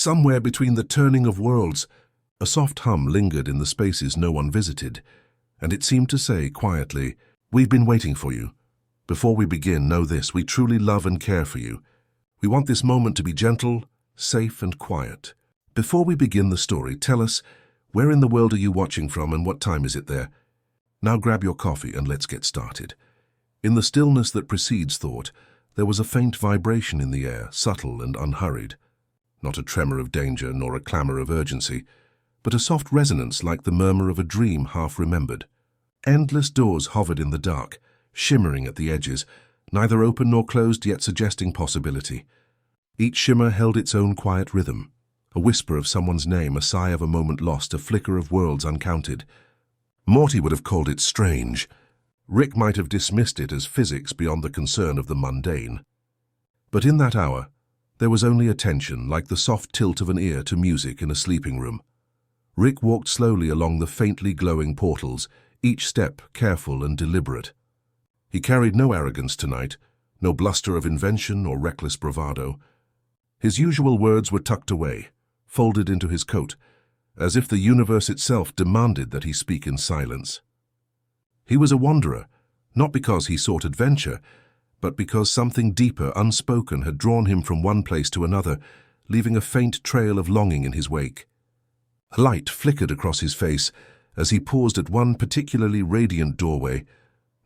Somewhere between the turning of worlds, a soft hum lingered in the spaces no one visited, and it seemed to say quietly, "We've been waiting for you. Before we begin, know this, we truly love and care for you. We want this moment to be gentle, safe, and quiet. Before we begin the story, tell us, where in the world are you watching from and what time is it there? Now grab your coffee and let's get started." In the stillness that precedes thought, there was a faint vibration in the air, subtle and unhurried. Not a tremor of danger nor a clamor of urgency, but a soft resonance like the murmur of a dream half remembered. Endless doors hovered in the dark, shimmering at the edges, neither open nor closed yet suggesting possibility. Each shimmer held its own quiet rhythm, a whisper of someone's name, a sigh of a moment lost, a flicker of worlds uncounted. Morty would have called it strange. Rick might have dismissed it as physics beyond the concern of the mundane. But in that hour, there was only attention, like the soft tilt of an ear to music in a sleeping room. Rick walked slowly along the faintly glowing portals, each step careful and deliberate. He carried no arrogance tonight, no bluster of invention or reckless bravado. His usual words were tucked away, folded into his coat, as if the universe itself demanded that he speak in silence. He was a wanderer, not because he sought adventure, but because something deeper, unspoken, had drawn him from one place to another, leaving a faint trail of longing in his wake. A light flickered across his face as he paused at one particularly radiant doorway,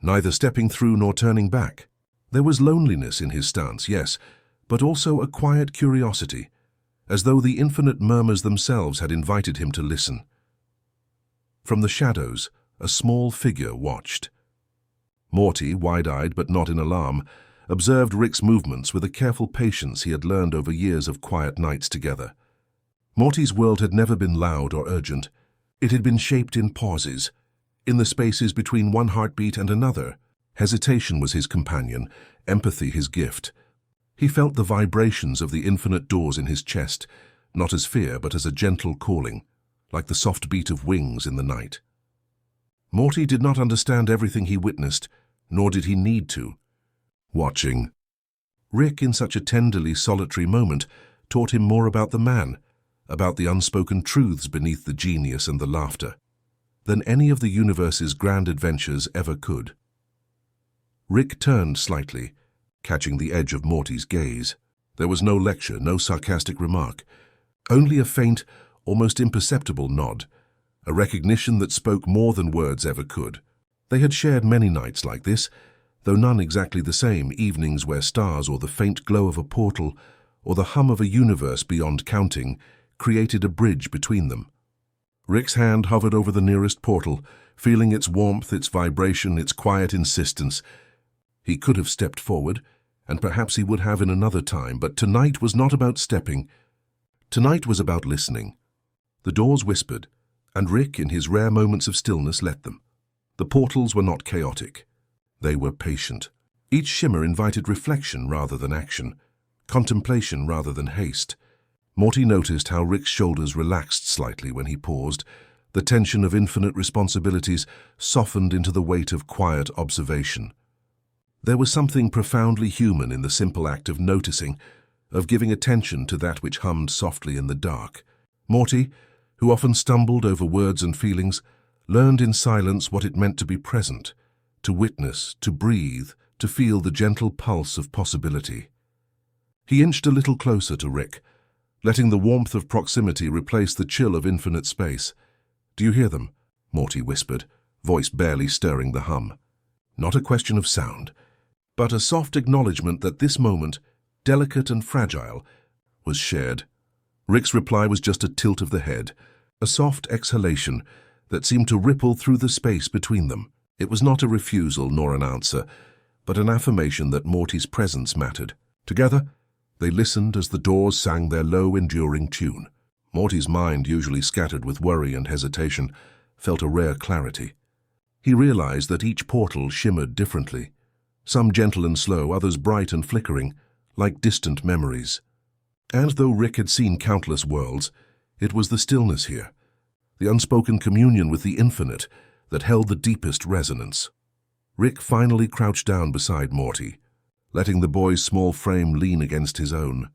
neither stepping through nor turning back. There was loneliness in his stance, yes, but also a quiet curiosity, as though the infinite murmurs themselves had invited him to listen. From the shadows, a small figure watched. Morty, wide-eyed but not in alarm, observed Rick's movements with a careful patience he had learned over years of quiet nights together. Morty's world had never been loud or urgent. It had been shaped in pauses, in the spaces between one heartbeat and another. Hesitation was his companion, empathy his gift. He felt the vibrations of the infinite doors in his chest, not as fear but as a gentle calling, like the soft beat of wings in the night. Morty did not understand everything he witnessed, nor did he need to. Watching. Rick, in such a tenderly solitary moment, taught him more about the man, about the unspoken truths beneath the genius and the laughter, than any of the universe's grand adventures ever could. Rick turned slightly, catching the edge of Morty's gaze. There was no lecture, no sarcastic remark, only a faint, almost imperceptible nod, a recognition that spoke more than words ever could. They had shared many nights like this, though none exactly the same, evenings where stars or the faint glow of a portal or the hum of a universe beyond counting created a bridge between them. Rick's hand hovered over the nearest portal, feeling its warmth, its vibration, its quiet insistence. He could have stepped forward, and perhaps he would have in another time, but tonight was not about stepping. Tonight was about listening. The doors whispered, and Rick, in his rare moments of stillness, let them. The portals were not chaotic. They were patient. Each shimmer invited reflection rather than action, contemplation rather than haste. Morty noticed how Rick's shoulders relaxed slightly when he paused. The tension of infinite responsibilities softened into the weight of quiet observation. There was something profoundly human in the simple act of noticing, of giving attention to that which hummed softly in the dark. Morty, who often stumbled over words and feelings, learned in silence what it meant to be present, to witness, to breathe, to feel the gentle pulse of possibility. He inched a little closer to Rick, letting the warmth of proximity replace the chill of infinite space. "Do you hear them?" Morty whispered, voice barely stirring the hum. Not a question of sound, but a soft acknowledgement that this moment, delicate and fragile, was shared. Rick's reply was just a tilt of the head, a soft exhalation that seemed to ripple through the space between them. It was not a refusal nor an answer, but an affirmation that Morty's presence mattered. Together, they listened as the doors sang their low, enduring tune. Morty's mind, usually scattered with worry and hesitation, felt a rare clarity. He realized that each portal shimmered differently, some gentle and slow, others bright and flickering, like distant memories. And though Rick had seen countless worlds, it was the stillness here, the unspoken communion with the infinite, that held the deepest resonance. Rick finally crouched down beside Morty, letting the boy's small frame lean against his own.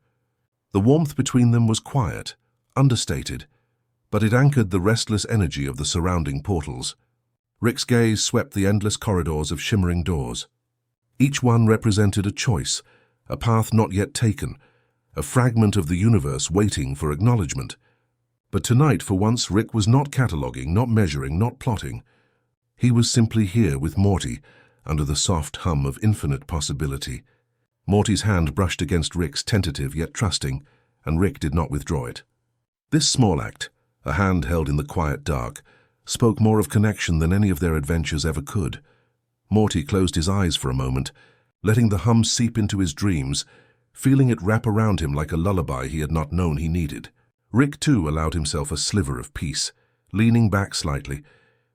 The warmth between them was quiet, understated, but it anchored the restless energy of the surrounding portals. Rick's gaze swept the endless corridors of shimmering doors. Each one represented a choice, a path not yet taken, a fragment of the universe waiting for acknowledgement. But tonight, for once, Rick was not cataloging, not measuring, not plotting. He was simply here with Morty, under the soft hum of infinite possibility. Morty's hand brushed against Rick's, tentative yet trusting, and Rick did not withdraw it. This small act, a hand held in the quiet dark, spoke more of connection than any of their adventures ever could. Morty closed his eyes for a moment, letting the hum seep into his dreams, feeling it wrap around him like a lullaby he had not known he needed. Rick, too, allowed himself a sliver of peace, leaning back slightly,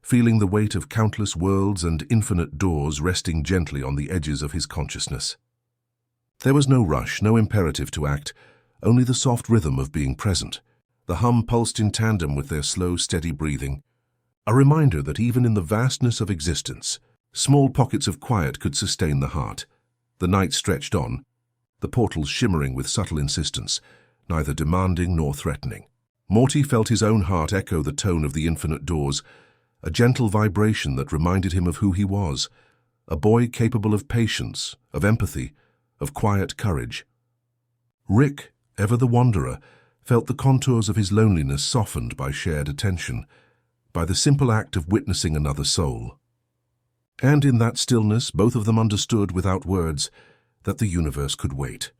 feeling the weight of countless worlds and infinite doors resting gently on the edges of his consciousness. There was no rush, no imperative to act, only the soft rhythm of being present. The hum pulsed in tandem with their slow, steady breathing, a reminder that even in the vastness of existence, small pockets of quiet could sustain the heart. The night stretched on, the portals shimmering with subtle insistence, neither demanding nor threatening. Morty felt his own heart echo the tone of the infinite doors, a gentle vibration that reminded him of who he was, a boy capable of patience, of empathy, of quiet courage. Rick, ever the wanderer, felt the contours of his loneliness softened by shared attention, by the simple act of witnessing another soul. And in that stillness, both of them understood without words that the universe could wait.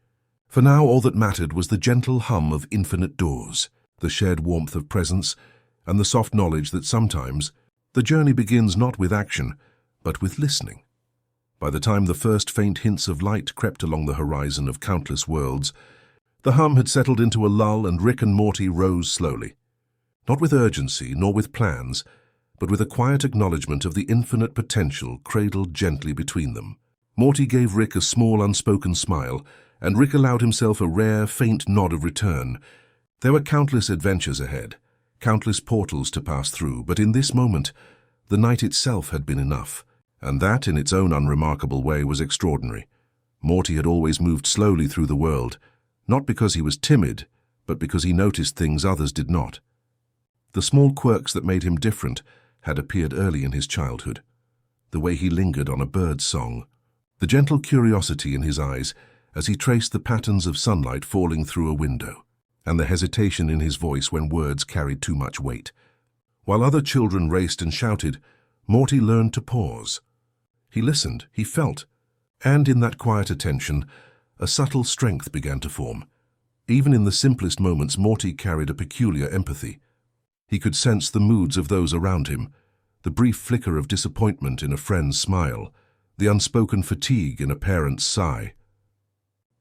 For now, all that mattered was the gentle hum of infinite doors, the shared warmth of presence, and the soft knowledge that sometimes the journey begins not with action, but with listening. By the time the first faint hints of light crept along the horizon of countless worlds, the hum had settled into a lull, and Rick and Morty rose slowly. Not with urgency, nor with plans, but with a quiet acknowledgement of the infinite potential cradled gently between them. Morty gave Rick a small, unspoken smile, and Rick allowed himself a rare, faint nod of return. There were countless adventures ahead, countless portals to pass through, but in this moment, the night itself had been enough, and that, in its own unremarkable way, was extraordinary. Morty had always moved slowly through the world, not because he was timid, but because he noticed things others did not. The small quirks that made him different had appeared early in his childhood. The way he lingered on a bird's song, the gentle curiosity in his eyes as he traced the patterns of sunlight falling through a window, and the hesitation in his voice when words carried too much weight. While other children raced and shouted, Morty learned to pause. He listened, he felt, and in that quiet attention, a subtle strength began to form. Even in the simplest moments, Morty carried a peculiar empathy. He could sense the moods of those around him, the brief flicker of disappointment in a friend's smile, the unspoken fatigue in a parent's sigh.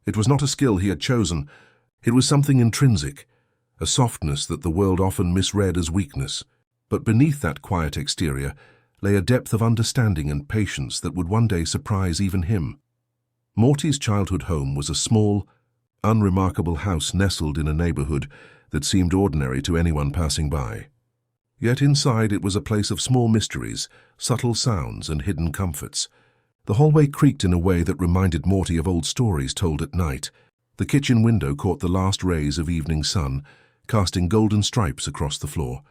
It was not a skill he had chosen. It was something intrinsic, a softness that the world often misread as weakness. But beneath that quiet exterior lay a depth of understanding and patience that would one day surprise even him. Morty's childhood home was a small, unremarkable house nestled in a neighborhood that seemed ordinary to anyone passing by. Yet inside it was a place of small mysteries, subtle sounds, and hidden comforts. The hallway creaked in a way that reminded Morty of old stories told at night. The kitchen window caught the last rays of evening sun, casting golden stripes across the floor,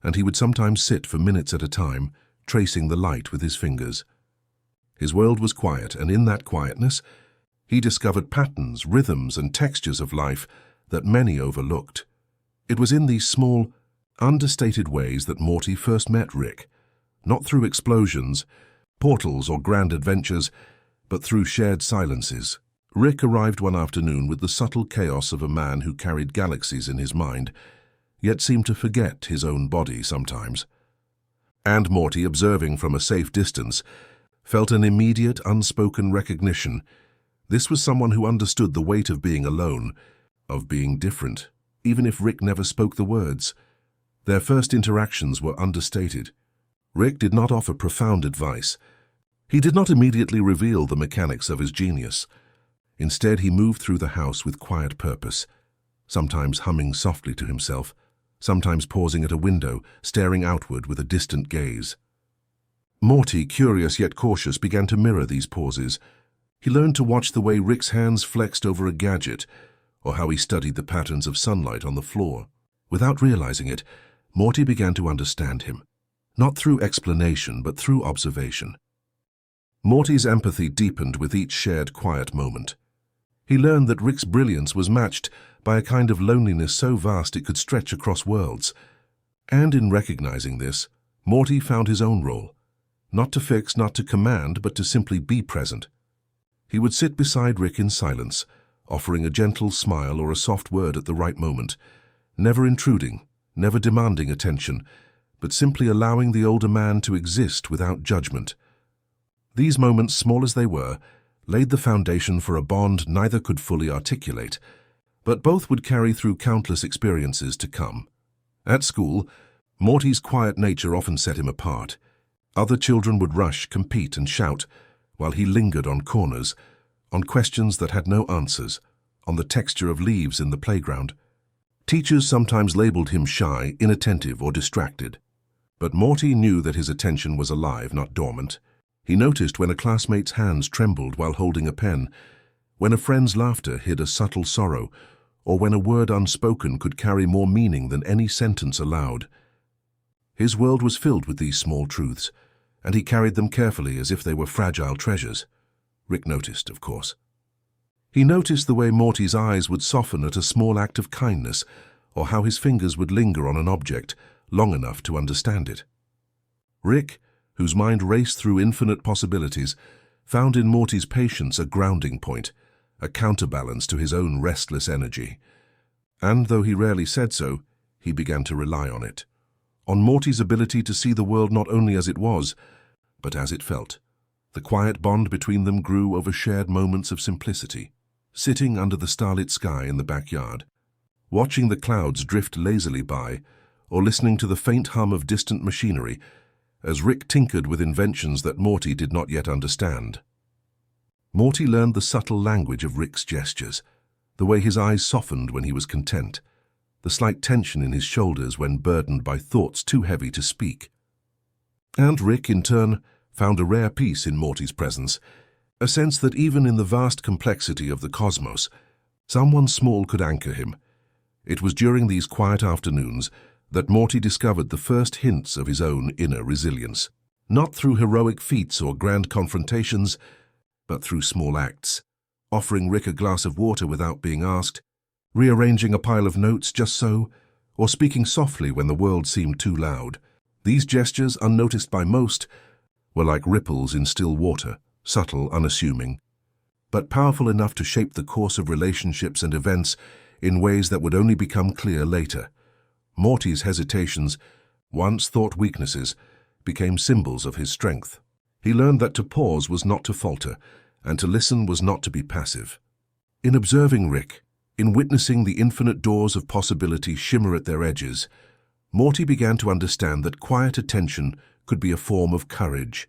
and he would sometimes sit for minutes at a time, tracing the light with his fingers. His world was quiet, and in that quietness, he discovered patterns, rhythms, and textures of life that many overlooked. It was in these small, understated ways that Morty first met Rick, not through explosions, portals, or grand adventures, but through shared silences. Rick arrived one afternoon with the subtle chaos of a man who carried galaxies in his mind, yet seemed to forget his own body sometimes. And Morty, observing from a safe distance, felt an immediate, unspoken recognition. This was someone who understood the weight of being alone, of being different, even if Rick never spoke the words. Their first interactions were understated. Rick did not offer profound advice. He did not immediately reveal the mechanics of his genius. Instead, he moved through the house with quiet purpose, sometimes humming softly to himself, sometimes pausing at a window, staring outward with a distant gaze. Morty, curious yet cautious, began to mirror these pauses. He learned to watch the way Rick's hands flexed over a gadget, or how he studied the patterns of sunlight on the floor. Without realizing it, Morty began to understand him, not through explanation but through observation. Morty's empathy deepened with each shared quiet moment. He learned that Rick's brilliance was matched by a kind of loneliness so vast it could stretch across worlds. And in recognizing this, Morty found his own role. Not to fix, not to command, but to simply be present. He would sit beside Rick in silence, offering a gentle smile or a soft word at the right moment, never intruding, never demanding attention, but simply allowing the older man to exist without judgment. These moments, small as they were, laid the foundation for a bond neither could fully articulate, but both would carry through countless experiences to come. At school, Morty's quiet nature often set him apart. Other children would rush, compete, and shout, while he lingered on corners, on questions that had no answers, on the texture of leaves in the playground. Teachers sometimes labeled him shy, inattentive, or distracted. But Morty knew that his attention was alive, not dormant. He noticed when a classmate's hands trembled while holding a pen, when a friend's laughter hid a subtle sorrow, or when a word unspoken could carry more meaning than any sentence aloud. His world was filled with these small truths, and he carried them carefully as if they were fragile treasures. Rick noticed, of course. He noticed the way Morty's eyes would soften at a small act of kindness, or how his fingers would linger on an object long enough to understand it. Rick, whose mind raced through infinite possibilities, found in Morty's patience a grounding point, a counterbalance to his own restless energy. And though he rarely said so, he began to rely on it. On Morty's ability to see the world not only as it was, but as it felt. The quiet bond between them grew over shared moments of simplicity. Sitting under the starlit sky in the backyard, watching the clouds drift lazily by, or listening to the faint hum of distant machinery as Rick tinkered with inventions that Morty did not yet understand. Morty learned the subtle language of Rick's gestures, the way his eyes softened when he was content, the slight tension in his shoulders when burdened by thoughts too heavy to speak. And Rick, in turn, found a rare peace in Morty's presence, a sense that even in the vast complexity of the cosmos, someone small could anchor him. It was during these quiet afternoons that Morty discovered the first hints of his own inner resilience, not through heroic feats or grand confrontations, but through small acts, offering Rick a glass of water without being asked, rearranging a pile of notes just so, or speaking softly when the world seemed too loud. These gestures, unnoticed by most, were like ripples in still water, subtle, unassuming, but powerful enough to shape the course of relationships and events in ways that would only become clear later. Morty's hesitations, once thought weaknesses, became symbols of his strength. He learned that to pause was not to falter, and to listen was not to be passive. In observing Rick, in witnessing the infinite doors of possibility shimmer at their edges, Morty began to understand that quiet attention could be a form of courage.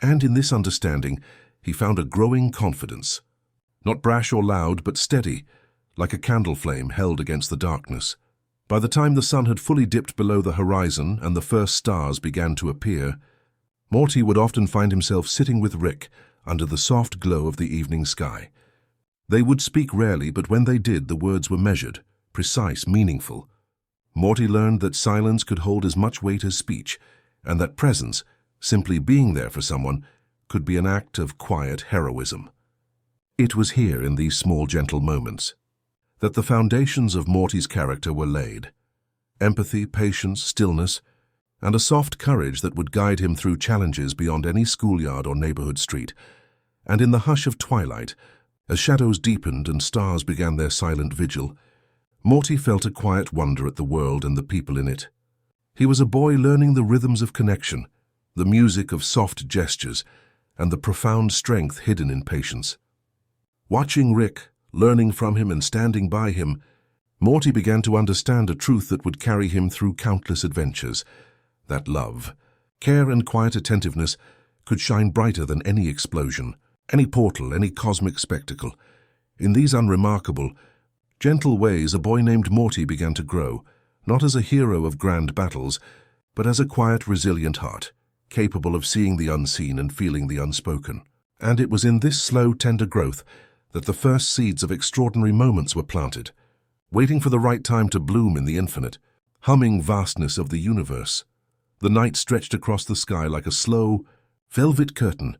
And in this understanding, he found a growing confidence. Not brash or loud, but steady, like a candle flame held against the darkness. By the time the sun had fully dipped below the horizon and the first stars began to appear, Morty would often find himself sitting with Rick under the soft glow of the evening sky. They would speak rarely, but when they did, the words were measured, precise, meaningful. Morty learned that silence could hold as much weight as speech, and that presence, simply being there for someone, could be an act of quiet heroism. It was here, in these small, gentle moments, that the foundations of Morty's character were laid. Empathy, patience, stillness, and a soft courage that would guide him through challenges beyond any schoolyard or neighborhood street. And in the hush of twilight, as shadows deepened and stars began their silent vigil, Morty felt a quiet wonder at the world and the people in it. He was a boy learning the rhythms of connection, the music of soft gestures, and the profound strength hidden in patience. Watching Rick, learning from him and standing by him, Morty began to understand a truth that would carry him through countless adventures, that love, care and quiet attentiveness could shine brighter than any explosion, any portal, any cosmic spectacle. In these unremarkable, gentle ways, a boy named Morty began to grow, not as a hero of grand battles, but as a quiet, resilient heart, capable of seeing the unseen and feeling the unspoken. And it was in this slow, tender growth that the first seeds of extraordinary moments were planted, waiting for the right time to bloom in the infinite, humming vastness of the universe. The night stretched across the sky like a slow, velvet curtain,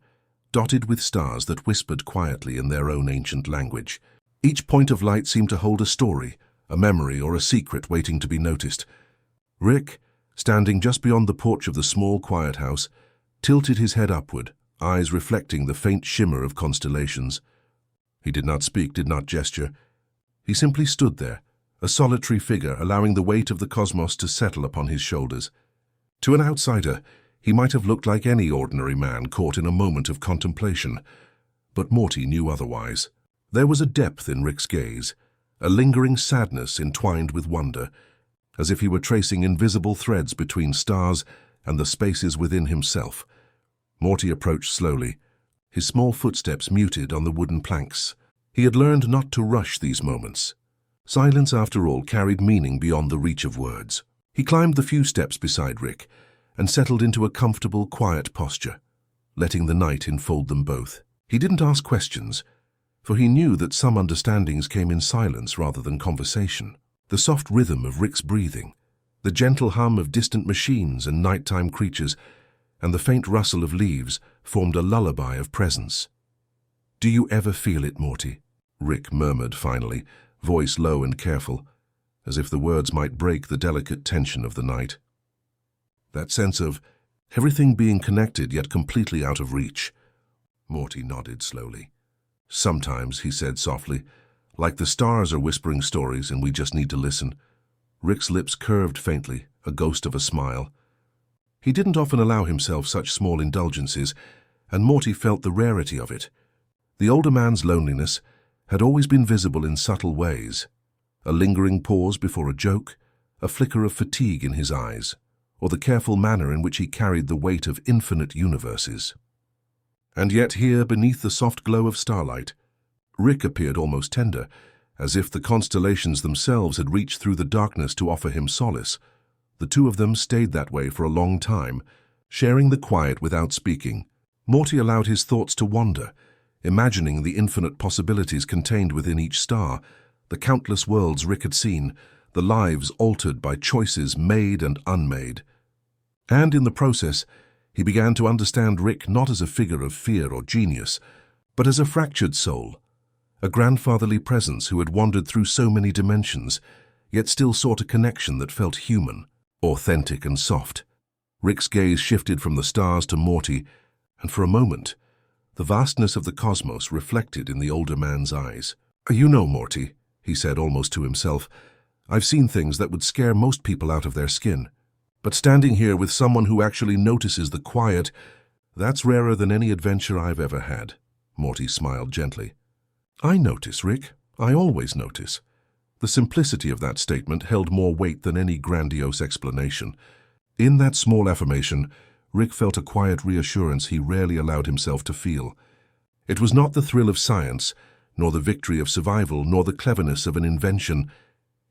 dotted with stars that whispered quietly in their own ancient language. Each point of light seemed to hold a story, a memory, or a secret waiting to be noticed. Rick, standing just beyond the porch of the small, quiet house, tilted his head upward, eyes reflecting the faint shimmer of constellations. He did not speak, did not gesture. He simply stood there, a solitary figure, allowing the weight of the cosmos to settle upon his shoulders. To an outsider, he might have looked like any ordinary man caught in a moment of contemplation, but Morty knew otherwise. There was a depth in Rick's gaze, a lingering sadness entwined with wonder, as if he were tracing invisible threads between stars and the spaces within himself. Morty approached slowly, his small footsteps muted on the wooden planks. He had learned not to rush these moments. Silence, after all, carried meaning beyond the reach of words. He climbed the few steps beside Rick and settled into a comfortable, quiet posture, letting the night enfold them both. He didn't ask questions, for he knew that some understandings came in silence rather than conversation. The soft rhythm of Rick's breathing, the gentle hum of distant machines and nighttime creatures, and the faint rustle of leaves formed a lullaby of presence. "Do you ever feel it, Morty?" Rick murmured finally, voice low and careful, as if the words might break the delicate tension of the night. That sense of everything being connected yet completely out of reach. Morty nodded slowly. "Sometimes," he said softly, "like the stars are whispering stories and we just need to listen." Rick's lips curved faintly, a ghost of a smile. He didn't often allow himself such small indulgences, and Morty felt the rarity of it. The older man's loneliness had always been visible in subtle ways. A lingering pause before a joke, a flicker of fatigue in his eyes, or the careful manner in which he carried the weight of infinite universes. And yet here, beneath the soft glow of starlight, Rick appeared almost tender, as if the constellations themselves had reached through the darkness to offer him solace. The two of them stayed that way for a long time, sharing the quiet without speaking. Morty allowed his thoughts to wander, imagining the infinite possibilities contained within each star, the countless worlds Rick had seen, the lives altered by choices made and unmade. And in the process, he began to understand Rick not as a figure of fear or genius, but as a fractured soul, a grandfatherly presence who had wandered through so many dimensions, yet still sought a connection that felt human, authentic and soft. Rick's gaze shifted from the stars to Morty, and for a moment, the vastness of the cosmos reflected in the older man's eyes. "You know, Morty," he said almost to himself, "I've seen things that would scare most people out of their skin. But standing here with someone who actually notices the quiet, that's rarer than any adventure I've ever had." Morty smiled gently. "I notice, Rick. I always notice." The simplicity of that statement held more weight than any grandiose explanation. In that small affirmation, Rick felt a quiet reassurance he rarely allowed himself to feel. It was not the thrill of science, nor the victory of survival, nor the cleverness of an invention.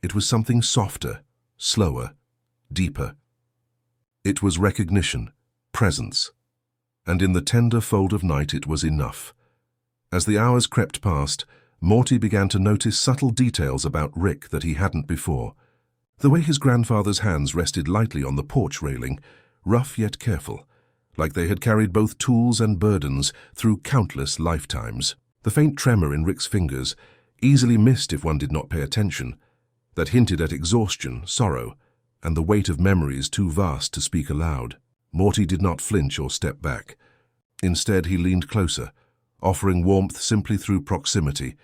It was something softer, slower, deeper. It was recognition, presence. And in the tender fold of night it was enough. As the hours crept past, Morty began to notice subtle details about Rick that he hadn't before. The way his grandfather's hands rested lightly on the porch railing, rough yet careful, like they had carried both tools and burdens through countless lifetimes. The faint tremor in Rick's fingers, easily missed if one did not pay attention, that hinted at exhaustion, sorrow, and the weight of memories too vast to speak aloud. Morty did not flinch or step back. Instead, he leaned closer, offering warmth simply through proximity,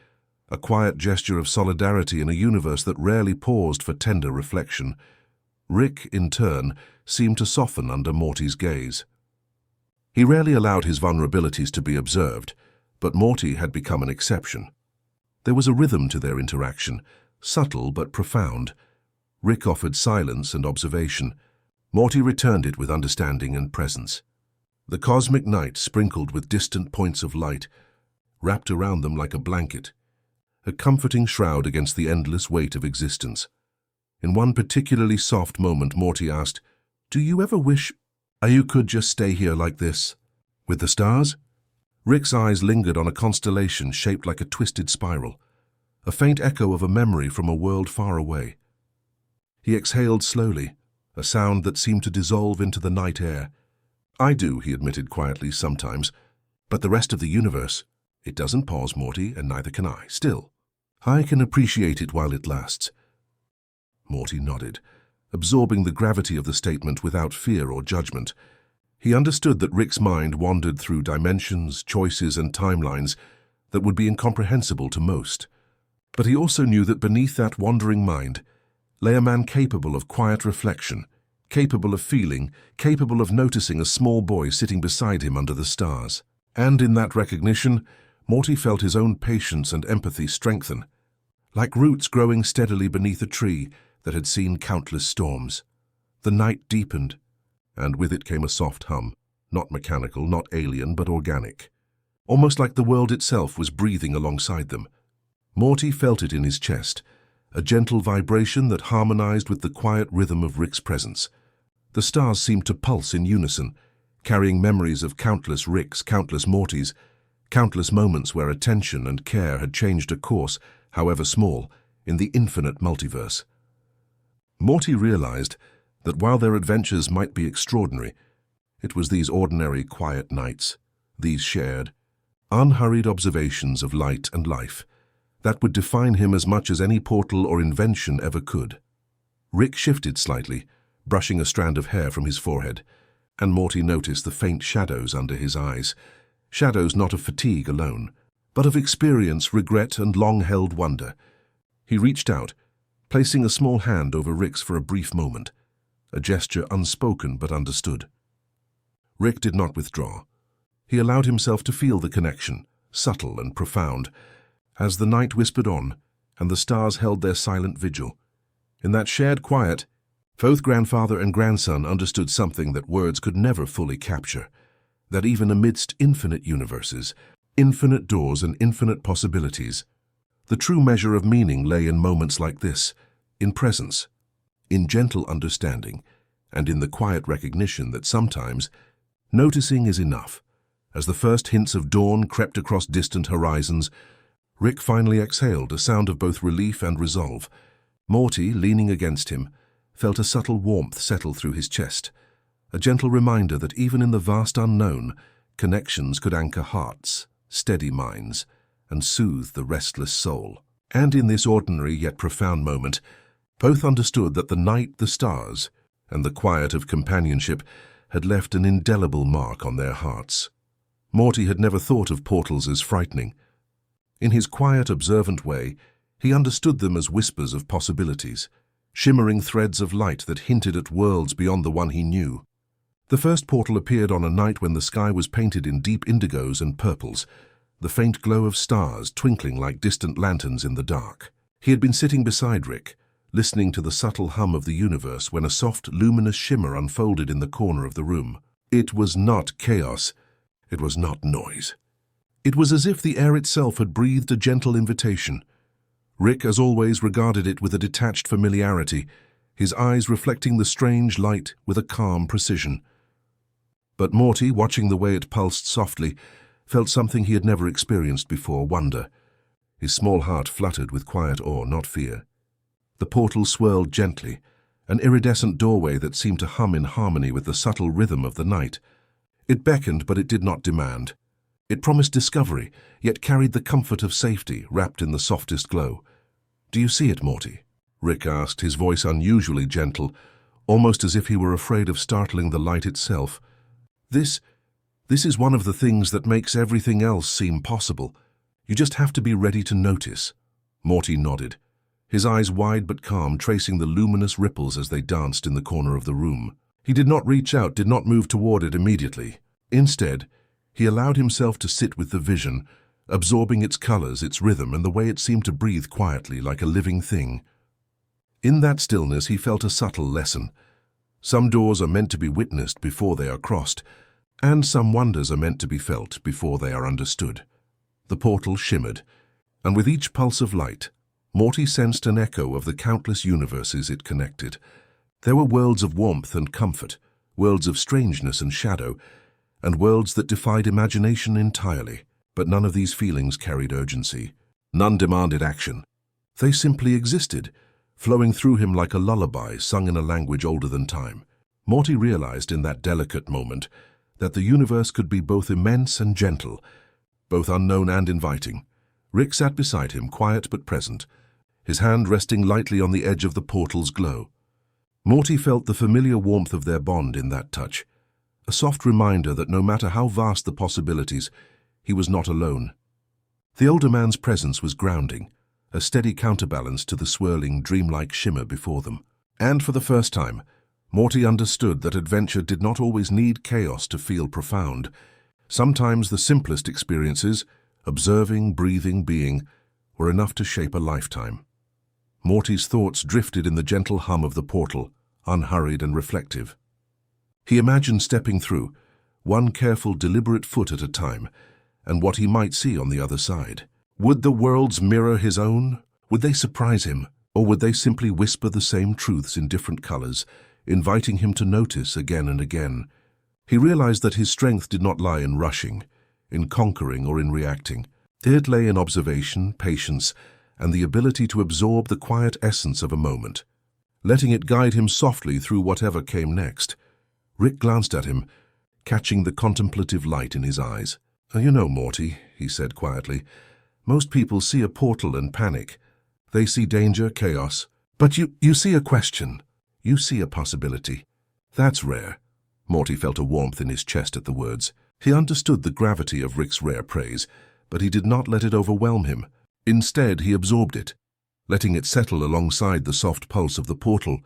a quiet gesture of solidarity in a universe that rarely paused for tender reflection. Rick, in turn, seemed to soften under Morty's gaze. He rarely allowed his vulnerabilities to be observed, but Morty had become an exception. There was a rhythm to their interaction, subtle but profound. Rick offered silence and observation. Morty returned it with understanding and presence. The cosmic night sprinkled with distant points of light, wrapped around them like a blanket, a comforting shroud against the endless weight of existence. In one particularly soft moment, Morty asked, "Do you ever wish you could just stay here like this, with the stars?" Rick's eyes lingered on a constellation shaped like a twisted spiral, a faint echo of a memory from a world far away. He exhaled slowly, a sound that seemed to dissolve into the night air. "I do," he admitted quietly, "sometimes. But the rest of the universe, it doesn't pause, Morty, and neither can I. Still, I can appreciate it while it lasts." Morty nodded, absorbing the gravity of the statement without fear or judgment. He understood that Rick's mind wandered through dimensions, choices, and timelines that would be incomprehensible to most. But he also knew that beneath that wandering mind lay a man capable of quiet reflection, capable of feeling, capable of noticing a small boy sitting beside him under the stars. And in that recognition, Morty felt his own patience and empathy strengthen, like roots growing steadily beneath a tree that had seen countless storms. The night deepened, and with it came a soft hum, not mechanical, not alien, but organic. Almost like the world itself was breathing alongside them. Morty felt it in his chest, a gentle vibration that harmonized with the quiet rhythm of Rick's presence. The stars seemed to pulse in unison, carrying memories of countless Ricks, countless Mortys, countless moments where attention and care had changed a course, however small, in the infinite multiverse. Morty realized that while their adventures might be extraordinary, it was these ordinary quiet nights, these shared, unhurried observations of light and life, that would define him as much as any portal or invention ever could. Rick shifted slightly, brushing a strand of hair from his forehead, and Morty noticed the faint shadows under his eyes, shadows not of fatigue alone, but of experience, regret, and long-held wonder. He reached out, placing a small hand over Rick's for a brief moment, a gesture unspoken but understood. Rick did not withdraw. He allowed himself to feel the connection, subtle and profound, as the night whispered on and the stars held their silent vigil. In that shared quiet, both grandfather and grandson understood something that words could never fully capture, that even amidst infinite universes, infinite doors and infinite possibilities, the true measure of meaning lay in moments like this, in presence, in gentle understanding, and in the quiet recognition that sometimes noticing is enough. As the first hints of dawn crept across distant horizons, Rick finally exhaled, a sound of both relief and resolve. Morty, leaning against him, felt a subtle warmth settle through his chest, a gentle reminder that even in the vast unknown, connections could anchor hearts, steady minds, and soothe the restless soul. And in this ordinary yet profound moment, both understood that the night, the stars, and the quiet of companionship had left an indelible mark on their hearts. Morty had never thought of portals as frightening. In his quiet, observant way, he understood them as whispers of possibilities, shimmering threads of light that hinted at worlds beyond the one he knew. The first portal appeared on a night when the sky was painted in deep indigos and purples, the faint glow of stars twinkling like distant lanterns in the dark. He had been sitting beside Rick, listening to the subtle hum of the universe when a soft, luminous shimmer unfolded in the corner of the room. It was not chaos. It was not noise. It was as if the air itself had breathed a gentle invitation. Rick, as always, regarded it with a detached familiarity, his eyes reflecting the strange light with a calm precision. But Morty, watching the way it pulsed softly, felt something he had never experienced before, wonder. His small heart fluttered with quiet awe, not fear. The portal swirled gently, an iridescent doorway that seemed to hum in harmony with the subtle rhythm of the night. It beckoned, but it did not demand. It promised discovery, yet carried the comfort of safety wrapped in the softest glow. "Do you see it, Morty?" Rick asked, his voice unusually gentle, almost as if he were afraid of startling the light itself. This is one of the things that makes everything else seem possible. You just have to be ready to notice." Morty nodded, his eyes wide but calm, tracing the luminous ripples as they danced in the corner of the room. He did not reach out, did not move toward it immediately. Instead, he allowed himself to sit with the vision, absorbing its colors, its rhythm, and the way it seemed to breathe quietly like a living thing. In that stillness, he felt a subtle lesson. Some doors are meant to be witnessed before they are crossed, and some wonders are meant to be felt before they are understood. The portal shimmered, and with each pulse of light, Morty sensed an echo of the countless universes it connected. There were worlds of warmth and comfort, worlds of strangeness and shadow, and worlds that defied imagination entirely. But none of these feelings carried urgency. None demanded action. They simply existed, flowing through him like a lullaby sung in a language older than time. Morty realized in that delicate moment that the universe could be both immense and gentle, both unknown and inviting. Rick sat beside him, quiet but present, his hand resting lightly on the edge of the portal's glow. Morty felt the familiar warmth of their bond in that touch, a soft reminder that no matter how vast the possibilities, he was not alone. The older man's presence was grounding, a steady counterbalance to the swirling, dreamlike shimmer before them. And for the first time, Morty understood that adventure did not always need chaos to feel profound. Sometimes the simplest experiences, observing, breathing, being, were enough to shape a lifetime. Morty's thoughts drifted in the gentle hum of the portal, unhurried and reflective. He imagined stepping through, one careful, deliberate foot at a time, and what he might see on the other side. Would the worlds mirror his own? Would they surprise him? Or would they simply whisper the same truths in different colors, inviting him to notice again and again? He realized that his strength did not lie in rushing, in conquering or in reacting. It lay in observation, patience, and the ability to absorb the quiet essence of a moment, letting it guide him softly through whatever came next. Rick glanced at him, catching the contemplative light in his eyes. "You know, Morty," he said quietly, "most people see a portal and panic. They see danger, chaos. But you see a question. You see a possibility. That's rare." Morty felt a warmth in his chest at the words. He understood the gravity of Rick's rare praise, but he did not let it overwhelm him. Instead, he absorbed it, letting it settle alongside the soft pulse of the portal,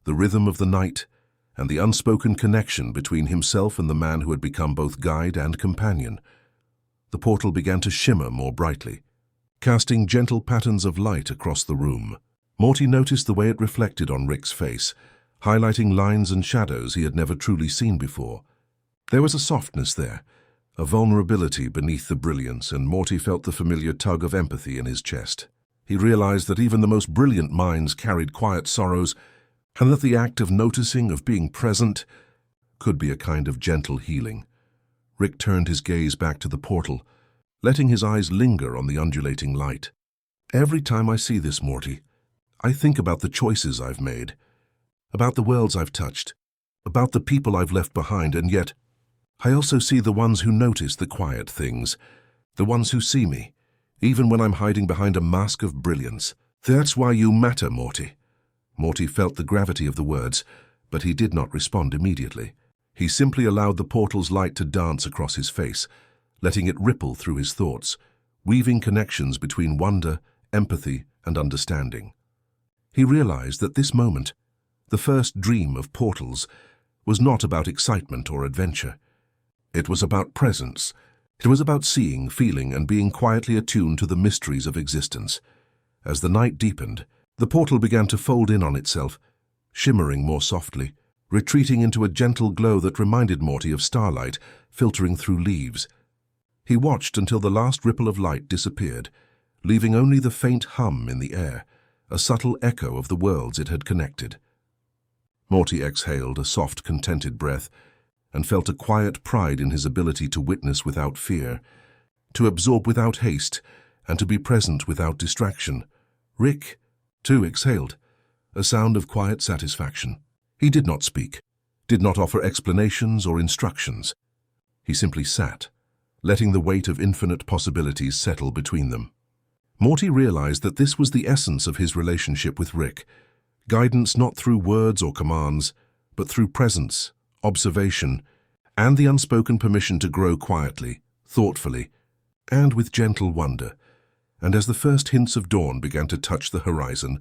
the rhythm of the night, and the unspoken connection between himself and the man who had become both guide and companion. The portal began to shimmer more brightly, casting gentle patterns of light across the room. Morty noticed the way it reflected on Rick's face, highlighting lines and shadows he had never truly seen before. There was a softness there, a vulnerability beneath the brilliance, and Morty felt the familiar tug of empathy in his chest. He realized that even the most brilliant minds carried quiet sorrows, and that the act of noticing, of being present, could be a kind of gentle healing. Rick turned his gaze back to the portal, letting his eyes linger on the undulating light. "Every time I see this, Morty, I think about the choices I've made, about the worlds I've touched, about the people I've left behind, and yet I also see the ones who notice the quiet things, the ones who see me, even when I'm hiding behind a mask of brilliance. That's why you matter, Morty." Morty felt the gravity of the words, but he did not respond immediately. He simply allowed the portal's light to dance across his face, letting it ripple through his thoughts, weaving connections between wonder, empathy, and understanding. He realized that this moment, the first dream of portals, was not about excitement or adventure. It was about presence. It was about seeing, feeling, and being quietly attuned to the mysteries of existence. As the night deepened, the portal began to fold in on itself, shimmering more softly, retreating into a gentle glow that reminded Morty of starlight filtering through leaves. He watched until the last ripple of light disappeared, leaving only the faint hum in the air, a subtle echo of the worlds it had connected. Morty exhaled a soft, contented breath and felt a quiet pride in his ability to witness without fear, to absorb without haste, and to be present without distraction. Rick, too, exhaled, a sound of quiet satisfaction. He did not speak, did not offer explanations or instructions. He simply sat, letting the weight of infinite possibilities settle between them. Morty realized that this was the essence of his relationship with Rick, guidance not through words or commands, but through presence, observation, and the unspoken permission to grow quietly, thoughtfully, and with gentle wonder. And as the first hints of dawn began to touch the horizon,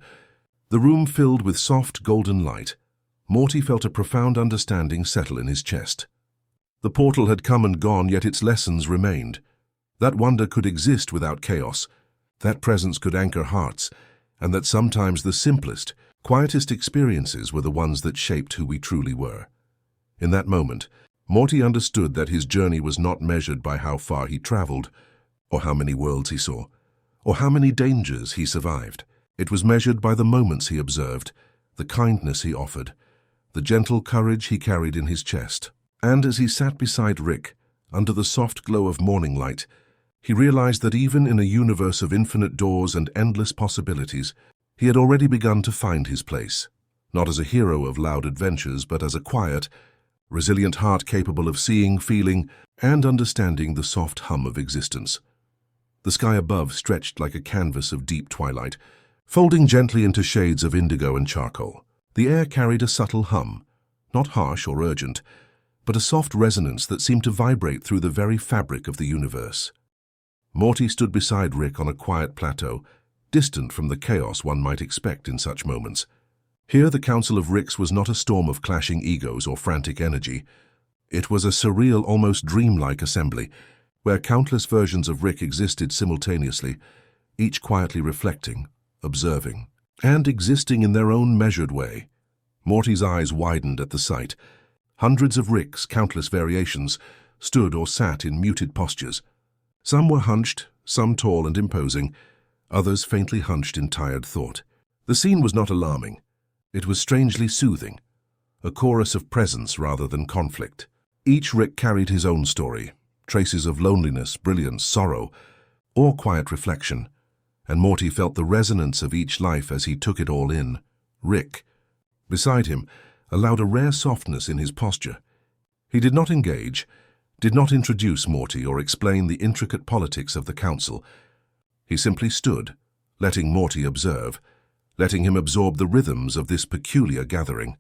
the room filled with soft golden light, Morty felt a profound understanding settle in his chest. The portal had come and gone, yet its lessons remained. That wonder could exist without chaos, that presence could anchor hearts, and that sometimes the simplest, quietest experiences were the ones that shaped who we truly were. In that moment, Morty understood that his journey was not measured by how far he traveled, or how many worlds he saw, or how many dangers he survived. It was measured by the moments he observed, the kindness he offered, the gentle courage he carried in his chest. And as he sat beside Rick, under the soft glow of morning light, he realized that even in a universe of infinite doors and endless possibilities, he had already begun to find his place, not as a hero of loud adventures, but as a quiet, resilient heart capable of seeing, feeling, and understanding the soft hum of existence. The sky above stretched like a canvas of deep twilight, folding gently into shades of indigo and charcoal. The air carried a subtle hum, not harsh or urgent, but a soft resonance that seemed to vibrate through the very fabric of the universe. Morty stood beside Rick on a quiet plateau, distant from the chaos one might expect in such moments. Here the Council of Ricks was not a storm of clashing egos or frantic energy. It was a surreal, almost dreamlike assembly, where countless versions of Rick existed simultaneously, each quietly reflecting, observing, and existing in their own measured way. Morty's eyes widened at the sight. Hundreds of Ricks, countless variations, stood or sat in muted postures. Some were hunched, some tall and imposing, others faintly hunched in tired thought. The scene was not alarming. It was strangely soothing, a chorus of presence rather than conflict. Each Rick carried his own story, traces of loneliness, brilliance, sorrow, or quiet reflection, and Morty felt the resonance of each life as he took it all in. Rick, beside him, allowed a rare softness in his posture. He did not engage, did not introduce Morty or explain the intricate politics of the council. He simply stood, letting Morty observe, letting him absorb the rhythms of this peculiar gathering.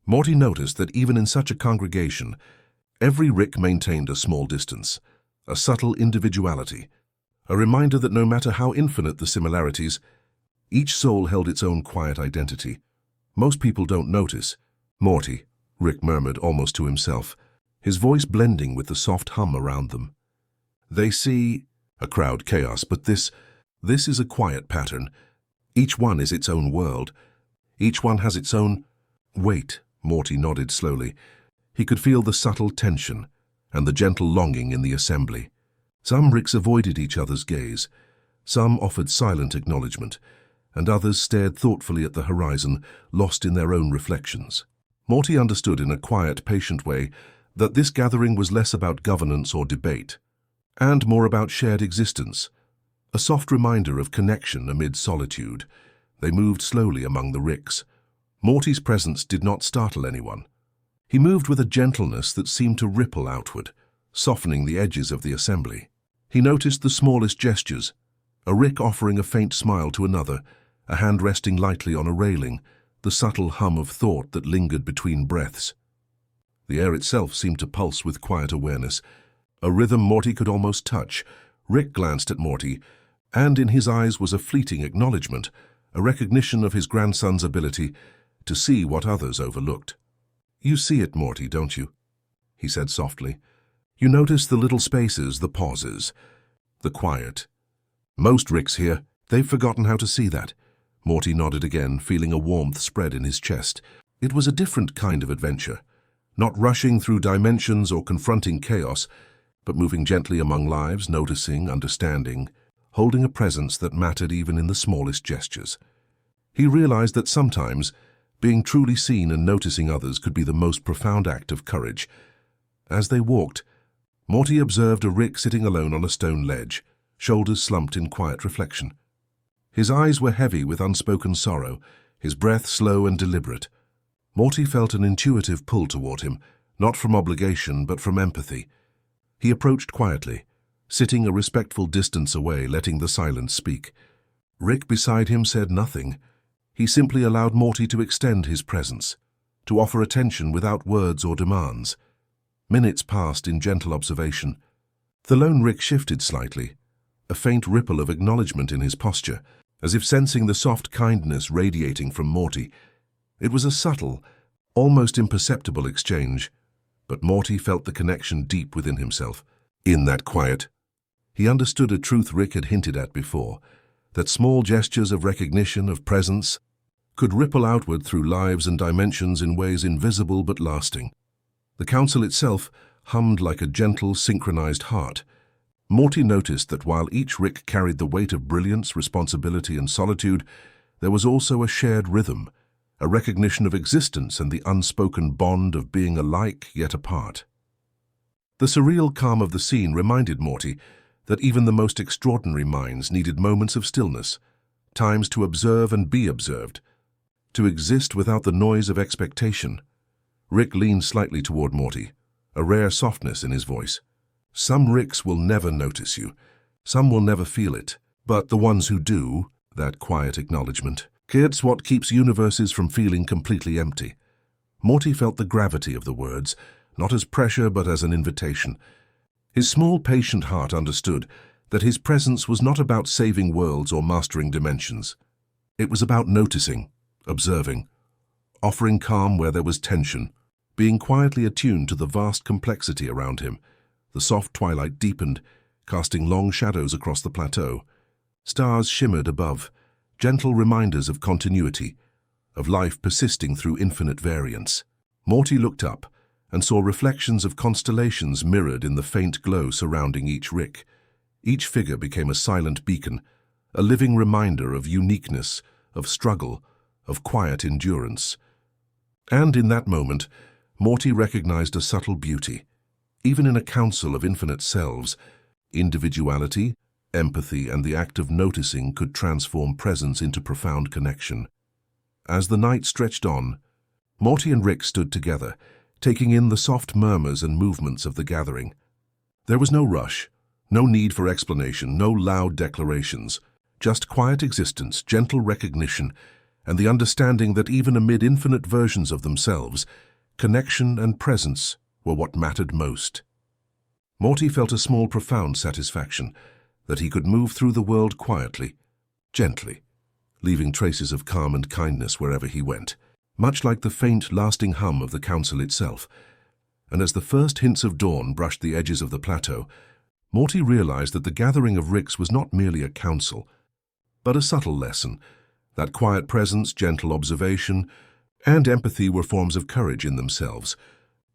Morty noticed that even in such a congregation, every Rick maintained a small distance, a subtle individuality, a reminder that no matter how infinite the similarities, each soul held its own quiet identity. Most people don't notice. Morty, Rick murmured almost to himself, his voice blending with the soft hum around them. They see a crowd chaos, but this is a quiet pattern. Each one is its own world. Each one has its own... Wait, Morty nodded slowly. He could feel the subtle tension and the gentle longing in the assembly. Some Ricks avoided each other's gaze. Some offered silent acknowledgement, and others stared thoughtfully at the horizon, lost in their own reflections. Morty understood in a quiet, patient way that this gathering was less about governance or debate, and more about shared existence, a soft reminder of connection amid solitude. They moved slowly among the Ricks. Morty's presence did not startle anyone. He moved with a gentleness that seemed to ripple outward, softening the edges of the assembly. He noticed the smallest gestures, a Rick offering a faint smile to another, a hand resting lightly on a railing, the subtle hum of thought that lingered between breaths. The air itself seemed to pulse with quiet awareness, a rhythm Morty could almost touch. Rick glanced at Morty, and in his eyes was a fleeting acknowledgement, a recognition of his grandson's ability to see what others overlooked. "You see it, Morty, don't you?" he said softly. "You notice the little spaces, the pauses, the quiet. Most Ricks here, they've forgotten how to see that." Morty nodded again, feeling a warmth spread in his chest. It was a different kind of adventure, not rushing through dimensions or confronting chaos, but moving gently among lives, noticing, understanding, holding a presence that mattered even in the smallest gestures. He realized that sometimes being truly seen and noticing others could be the most profound act of courage. As they walked, Morty observed a Rick sitting alone on a stone ledge, shoulders slumped in quiet reflection. His eyes were heavy with unspoken sorrow, his breath slow and deliberate. Morty felt an intuitive pull toward him, not from obligation but from empathy. He approached quietly, sitting a respectful distance away, letting the silence speak. Rick beside him said nothing. He simply allowed Morty to extend his presence, to offer attention without words or demands. Minutes passed in gentle observation. The lone Rick shifted slightly, a faint ripple of acknowledgement in his posture, as if sensing the soft kindness radiating from Morty. It was a subtle, almost imperceptible exchange, but Morty felt the connection deep within himself. In that quiet, he understood a truth Rick had hinted at before, that small gestures of recognition, of presence, could ripple outward through lives and dimensions in ways invisible but lasting. The council itself hummed like a gentle, synchronized heart. Morty noticed that while each Rick carried the weight of brilliance, responsibility, and solitude, there was also a shared rhythm, a recognition of existence and the unspoken bond of being alike yet apart. The surreal calm of the scene reminded Morty that even the most extraordinary minds needed moments of stillness, times to observe and be observed, to exist without the noise of expectation. Rick leaned slightly toward Morty, a rare softness in his voice. Some Ricks will never notice you. Some will never feel it. But the ones who do, that quiet acknowledgement, it's what keeps universes from feeling completely empty. Morty felt the gravity of the words, not as pressure but as an invitation. His small, patient heart understood that his presence was not about saving worlds or mastering dimensions. It was about noticing, observing, offering calm where there was tension, being quietly attuned to the vast complexity around him. The soft twilight deepened, casting long shadows across the plateau. Stars shimmered above, gentle reminders of continuity, of life persisting through infinite variance. Morty looked up and saw reflections of constellations mirrored in the faint glow surrounding each Rick. Each figure became a silent beacon, a living reminder of uniqueness, of struggle, of quiet endurance. And in that moment, Morty recognized a subtle beauty. Even in a council of infinite selves, individuality, empathy, and the act of noticing could transform presence into profound connection. As the night stretched on, Morty and Rick stood together, taking in the soft murmurs and movements of the gathering. There was no rush, no need for explanation, no loud declarations, just quiet existence, gentle recognition, and the understanding that even amid infinite versions of themselves, connection and presence were what mattered most. Morty felt a small, profound satisfaction that he could move through the world quietly, gently, leaving traces of calm and kindness wherever he went, much like the faint, lasting hum of the council itself. And as the first hints of dawn brushed the edges of the plateau, Morty realized that the gathering of Ricks was not merely a council, but a subtle lesson, that quiet presence, gentle observation, and empathy were forms of courage in themselves.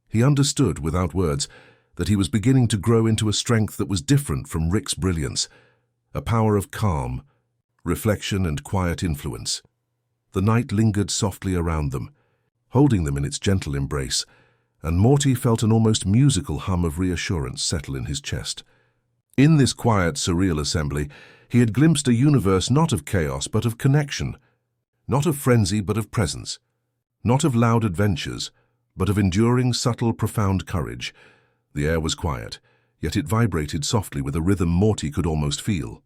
He understood, without words, that he was beginning to grow into a strength that was different from Rick's brilliance, a power of calm, reflection, and quiet influence. The night lingered softly around them, holding them in its gentle embrace, and Morty felt an almost musical hum of reassurance settle in his chest. In this quiet, surreal assembly, he had glimpsed a universe not of chaos but of connection, not of frenzy but of presence, not of loud adventures, but of enduring, subtle, profound courage. The air was quiet, yet it vibrated softly with a rhythm Morty could almost feel.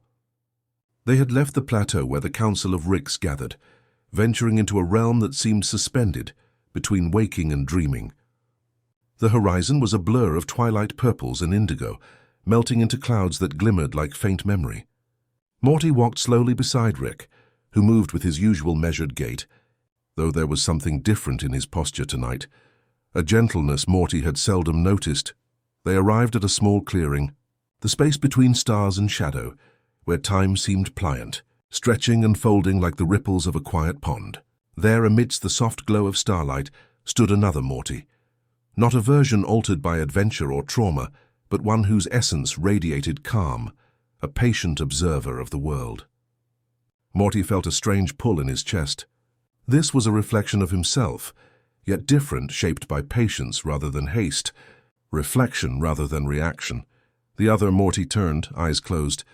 They had left the plateau where the Council of Ricks gathered, venturing into a realm that seemed suspended between waking and dreaming. The horizon was a blur of twilight purples and indigo, melting into clouds that glimmered like faint memory. Morty walked slowly beside Rick, who moved with his usual measured gait, though there was something different in his posture tonight, a gentleness Morty had seldom noticed. They arrived at a small clearing, the space between stars and shadow, where time seemed pliant, stretching and folding like the ripples of a quiet pond. There, amidst the soft glow of starlight, stood another Morty, not a version altered by adventure or trauma, but one whose essence radiated calm, a patient observer of the world. Morty felt a strange pull in his chest. This was a reflection of himself, yet different, shaped by patience rather than haste, reflection rather than reaction. The other Morty turned, eyes closed,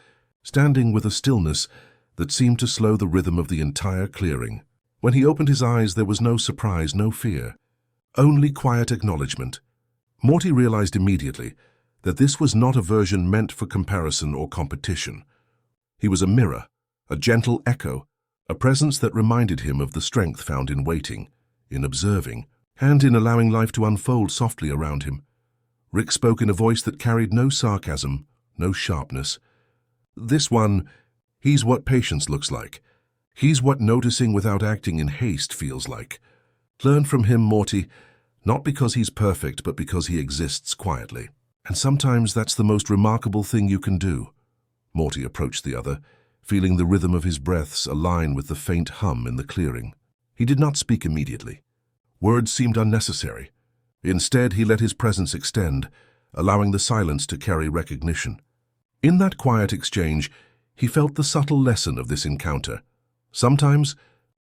standing with a stillness that seemed to slow the rhythm of the entire clearing. When he opened his eyes, there was no surprise, no fear, only quiet acknowledgement. Morty realized immediately that this was not a version meant for comparison or competition. He was a mirror, a gentle echo, a presence that reminded him of the strength found in waiting, in observing, and in allowing life to unfold softly around him. Rick spoke in a voice that carried no sarcasm, no sharpness. This one, he's what patience looks like. He's what noticing without acting in haste feels like. Learn from him, Morty, not because he's perfect, but because he exists quietly. And sometimes that's the most remarkable thing you can do. Morty approached the other, feeling the rhythm of his breaths align with the faint hum in the clearing. He did not speak immediately. Words seemed unnecessary. Instead, he let his presence extend, allowing the silence to carry recognition. In that quiet exchange, he felt the subtle lesson of this encounter. Sometimes,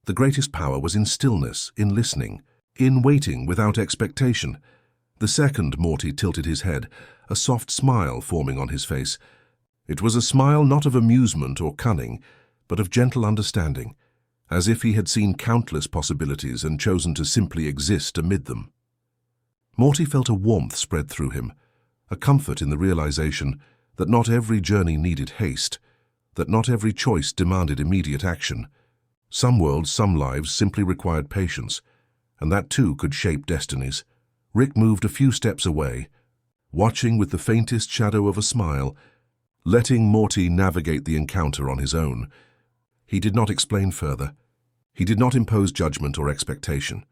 the greatest power was in stillness, in listening, in waiting without expectation. The second, Morty tilted his head, a soft smile forming on his face. It was a smile not of amusement or cunning, but of gentle understanding, as if he had seen countless possibilities and chosen to simply exist amid them. Morty felt a warmth spread through him, a comfort in the realization that not every journey needed haste, that not every choice demanded immediate action. Some worlds, some lives simply required patience, and that too could shape destinies. Rick moved a few steps away, watching with the faintest shadow of a smile, letting Morty navigate the encounter on his own. He did not explain further. He did not impose judgment or expectation.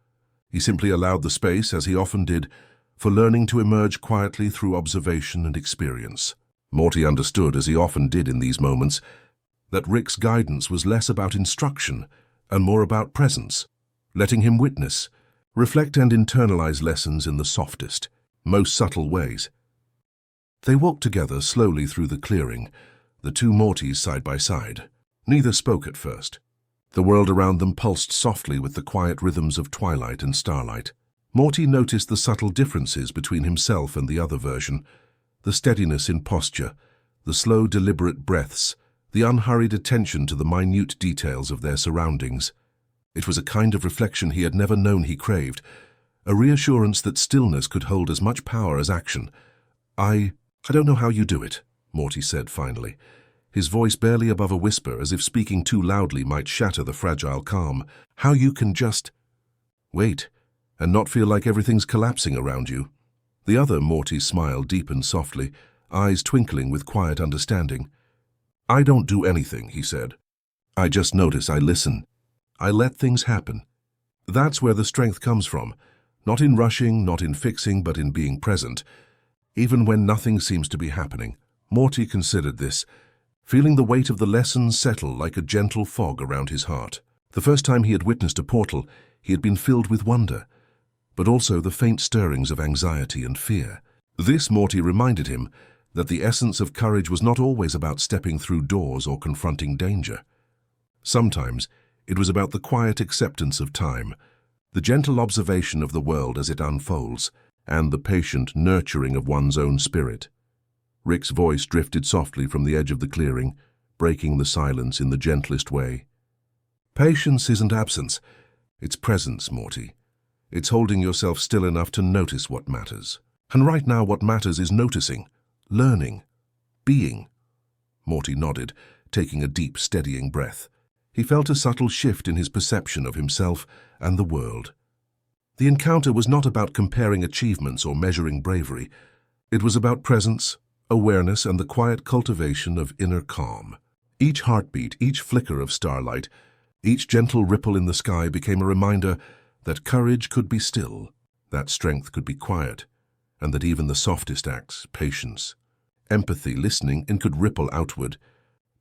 He simply allowed the space, as he often did, for learning to emerge quietly through observation and experience. Morty understood, as he often did in these moments, that Rick's guidance was less about instruction and more about presence, letting him witness, reflect and internalize lessons in the softest, most subtle ways. They walked together slowly through the clearing, the two Mortys side by side. Neither spoke at first. The world around them pulsed softly with the quiet rhythms of twilight and starlight. Morty noticed the subtle differences between himself and the other version, the steadiness in posture, the slow, deliberate breaths, the unhurried attention to the minute details of their surroundings. It was a kind of reflection he had never known he craved, a reassurance that stillness could hold as much power as action. I don't know how you do it," Morty said finally, his voice barely above a whisper, as if speaking too loudly might shatter the fragile calm. "How you can just wait and not feel like everything's collapsing around you." The other Morty's smile deepened softly, eyes twinkling with quiet understanding. "I don't do anything," he said. "I just notice, I listen. I let things happen. That's where the strength comes from, not in rushing, not in fixing, but in being present, even when nothing seems to be happening." Morty considered this, feeling the weight of the lessons settle like a gentle fog around his heart. The first time he had witnessed a portal, he had been filled with wonder, but also the faint stirrings of anxiety and fear. This, Morty reminded him, that the essence of courage was not always about stepping through doors or confronting danger. Sometimes it was about the quiet acceptance of time, the gentle observation of the world as it unfolds, and the patient nurturing of one's own spirit. Rick's voice drifted softly from the edge of the clearing, breaking the silence in the gentlest way. "Patience isn't absence. It's presence, Morty. It's holding yourself still enough to notice what matters. And right now what matters is noticing, learning, being." Morty nodded, taking a deep, steadying breath. He felt a subtle shift in his perception of himself and the world. The encounter was not about comparing achievements or measuring bravery. It was about presence, awareness, and the quiet cultivation of inner calm. Each heartbeat, each flicker of starlight, each gentle ripple in the sky became a reminder that courage could be still, that strength could be quiet, and that even the softest acts, patience, empathy, listening, and could ripple outward,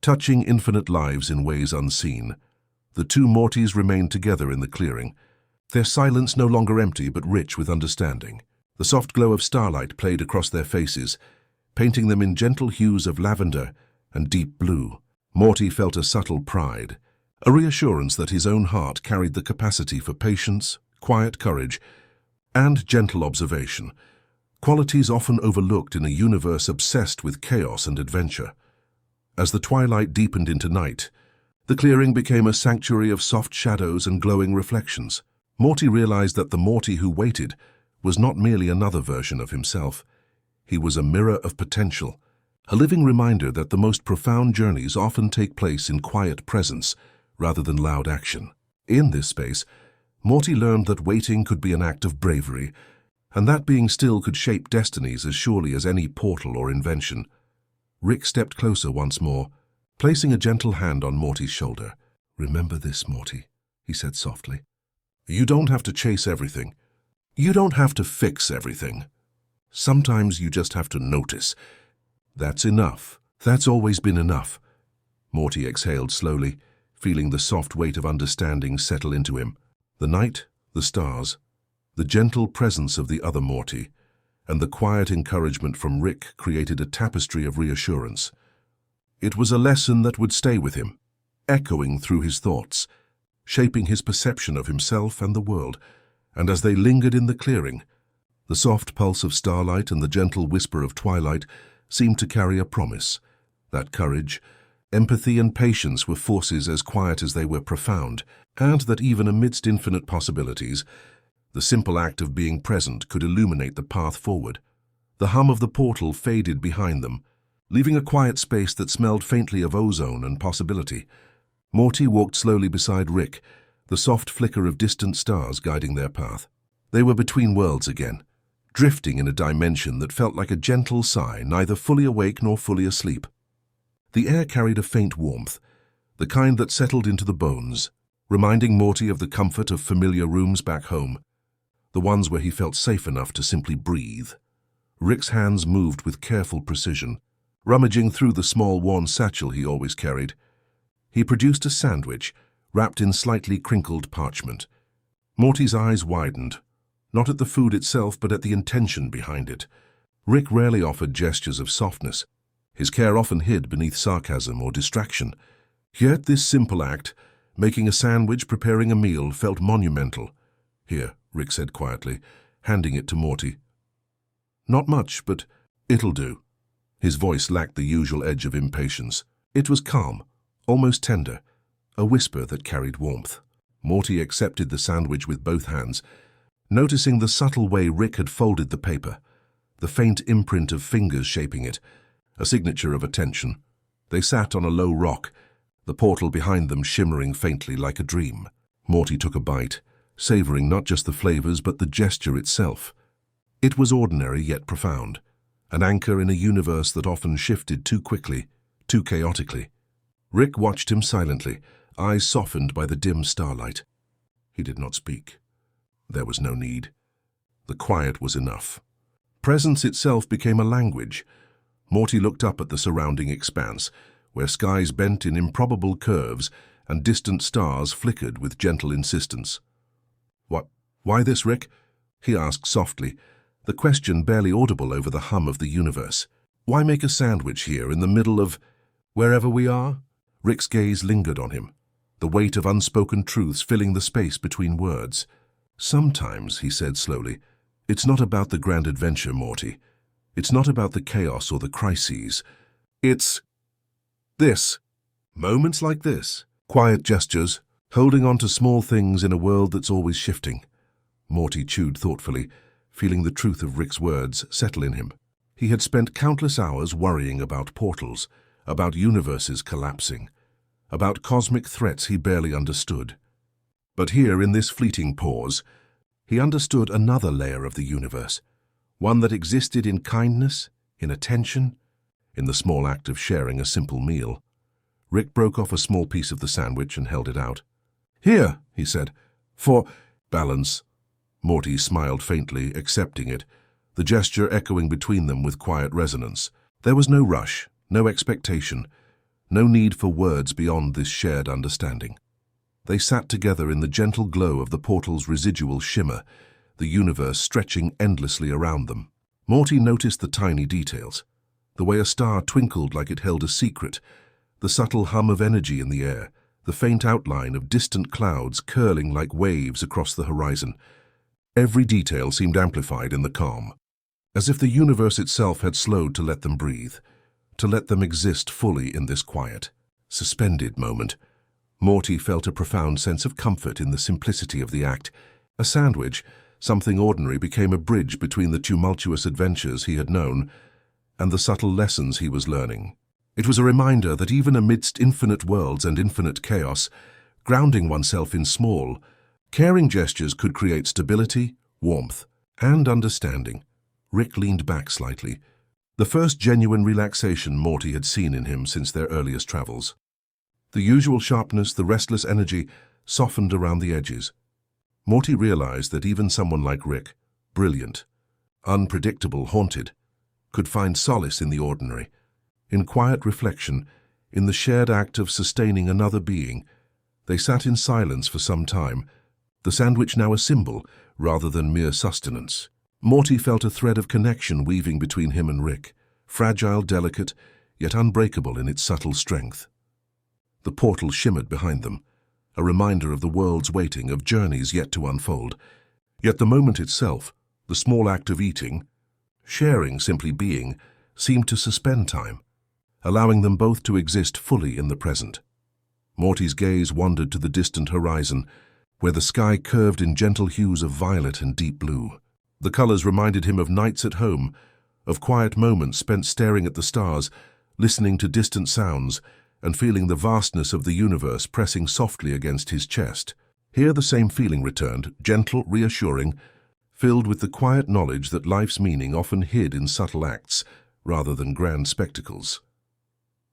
touching infinite lives in ways unseen. The two Mortys remained together in the clearing, their silence no longer empty but rich with understanding. The soft glow of starlight played across their faces, painting them in gentle hues of lavender and deep blue. Morty felt a subtle pride, a reassurance that his own heart carried the capacity for patience, quiet courage, and gentle observation, qualities often overlooked in a universe obsessed with chaos and adventure. As the twilight deepened into night, the clearing became a sanctuary of soft shadows and glowing reflections. Morty realized that the Morty who waited was not merely another version of himself. He was a mirror of potential, a living reminder that the most profound journeys often take place in quiet presence rather than loud action. In this space, Morty learned that waiting could be an act of bravery, and that being still could shape destinies as surely as any portal or invention. Rick stepped closer once more, placing a gentle hand on Morty's shoulder. "Remember this, Morty," he said softly. "You don't have to chase everything. You don't have to fix everything. Sometimes you just have to notice. That's enough. That's always been enough." Morty exhaled slowly, feeling the soft weight of understanding settle into him. The night, the stars, the gentle presence of the other Morty, and the quiet encouragement from Rick created a tapestry of reassurance. It was a lesson that would stay with him, echoing through his thoughts, shaping his perception of himself and the world. And as they lingered in the clearing, The soft pulse of starlight and the gentle whisper of twilight seemed to carry a promise that courage, empathy, and patience were forces as quiet as they were profound, and that even amidst infinite possibilities, the simple act of being present could illuminate the path forward. The hum of the portal faded behind them, leaving a quiet space that smelled faintly of ozone and possibility. Morty walked slowly beside Rick, the soft flicker of distant stars guiding their path. They were between worlds again, drifting in a dimension that felt like a gentle sigh, neither fully awake nor fully asleep. The air carried a faint warmth, the kind that settled into the bones, reminding Morty of the comfort of familiar rooms back home, the ones where he felt safe enough to simply breathe. Rick's hands moved with careful precision, rummaging through the small worn satchel he always carried. He produced a sandwich, wrapped in slightly crinkled parchment. Morty's eyes widened, not at the food itself but at the intention behind it. Rick rarely offered gestures of softness. His care often hid beneath sarcasm or distraction. Yet this simple act, making a sandwich, preparing a meal, felt monumental. "Here," Rick said quietly, handing it to Morty. "Not much, but it'll do." His voice lacked the usual edge of impatience. It was calm, almost tender, a whisper that carried warmth. Morty accepted the sandwich with both hands, noticing the subtle way Rick had folded the paper, the faint imprint of fingers shaping it, a signature of attention. They sat on a low rock, the portal behind them shimmering faintly like a dream. Morty took a bite, savoring not just the flavors but the gesture itself. It was ordinary yet profound, an anchor in a universe that often shifted too quickly, too chaotically. Rick watched him silently, eyes softened by the dim starlight. He did not speak. There was no need. The quiet was enough. Presence itself became a language. Morty looked up at the surrounding expanse, where skies bent in improbable curves and distant stars flickered with gentle insistence. Why this, Rick?" he asked softly, the question barely audible over the hum of the universe. "Why make a sandwich here in the middle of wherever we are?" Rick's gaze lingered on him, the weight of unspoken truths filling the space between words. "Sometimes," he said slowly, "it's not about the grand adventure, Morty. It's not about the chaos or the crises. It's this. Moments like this. Quiet gestures, holding on to small things in a world that's always shifting." Morty chewed thoughtfully, feeling the truth of Rick's words settle in him. He had spent countless hours worrying about portals, about universes collapsing, about cosmic threats he barely understood. But here, in this fleeting pause, he understood another layer of the universe, one that existed in kindness, in attention, in the small act of sharing a simple meal. Rick broke off a small piece of the sandwich and held it out. "Here," he said, "for balance." Morty smiled faintly, accepting it, the gesture echoing between them with quiet resonance. There was no rush, no expectation, no need for words beyond this shared understanding. They sat together in the gentle glow of the portal's residual shimmer, the universe stretching endlessly around them. Morty noticed the tiny details, the way a star twinkled like it held a secret, the subtle hum of energy in the air, the faint outline of distant clouds curling like waves across the horizon. Every detail seemed amplified in the calm, as if the universe itself had slowed to let them breathe, to let them exist fully in this quiet, suspended moment. Morty felt a profound sense of comfort in the simplicity of the act. A sandwich, something ordinary, became a bridge between the tumultuous adventures he had known and the subtle lessons he was learning. It was a reminder that even amidst infinite worlds and infinite chaos, grounding oneself in small, caring gestures could create stability, warmth, and understanding. Rick leaned back slightly, the first genuine relaxation Morty had seen in him since their earliest travels. The usual sharpness, the restless energy, softened around the edges. Morty realized that even someone like Rick, brilliant, unpredictable, haunted, could find solace in the ordinary, in quiet reflection, in the shared act of sustaining another being. They sat in silence for some time, the sandwich now a symbol rather than mere sustenance. Morty felt a thread of connection weaving between him and Rick, fragile, delicate, yet unbreakable in its subtle strength. The portal shimmered behind them, a reminder of the world's waiting, of journeys yet to unfold. Yet the moment itself, The small act of eating, sharing, simply being, seemed to suspend time, allowing them both to exist fully in the present. Morty's gaze wandered to the distant horizon, where the sky curved in gentle hues of violet and deep blue. The colors reminded him of nights at home, of quiet moments spent staring at the stars, listening to distant sounds, and feeling the vastness of the universe pressing softly against his chest. Here the same feeling returned, gentle, reassuring, filled with the quiet knowledge that life's meaning often hid in subtle acts rather than grand spectacles.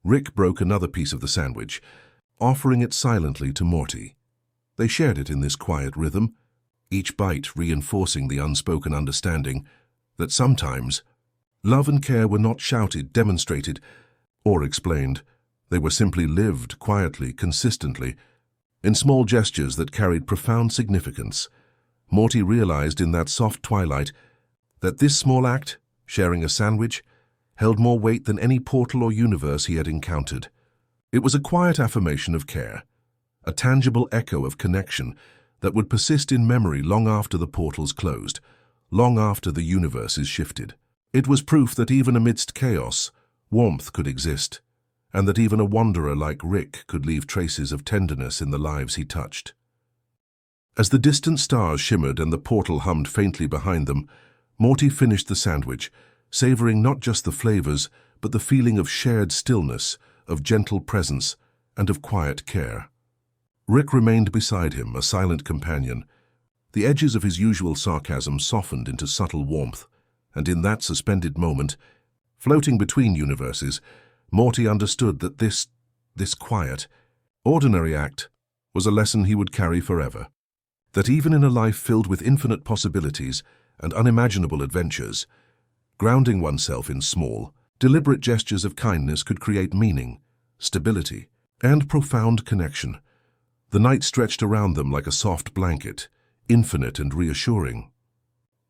Rick broke another piece of the sandwich, offering it silently to Morty. They shared it in this quiet rhythm, each bite reinforcing the unspoken understanding that sometimes love and care were not shouted, demonstrated, or explained. They were simply lived quietly, consistently, in small gestures that carried profound significance. Morty realized in that soft twilight that this small act, sharing a sandwich, held more weight than any portal or universe he had encountered. It was a quiet affirmation of care, a tangible echo of connection that would persist in memory long after the portals closed, long after the universe is shifted. It was proof that even amidst chaos, warmth could exist, and that even a wanderer like Rick could leave traces of tenderness in the lives he touched. As the distant stars shimmered and the portal hummed faintly behind them, Morty finished the sandwich, savoring not just the flavors, but the feeling of shared stillness, of gentle presence, and of quiet care. Rick remained beside him, a silent companion. The edges of his usual sarcasm softened into subtle warmth, and in that suspended moment, floating between universes, Morty understood that this quiet, ordinary act was a lesson he would carry forever. That even in a life filled with infinite possibilities and unimaginable adventures, grounding oneself in small, deliberate gestures of kindness could create meaning, stability, and profound connection. The night stretched around them like a soft blanket, infinite and reassuring.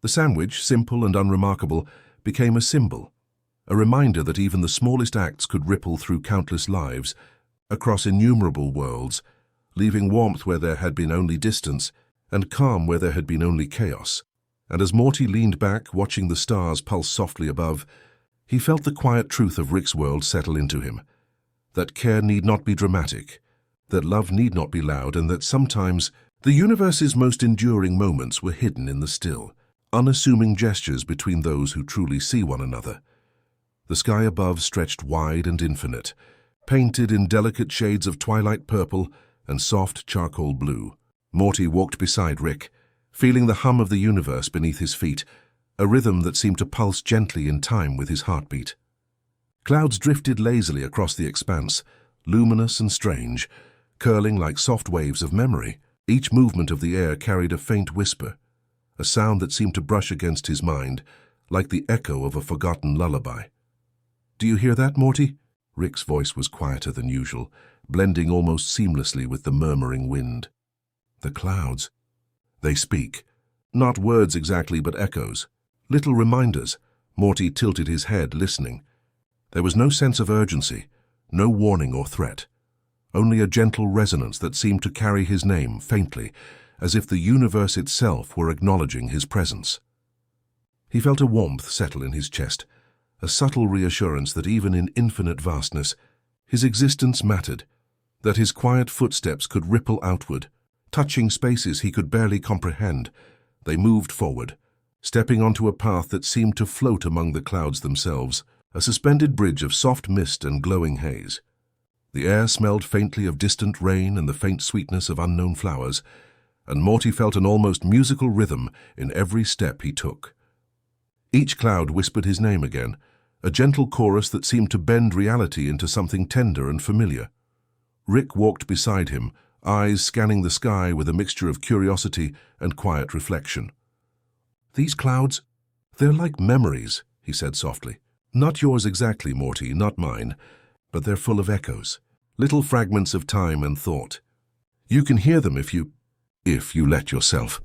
The sandwich, simple and unremarkable, became a symbol, a reminder that even the smallest acts could ripple through countless lives, across innumerable worlds, leaving warmth where there had been only distance, and calm where there had been only chaos. And as Morty leaned back, watching the stars pulse softly above, he felt the quiet truth of Rick's world settle into him. That care need not be dramatic, that love need not be loud, and that sometimes the universe's most enduring moments were hidden in the still, unassuming gestures between those who truly see one another. The sky above stretched wide and infinite, painted in delicate shades of twilight purple and soft charcoal blue. Morty walked beside Rick, feeling the hum of the universe beneath his feet, a rhythm that seemed to pulse gently in time with his heartbeat. Clouds drifted lazily across the expanse, luminous and strange, curling like soft waves of memory. Each movement of the air carried a faint whisper, a sound that seemed to brush against his mind, like the echo of a forgotten lullaby. "Do you hear that, Morty?" Rick's voice was quieter than usual, blending almost seamlessly with the murmuring wind. The clouds. They speak. Not words exactly, but echoes. Little reminders. Morty tilted his head, listening. There was no sense of urgency, no warning or threat. Only a gentle resonance that seemed to carry his name faintly, as if the universe itself were acknowledging his presence. He felt a warmth settle in his chest, a subtle reassurance that even in infinite vastness, his existence mattered, that his quiet footsteps could ripple outward, touching spaces he could barely comprehend. They moved forward, stepping onto a path that seemed to float among the clouds themselves, a suspended bridge of soft mist and glowing haze. The air smelled faintly of distant rain and the faint sweetness of unknown flowers, and Morty felt an almost musical rhythm in every step he took. Each cloud whispered his name again, a gentle chorus that seemed to bend reality into something tender and familiar. Rick walked beside him, eyes scanning the sky with a mixture of curiosity and quiet reflection. "These clouds, they're like memories," he said softly. "Not yours exactly, Morty, not mine, but they're full of echoes, little fragments of time and thought. You can hear them if you let yourself."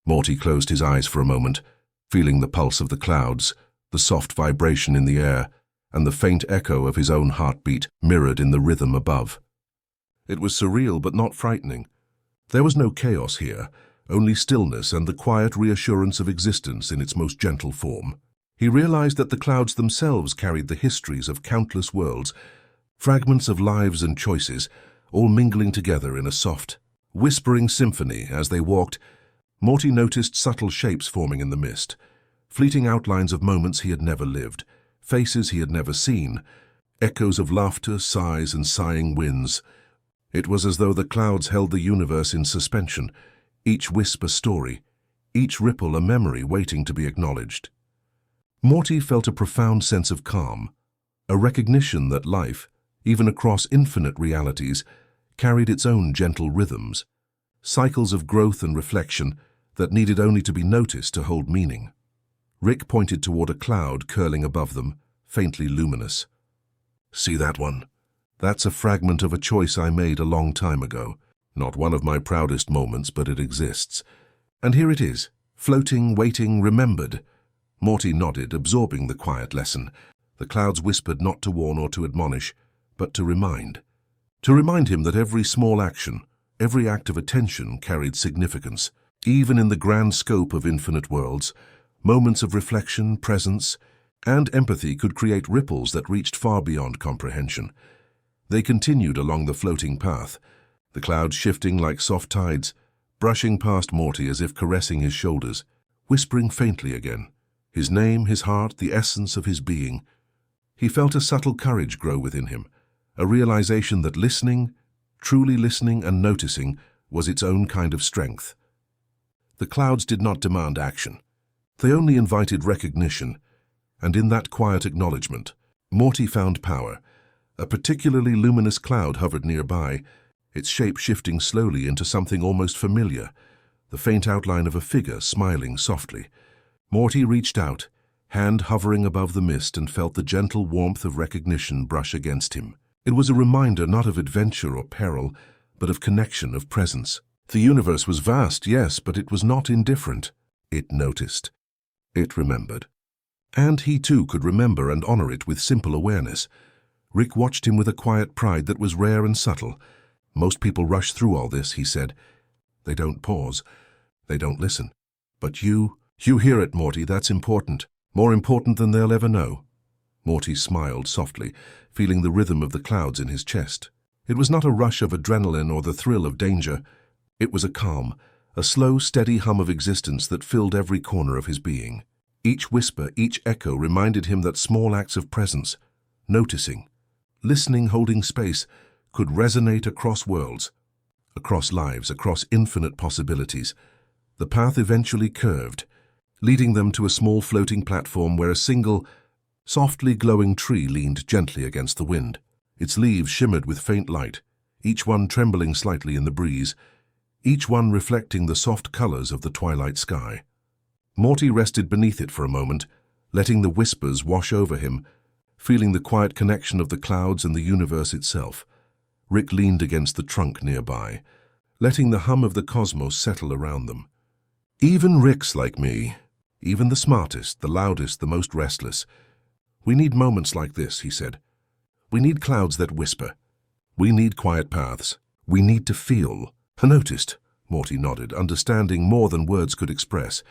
Morty closed his eyes for a moment, feeling the pulse of the clouds, the soft vibration in the air, and the faint echo of his own heartbeat mirrored in the rhythm above. It was surreal but not frightening. There was no chaos here, only stillness and the quiet reassurance of existence in its most gentle form. He realized that the clouds themselves carried the histories of countless worlds, fragments of lives and choices, all mingling together in a soft, whispering symphony. As they walked, Morty noticed subtle shapes forming in the mist, fleeting outlines of moments he had never lived, faces he had never seen, echoes of laughter, sighs, and sighing winds. It was as though the clouds held the universe in suspension, each wisp a story, each ripple a memory waiting to be acknowledged. Morty felt a profound sense of calm, a recognition that life, even across infinite realities, carried its own gentle rhythms, cycles of growth and reflection that needed only to be noticed to hold meaning. Rick pointed toward a cloud curling above them, faintly luminous. "See that one? That's a fragment of a choice I made a long time ago. Not one of my proudest moments, but it exists. And here it is, floating, waiting, remembered." Morty nodded, absorbing the quiet lesson. The clouds whispered not to warn or to admonish, but to remind. To remind him that every small action, every act of attention carried significance. Even in the grand scope of infinite worlds, moments of reflection, presence, and empathy could create ripples that reached far beyond comprehension. They continued along the floating path, the clouds shifting like soft tides, brushing past Morty as if caressing his shoulders, whispering faintly again, his name, his heart, the essence of his being. He felt a subtle courage grow within him, a realization that listening, truly listening and noticing, was its own kind of strength. The clouds did not demand action. They only invited recognition, and in that quiet acknowledgement, Morty found power. A particularly luminous cloud hovered nearby, its shape shifting slowly into something almost familiar, the faint outline of a figure smiling softly. Morty reached out, hand hovering above the mist, and felt the gentle warmth of recognition brush against him. It was a reminder not of adventure or peril, but of connection, of presence. The universe was vast, yes, but it was not indifferent. It noticed. It remembered. And he too could remember and honor it with simple awareness. Rick watched him with a quiet pride that was rare and subtle. "Most people rush through all this," he said. "They don't pause. They don't listen. But you hear it, Morty. That's important. More important than they'll ever know." Morty smiled softly, feeling the rhythm of the clouds in his chest. It was not a rush of adrenaline or the thrill of danger. It was a calm, a slow, steady hum of existence that filled every corner of his being. Each whisper, each echo reminded him that small acts of presence, noticing, listening, holding space, could resonate across worlds, across lives, across infinite possibilities. The path eventually curved, leading them to a small floating platform where a single, softly glowing tree leaned gently against the wind. Its leaves shimmered with faint light, each one trembling slightly in the breeze, each one reflecting the soft colors of the twilight sky. Morty rested beneath it for a moment, letting the whispers wash over him, feeling the quiet connection of the clouds and the universe itself. Rick leaned against the trunk nearby, letting the hum of the cosmos settle around them. "Even Ricks like me, even the smartest, the loudest, the most restless. We need moments like this," he said. "We need clouds that whisper. We need quiet paths. We need to feel." "I noticed," Morty nodded, understanding more than words could express.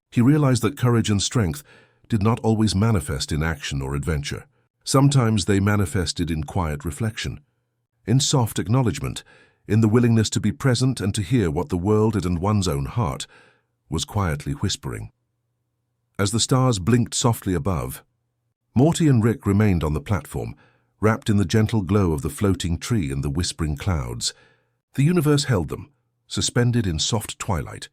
He realized that courage and strength did not always manifest in action or adventure. Sometimes they manifested in quiet reflection, in soft acknowledgement, in the willingness to be present and to hear what the world and one's own heart was quietly whispering. As the stars blinked softly above, Morty and Rick remained on the platform, wrapped in the gentle glow of the floating tree and the whispering clouds. The universe held them, suspended in soft twilight,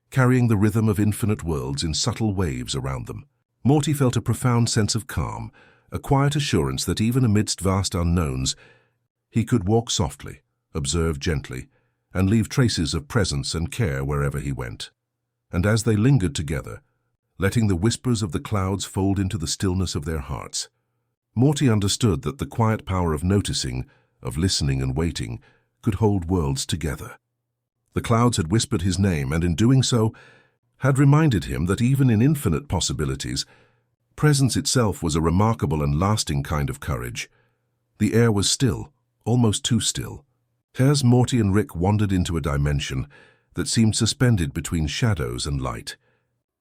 carrying the rhythm of infinite worlds in subtle waves around them. Morty felt a profound sense of calm, a quiet assurance that even amidst vast unknowns, he could walk softly, observe gently, and leave traces of presence and care wherever he went. And as they lingered together, letting the whispers of the clouds fold into the stillness of their hearts, Morty understood that the quiet power of noticing, of listening and waiting, could hold worlds together. The clouds had whispered his name, and in doing so, had reminded him that even in infinite possibilities, presence itself was a remarkable and lasting kind of courage. The air was still, almost too still. As Morty and Rick wandered into a dimension that seemed suspended between shadows and light.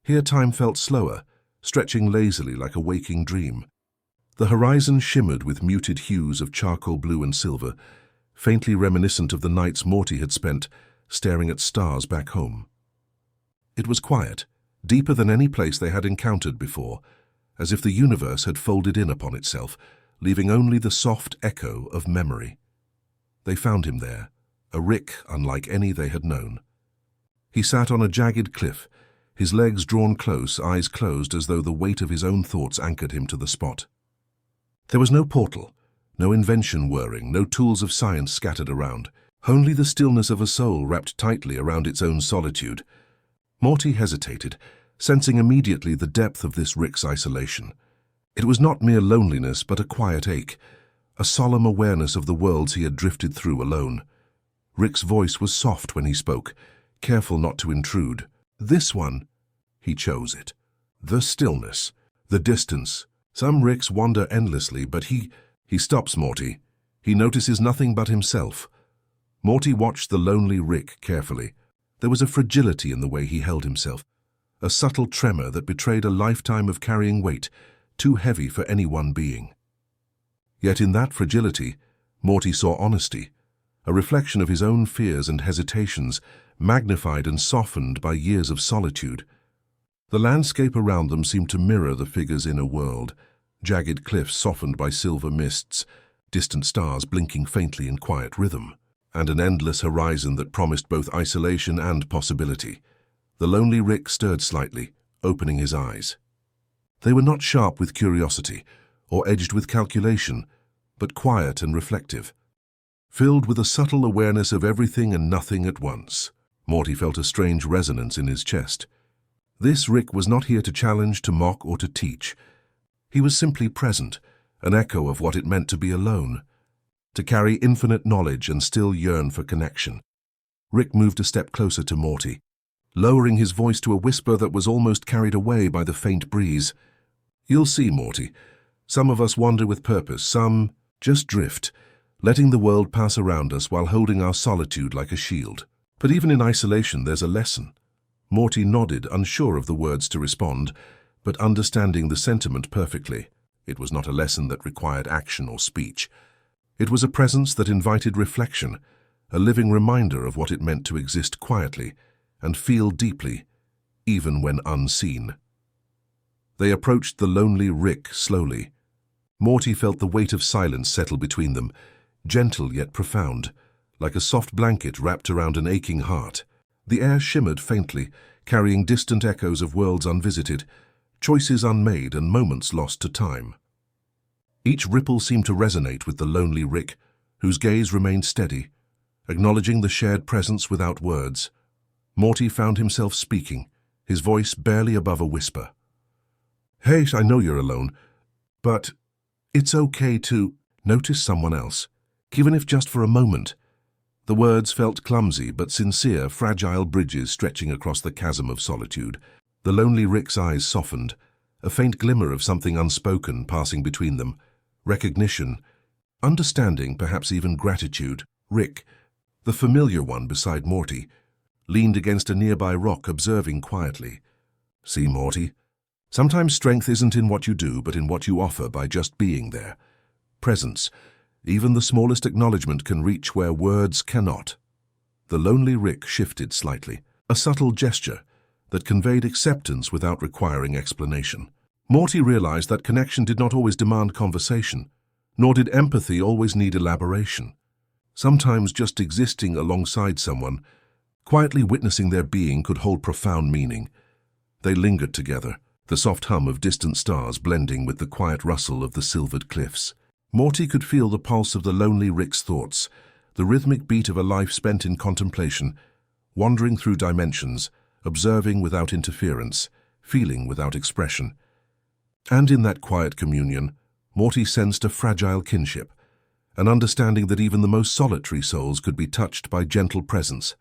Here time felt slower, stretching lazily like a waking dream. The horizon shimmered with muted hues of charcoal blue and silver, faintly reminiscent of the nights Morty had spent staring at stars back home. It was quiet, deeper than any place they had encountered before, as if the universe had folded in upon itself, leaving only the soft echo of memory. They found him there, a Rick unlike any they had known. He sat on a jagged cliff, his legs drawn close, eyes closed as though the weight of his own thoughts anchored him to the spot. There was no portal, no invention whirring, no tools of science scattered around, only the stillness of a soul wrapped tightly around its own solitude. Morty hesitated, sensing immediately the depth of this Rick's isolation. It was not mere loneliness, but a quiet ache, a solemn awareness of the worlds he had drifted through alone. Rick's voice was soft when he spoke, careful not to intrude. This one, he chose it. The stillness, the distance. Some Ricks wander endlessly, but he stops Morty. He notices nothing but himself. Morty watched the lonely Rick carefully. There was a fragility in the way he held himself, a subtle tremor that betrayed a lifetime of carrying weight, too heavy for any one being. Yet in that fragility, Morty saw honesty, a reflection of his own fears and hesitations, magnified and softened by years of solitude. The landscape around them seemed to mirror the figure's inner world, jagged cliffs softened by silver mists, distant stars blinking faintly in quiet rhythm, and an endless horizon that promised both isolation and possibility. The lonely Rick stirred slightly, opening his eyes. They were not sharp with curiosity or edged with calculation, but quiet and reflective, filled with a subtle awareness of everything and nothing at once. Morty felt a strange resonance in his chest. This Rick was not here to challenge, to mock, or to teach. He was simply present, an echo of what it meant to be alone, to carry infinite knowledge and still yearn for connection. Rick moved a step closer to Morty, lowering his voice to a whisper that was almost carried away by the faint breeze. "You'll see, Morty. Some of us wander with purpose, some just drift, letting the world pass around us while holding our solitude like a shield. But even in isolation, there's a lesson." Morty nodded, unsure of the words to respond, but understanding the sentiment perfectly. It was not a lesson that required action or speech. It was a presence that invited reflection, a living reminder of what it meant to exist quietly and feel deeply, even when unseen. They approached the lonely Rick slowly. Morty felt the weight of silence settle between them, gentle yet profound, like a soft blanket wrapped around an aching heart. The air shimmered faintly, carrying distant echoes of worlds unvisited, choices unmade and moments lost to time. Each ripple seemed to resonate with the lonely Rick, whose gaze remained steady, acknowledging the shared presence without words. Morty found himself speaking, his voice barely above a whisper. "Hey, I know you're alone, but it's okay to notice someone else, even if just for a moment." The words felt clumsy but sincere, fragile bridges stretching across the chasm of solitude. The lonely Rick's eyes softened, a faint glimmer of something unspoken passing between them. Recognition, understanding, perhaps even gratitude. Rick, the familiar one beside Morty, leaned against a nearby rock, observing quietly. "See, Morty, sometimes strength isn't in what you do, but in what you offer by just being there. Presence. Even the smallest acknowledgement can reach where words cannot." The lonely Rick shifted slightly, a subtle gesture that conveyed acceptance without requiring explanation. Morty realized that connection did not always demand conversation, nor did empathy always need elaboration. Sometimes just existing alongside someone, quietly witnessing their being, could hold profound meaning. They lingered together, the soft hum of distant stars blending with the quiet rustle of the silvered cliffs. Morty could feel the pulse of the lonely Rick's thoughts, the rhythmic beat of a life spent in contemplation, wandering through dimensions, observing without interference, feeling without expression. And in that quiet communion, Morty sensed a fragile kinship, an understanding that even the most solitary souls could be touched by gentle presence,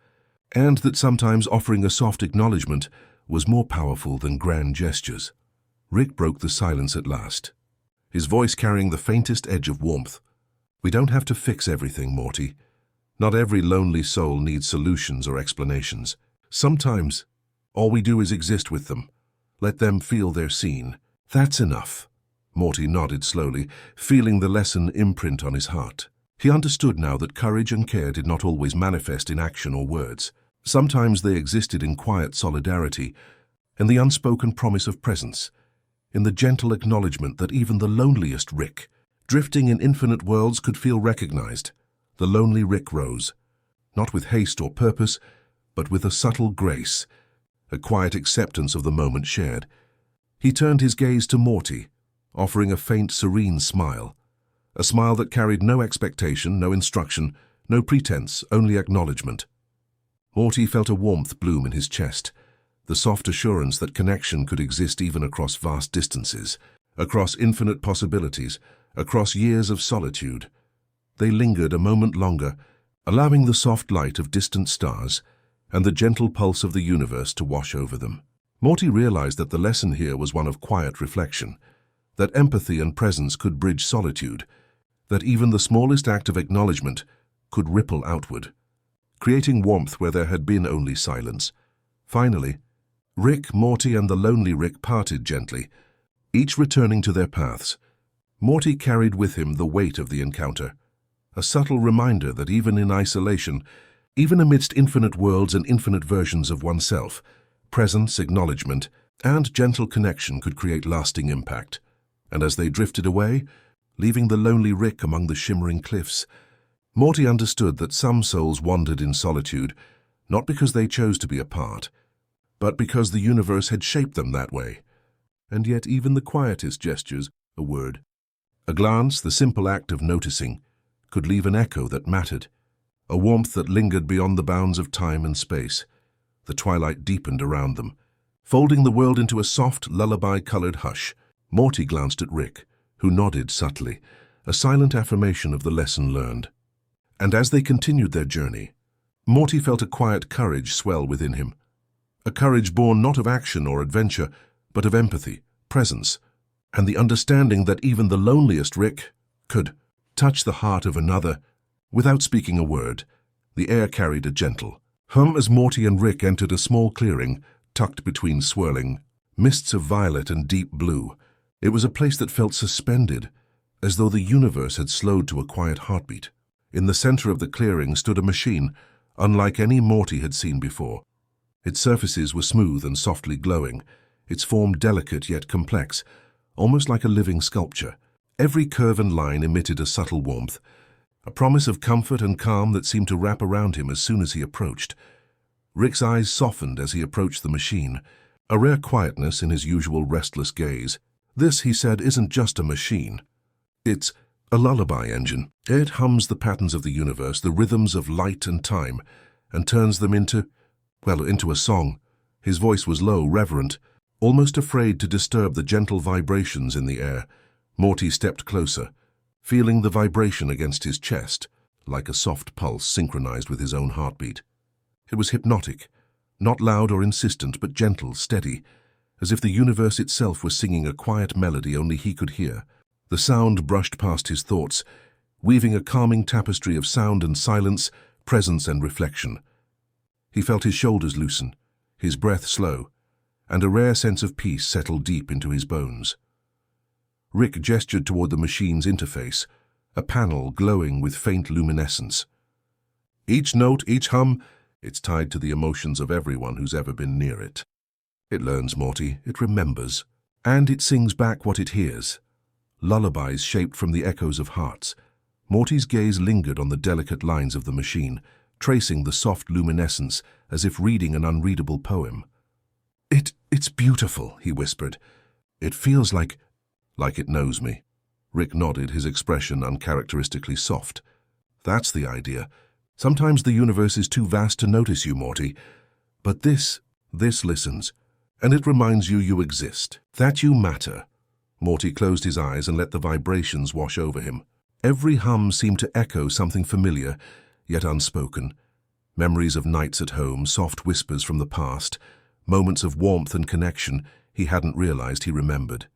and that sometimes offering a soft acknowledgement was more powerful than grand gestures. Rick broke the silence at last, his voice carrying the faintest edge of warmth. "We don't have to fix everything, Morty. Not every lonely soul needs solutions or explanations. Sometimes, all we do is exist with them. Let them feel they're seen. That's enough. Morty nodded slowly, feeling the lesson imprint on his heart. He understood now that courage and care did not always manifest in action or words. Sometimes they existed in quiet solidarity, in the unspoken promise of presence, in the gentle acknowledgement that even the loneliest Rick, drifting in infinite worlds, could feel recognized. The lonely Rick rose, not with haste or purpose, but with a subtle grace, a quiet acceptance of the moment shared. He turned his gaze to Morty, offering a faint, serene smile, a smile that carried no expectation, no instruction, no pretense, only acknowledgement. Morty felt a warmth bloom in his chest, the soft assurance that connection could exist even across vast distances, across infinite possibilities, across years of solitude. They lingered a moment longer, allowing the soft light of distant stars and the gentle pulse of the universe to wash over them. Morty realized that the lesson here was one of quiet reflection, that empathy and presence could bridge solitude, that even the smallest act of acknowledgement could ripple outward, creating warmth where there had been only silence. Finally, Rick, Morty, and the lonely Rick parted gently, each returning to their paths. Morty carried with him the weight of the encounter, a subtle reminder that even in isolation, even amidst infinite worlds and infinite versions of oneself, presence, acknowledgement, and gentle connection could create lasting impact. And as they drifted away, leaving the lonely Rick among the shimmering cliffs, Morty understood that some souls wandered in solitude, not because they chose to be apart, but because the universe had shaped them that way. And yet even the quietest gestures, a word, a glance, the simple act of noticing, could leave an echo that mattered, a warmth that lingered beyond the bounds of time and space. The twilight deepened around them, folding the world into a soft, lullaby-colored hush. Morty glanced at Rick, who nodded subtly, a silent affirmation of the lesson learned. And as they continued their journey, Morty felt a quiet courage swell within him, a courage born not of action or adventure, but of empathy, presence, and the understanding that even the loneliest Rick could touch the heart of another without speaking a word. The air carried a gentle hum as Morty and Rick entered a small clearing tucked between swirling mists of violet and deep blue. It was a place that felt suspended, as though the universe had slowed to a quiet heartbeat. In the center of the clearing stood a machine, unlike any Morty had seen before. Its surfaces were smooth and softly glowing, its form delicate yet complex, almost like a living sculpture. Every curve and line emitted a subtle warmth, a promise of comfort and calm that seemed to wrap around him as soon as he approached. Rick's eyes softened as he approached the machine, a rare quietness in his usual restless gaze. This, he said, isn't just a machine. It's a lullaby engine. It hums the patterns of the universe, the rhythms of light and time, and turns them into a song. His voice was low, reverent, almost afraid to disturb the gentle vibrations in the air. Morty stepped closer, feeling the vibration against his chest, like a soft pulse synchronized with his own heartbeat. It was hypnotic, not loud or insistent, but gentle, steady, as if the universe itself was singing a quiet melody only he could hear. The sound brushed past his thoughts, weaving a calming tapestry of sound and silence, presence and reflection. He felt his shoulders loosen, his breath slow, and a rare sense of peace settled deep into his bones. Rick gestured toward the machine's interface, a panel glowing with faint luminescence. Each note, each hum, it's tied to the emotions of everyone who's ever been near it. It learns, Morty, it remembers, and it sings back what it hears. Lullabies shaped from the echoes of hearts. Morty's gaze lingered on the delicate lines of the machine, tracing the soft luminescence as if reading an unreadable poem. It's beautiful, he whispered. It feels like it knows me. Rick nodded, his expression uncharacteristically soft. That's the idea. Sometimes the universe is too vast to notice you, Morty. But this listens, and it reminds you exist, that you matter. Morty closed his eyes and let the vibrations wash over him. Every hum seemed to echo something familiar, yet unspoken. Memories of nights at home, soft whispers from the past, moments of warmth and connection he hadn't realized he remembered.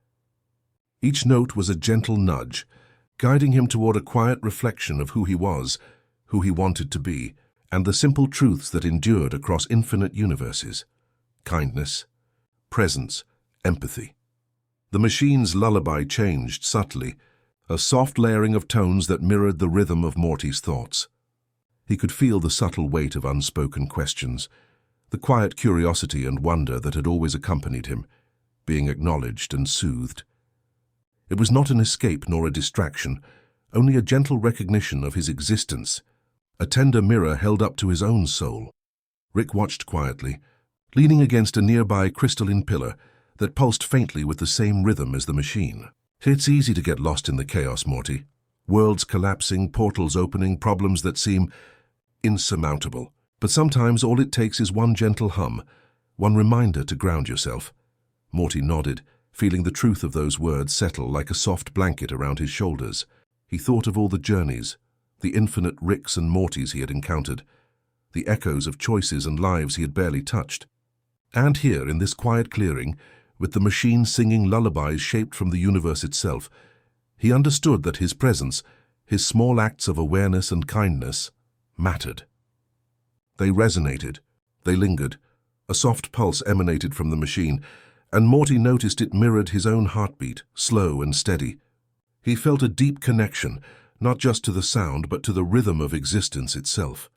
Each note was a gentle nudge, guiding him toward a quiet reflection of who he was, who he wanted to be. and the simple truths that endured across infinite universes: kindness, presence, empathy. The machine's lullaby changed subtly, a soft layering of tones that mirrored the rhythm of Morty's thoughts. He could feel the subtle weight of unspoken questions, the quiet curiosity and wonder that had always accompanied him, being acknowledged and soothed. It was not an escape nor a distraction, only a gentle recognition of his existence, a tender mirror held up to his own soul. Rick watched quietly, leaning against a nearby crystalline pillar that pulsed faintly with the same rhythm as the machine. It's easy to get lost in the chaos, Morty. Worlds collapsing, portals opening, problems that seem insurmountable. But sometimes all it takes is one gentle hum, one reminder to ground yourself. Morty nodded, feeling the truth of those words settle like a soft blanket around his shoulders. He thought of all the journeys, the infinite Ricks and Mortys he had encountered, the echoes of choices and lives he had barely touched. And here, in this quiet clearing, with the machine singing lullabies shaped from the universe itself, he understood that his presence, his small acts of awareness and kindness, mattered. They resonated, they lingered. A soft pulse emanated from the machine, and Morty noticed it mirrored his own heartbeat, slow and steady. He felt a deep connection, not just to the sound but to the rhythm of existence itself.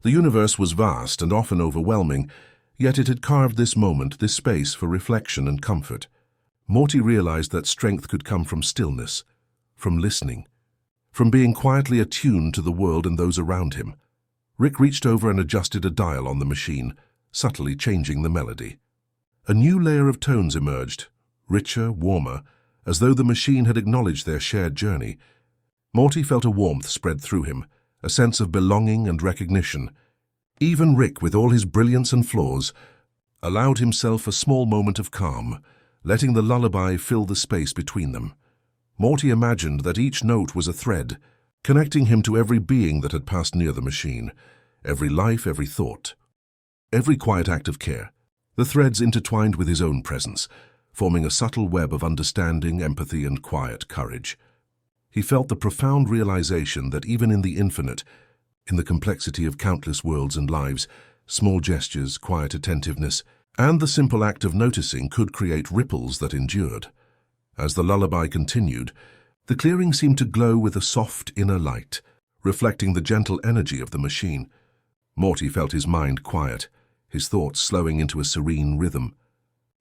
The universe was vast and often overwhelming, yet it had carved this moment, this space for reflection and comfort. Morty realized that strength could come from stillness, from listening, from being quietly attuned to the world and those around him. Rick reached over and adjusted a dial on the machine, subtly changing the melody. A new layer of tones emerged, richer, warmer, as though the machine had acknowledged their shared journey. Morty felt a warmth spread through him, a sense of belonging and recognition. Even Rick, with all his brilliance and flaws, allowed himself a small moment of calm, letting the lullaby fill the space between them. Morty imagined that each note was a thread, connecting him to every being that had passed near the machine, every life, every thought, every quiet act of care. The threads intertwined with his own presence, forming a subtle web of understanding, empathy, and quiet courage. He felt the profound realization that even in the infinite, in the complexity of countless worlds and lives, small gestures, quiet attentiveness, and the simple act of noticing could create ripples that endured. As the lullaby continued, the clearing seemed to glow with a soft inner light, reflecting the gentle energy of the machine. Morty felt his mind quiet, his thoughts slowing into a serene rhythm.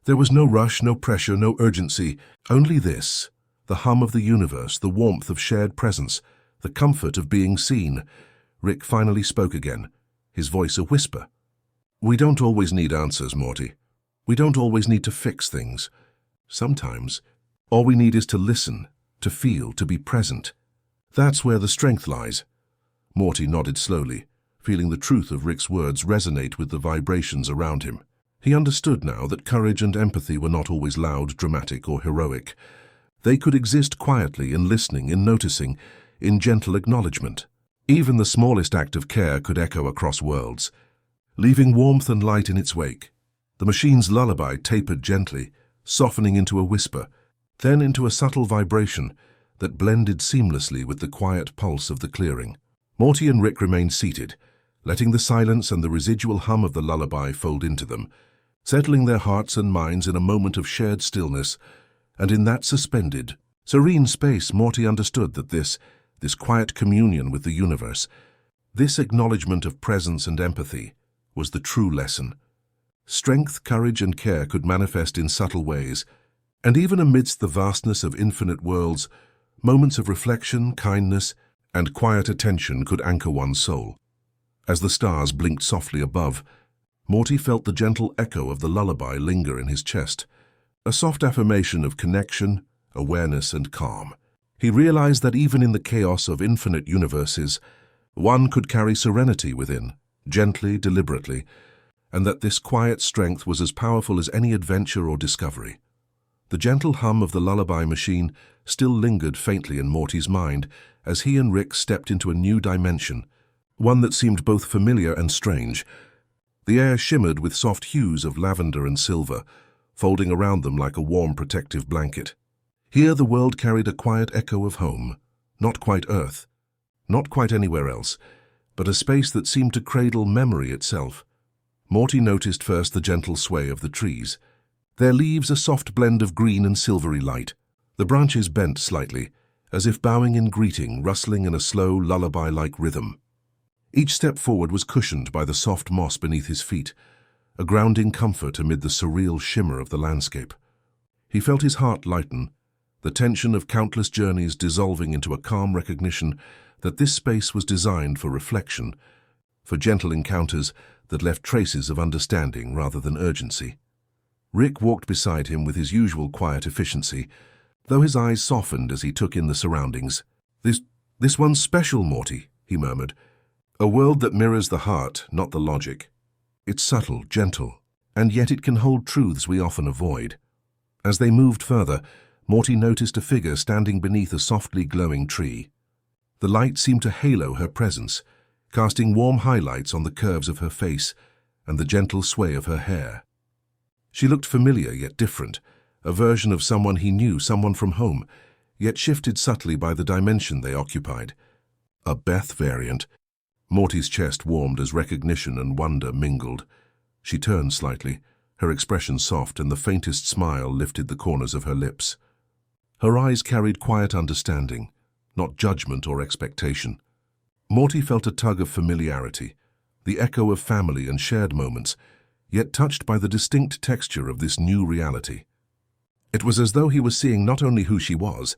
There was no rush, no pressure, no urgency, only this, the hum of the universe, the warmth of shared presence, the comfort of being seen. Rick finally spoke again, his voice a whisper. "We don't always need answers, Morty. We don't always need to fix things. Sometimes, all we need is to listen, to feel, to be present. That's where the strength lies." Morty nodded slowly, feeling the truth of Rick's words resonate with the vibrations around him. He understood now that courage and empathy were not always loud, dramatic, or heroic. They could exist quietly in listening, in noticing, in gentle acknowledgement. Even the smallest act of care could echo across worlds, leaving warmth and light in its wake. The machine's lullaby tapered gently, softening into a whisper, then into a subtle vibration that blended seamlessly with the quiet pulse of the clearing. Morty and Rick remained seated, letting the silence and the residual hum of the lullaby fold into them, settling their hearts and minds in a moment of shared stillness. And in that suspended, serene space, Morty understood that this quiet communion with the universe, this acknowledgement of presence and empathy, was the true lesson. Strength, courage, and care could manifest in subtle ways, and even amidst the vastness of infinite worlds, moments of reflection, kindness, and quiet attention could anchor one's soul. As the stars blinked softly above, Morty felt the gentle echo of the lullaby linger in his chest, a soft affirmation of connection, awareness, and calm. He realized that even in the chaos of infinite universes, one could carry serenity within, gently, deliberately, and that this quiet strength was as powerful as any adventure or discovery. The gentle hum of the lullaby machine still lingered faintly in Morty's mind as he and Rick stepped into a new dimension, one that seemed both familiar and strange. The air shimmered with soft hues of lavender and silver, folding around them like a warm protective blanket. Here the world carried a quiet echo of home, not quite Earth, not quite anywhere else, but a space that seemed to cradle memory itself. Morty noticed first the gentle sway of the trees, their leaves a soft blend of green and silvery light. The branches bent slightly, as if bowing in greeting, rustling in a slow, lullaby-like rhythm. Each step forward was cushioned by the soft moss beneath his feet, a grounding comfort amid the surreal shimmer of the landscape. He felt his heart lighten, the tension of countless journeys dissolving into a calm recognition that this space was designed for reflection, for gentle encounters that left traces of understanding rather than urgency. Rick walked beside him with his usual quiet efficiency, though his eyes softened as he took in the surroundings. This one's special, Morty," he murmured. "A world that mirrors the heart, not the logic. It's subtle, gentle, and yet it can hold truths we often avoid." As they moved further, Morty noticed a figure standing beneath a softly glowing tree. The light seemed to halo her presence, casting warm highlights on the curves of her face and the gentle sway of her hair. She looked familiar yet different, a version of someone he knew, someone from home, yet shifted subtly by the dimension they occupied. A Beth variant. Morty's chest warmed as recognition and wonder mingled. She turned slightly, her expression soft, and the faintest smile lifted the corners of her lips. Her eyes carried quiet understanding, not judgment or expectation. Morty felt a tug of familiarity, the echo of family and shared moments, yet touched by the distinct texture of this new reality. It was as though he was seeing not only who she was,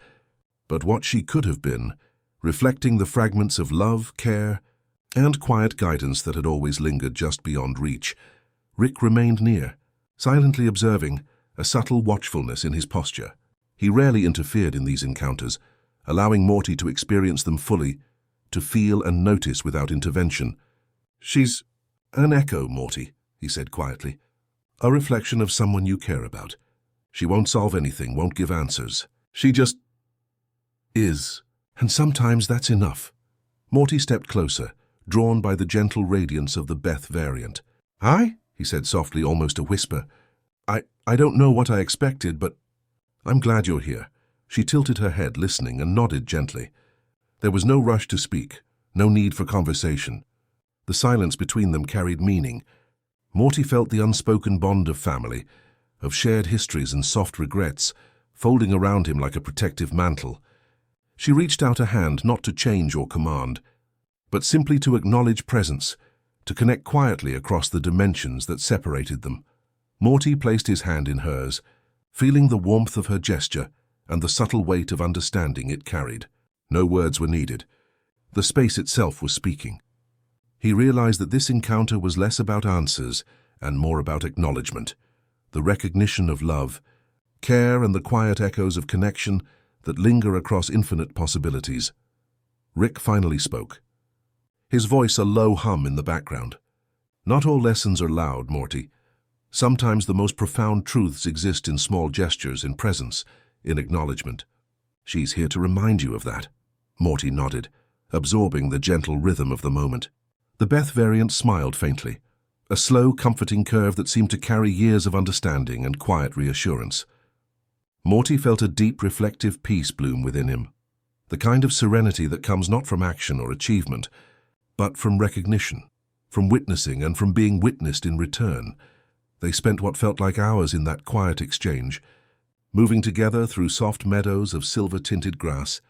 but what she could have been, reflecting the fragments of love, care, and quiet guidance that had always lingered just beyond reach. Rick remained near, silently observing, a subtle watchfulness in his posture. He rarely interfered in these encounters, allowing Morty to experience them fully, to feel and notice without intervention. "She's an echo, Morty," he said quietly. "A reflection of someone you care about. She won't solve anything, won't give answers. She just is. And sometimes that's enough." Morty stepped closer, drawn by the gentle radiance of the Beth variant. "Hi?" he said softly, almost a whisper. I don't know what I expected, but I'm glad you're here." She tilted her head, listening, and nodded gently. There was no rush to speak, no need for conversation. The silence between them carried meaning. Morty felt the unspoken bond of family, of shared histories and soft regrets, folding around him like a protective mantle. She reached out a hand not to change or command, but simply to acknowledge presence, to connect quietly across the dimensions that separated them. Morty placed his hand in hers, feeling the warmth of her gesture and the subtle weight of understanding it carried. No words were needed. The space itself was speaking. He realized that this encounter was less about answers and more about acknowledgement, the recognition of love, care, and the quiet echoes of connection that linger across infinite possibilities. Rick finally spoke, his voice a low hum in the background. "Not all lessons are loud, Morty. Sometimes the most profound truths exist in small gestures, in presence, in acknowledgement. She's here to remind you of that." Morty nodded, absorbing the gentle rhythm of the moment. The Beth variant smiled faintly, a slow, comforting curve that seemed to carry years of understanding and quiet reassurance. Morty felt a deep, reflective peace bloom within him, the kind of serenity that comes not from action or achievement, but from recognition, from witnessing and from being witnessed in return. They spent what felt like hours in that quiet exchange, moving together through soft meadows of silver-tinted grass,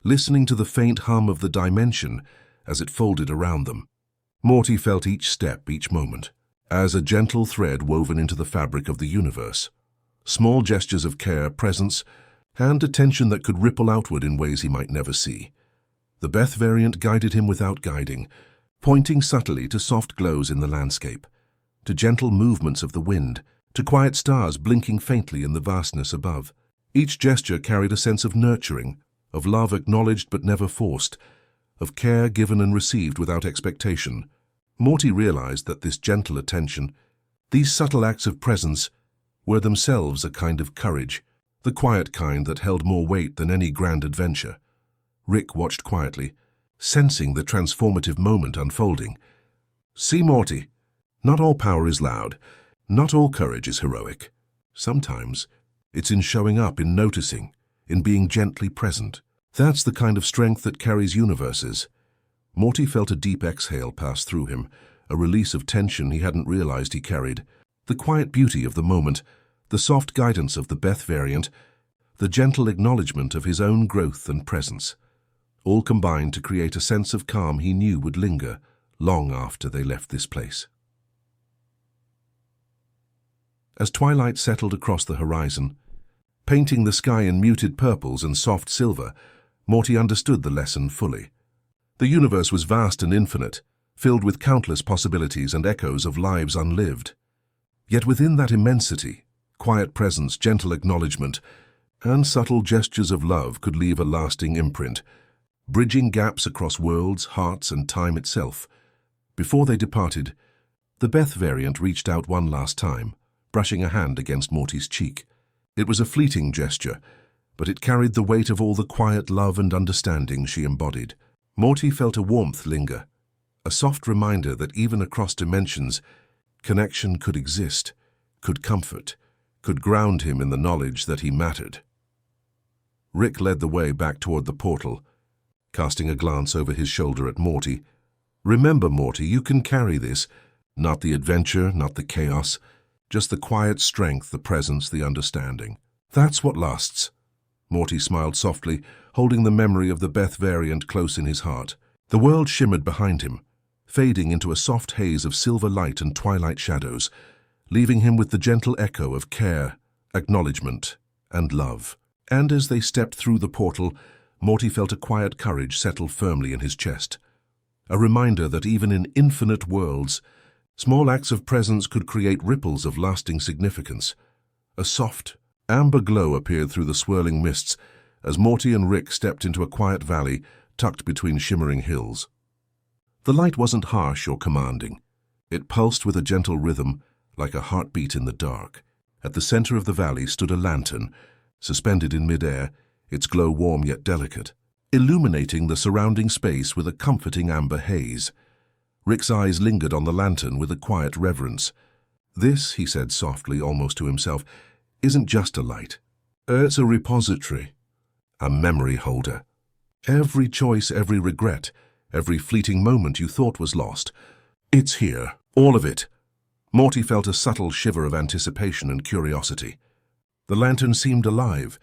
listening to the faint hum of the dimension as it folded around them. Morty felt each step, each moment, as a gentle thread woven into the fabric of the universe. Small gestures of care, presence, and attention that could ripple outward in ways he might never see. The Beth variant guided him without guiding, pointing subtly to soft glows in the landscape, to gentle movements of the wind, to quiet stars blinking faintly in the vastness above. Each gesture carried a sense of nurturing, of love acknowledged but never forced, of care given and received without expectation. Morty realized that this gentle attention, these subtle acts of presence, were themselves a kind of courage, the quiet kind that held more weight than any grand adventure. Rick watched quietly, sensing the transformative moment unfolding. "See, Morty, not all power is loud, not all courage is heroic. Sometimes it's in showing up, in noticing, in being gently present. That's the kind of strength that carries universes." Morty felt a deep exhale pass through him, a release of tension he hadn't realized he carried. The quiet beauty of the moment, the soft guidance of the Beth variant, the gentle acknowledgement of his own growth and presence, all combined to create a sense of calm he knew would linger long after they left this place. As twilight settled across the horizon, painting the sky in muted purples and soft silver, Morty understood the lesson fully. The universe was vast and infinite, filled with countless possibilities and echoes of lives unlived. Yet within that immensity, quiet presence, gentle acknowledgement, and subtle gestures of love could leave a lasting imprint, bridging gaps across worlds, hearts, and time itself. Before they departed, the Beth variant reached out one last time, brushing a hand against Morty's cheek. It was a fleeting gesture, but it carried the weight of all the quiet love and understanding she embodied. Morty felt a warmth linger, a soft reminder that even across dimensions, connection could exist, could comfort, could ground him in the knowledge that he mattered. Rick led the way back toward the portal, casting a glance over his shoulder at Morty. "Remember, Morty, you can carry this. Not the adventure, not the chaos, just the quiet strength, the presence, the understanding. That's what lasts." Morty smiled softly, holding the memory of the Beth variant close in his heart. The world shimmered behind him, fading into a soft haze of silver light and twilight shadows, leaving him with the gentle echo of care, acknowledgement, and love. And as they stepped through the portal, Morty felt a quiet courage settle firmly in his chest. A reminder that even in infinite worlds, small acts of presence could create ripples of lasting significance. A soft, amber glow appeared through the swirling mists as Morty and Rick stepped into a quiet valley tucked between shimmering hills. The light wasn't harsh or commanding. It pulsed with a gentle rhythm, like a heartbeat in the dark. At the center of the valley stood a lantern, suspended in midair, its glow warm yet delicate, illuminating the surrounding space with a comforting amber haze. Rick's eyes lingered on the lantern with a quiet reverence. "This," he said softly, almost to himself, "isn't just a light. It's a repository, a memory holder. Every choice, every regret, every fleeting moment you thought was lost, it's here, all of it." Morty felt a subtle shiver of anticipation and curiosity. The lantern seemed alive,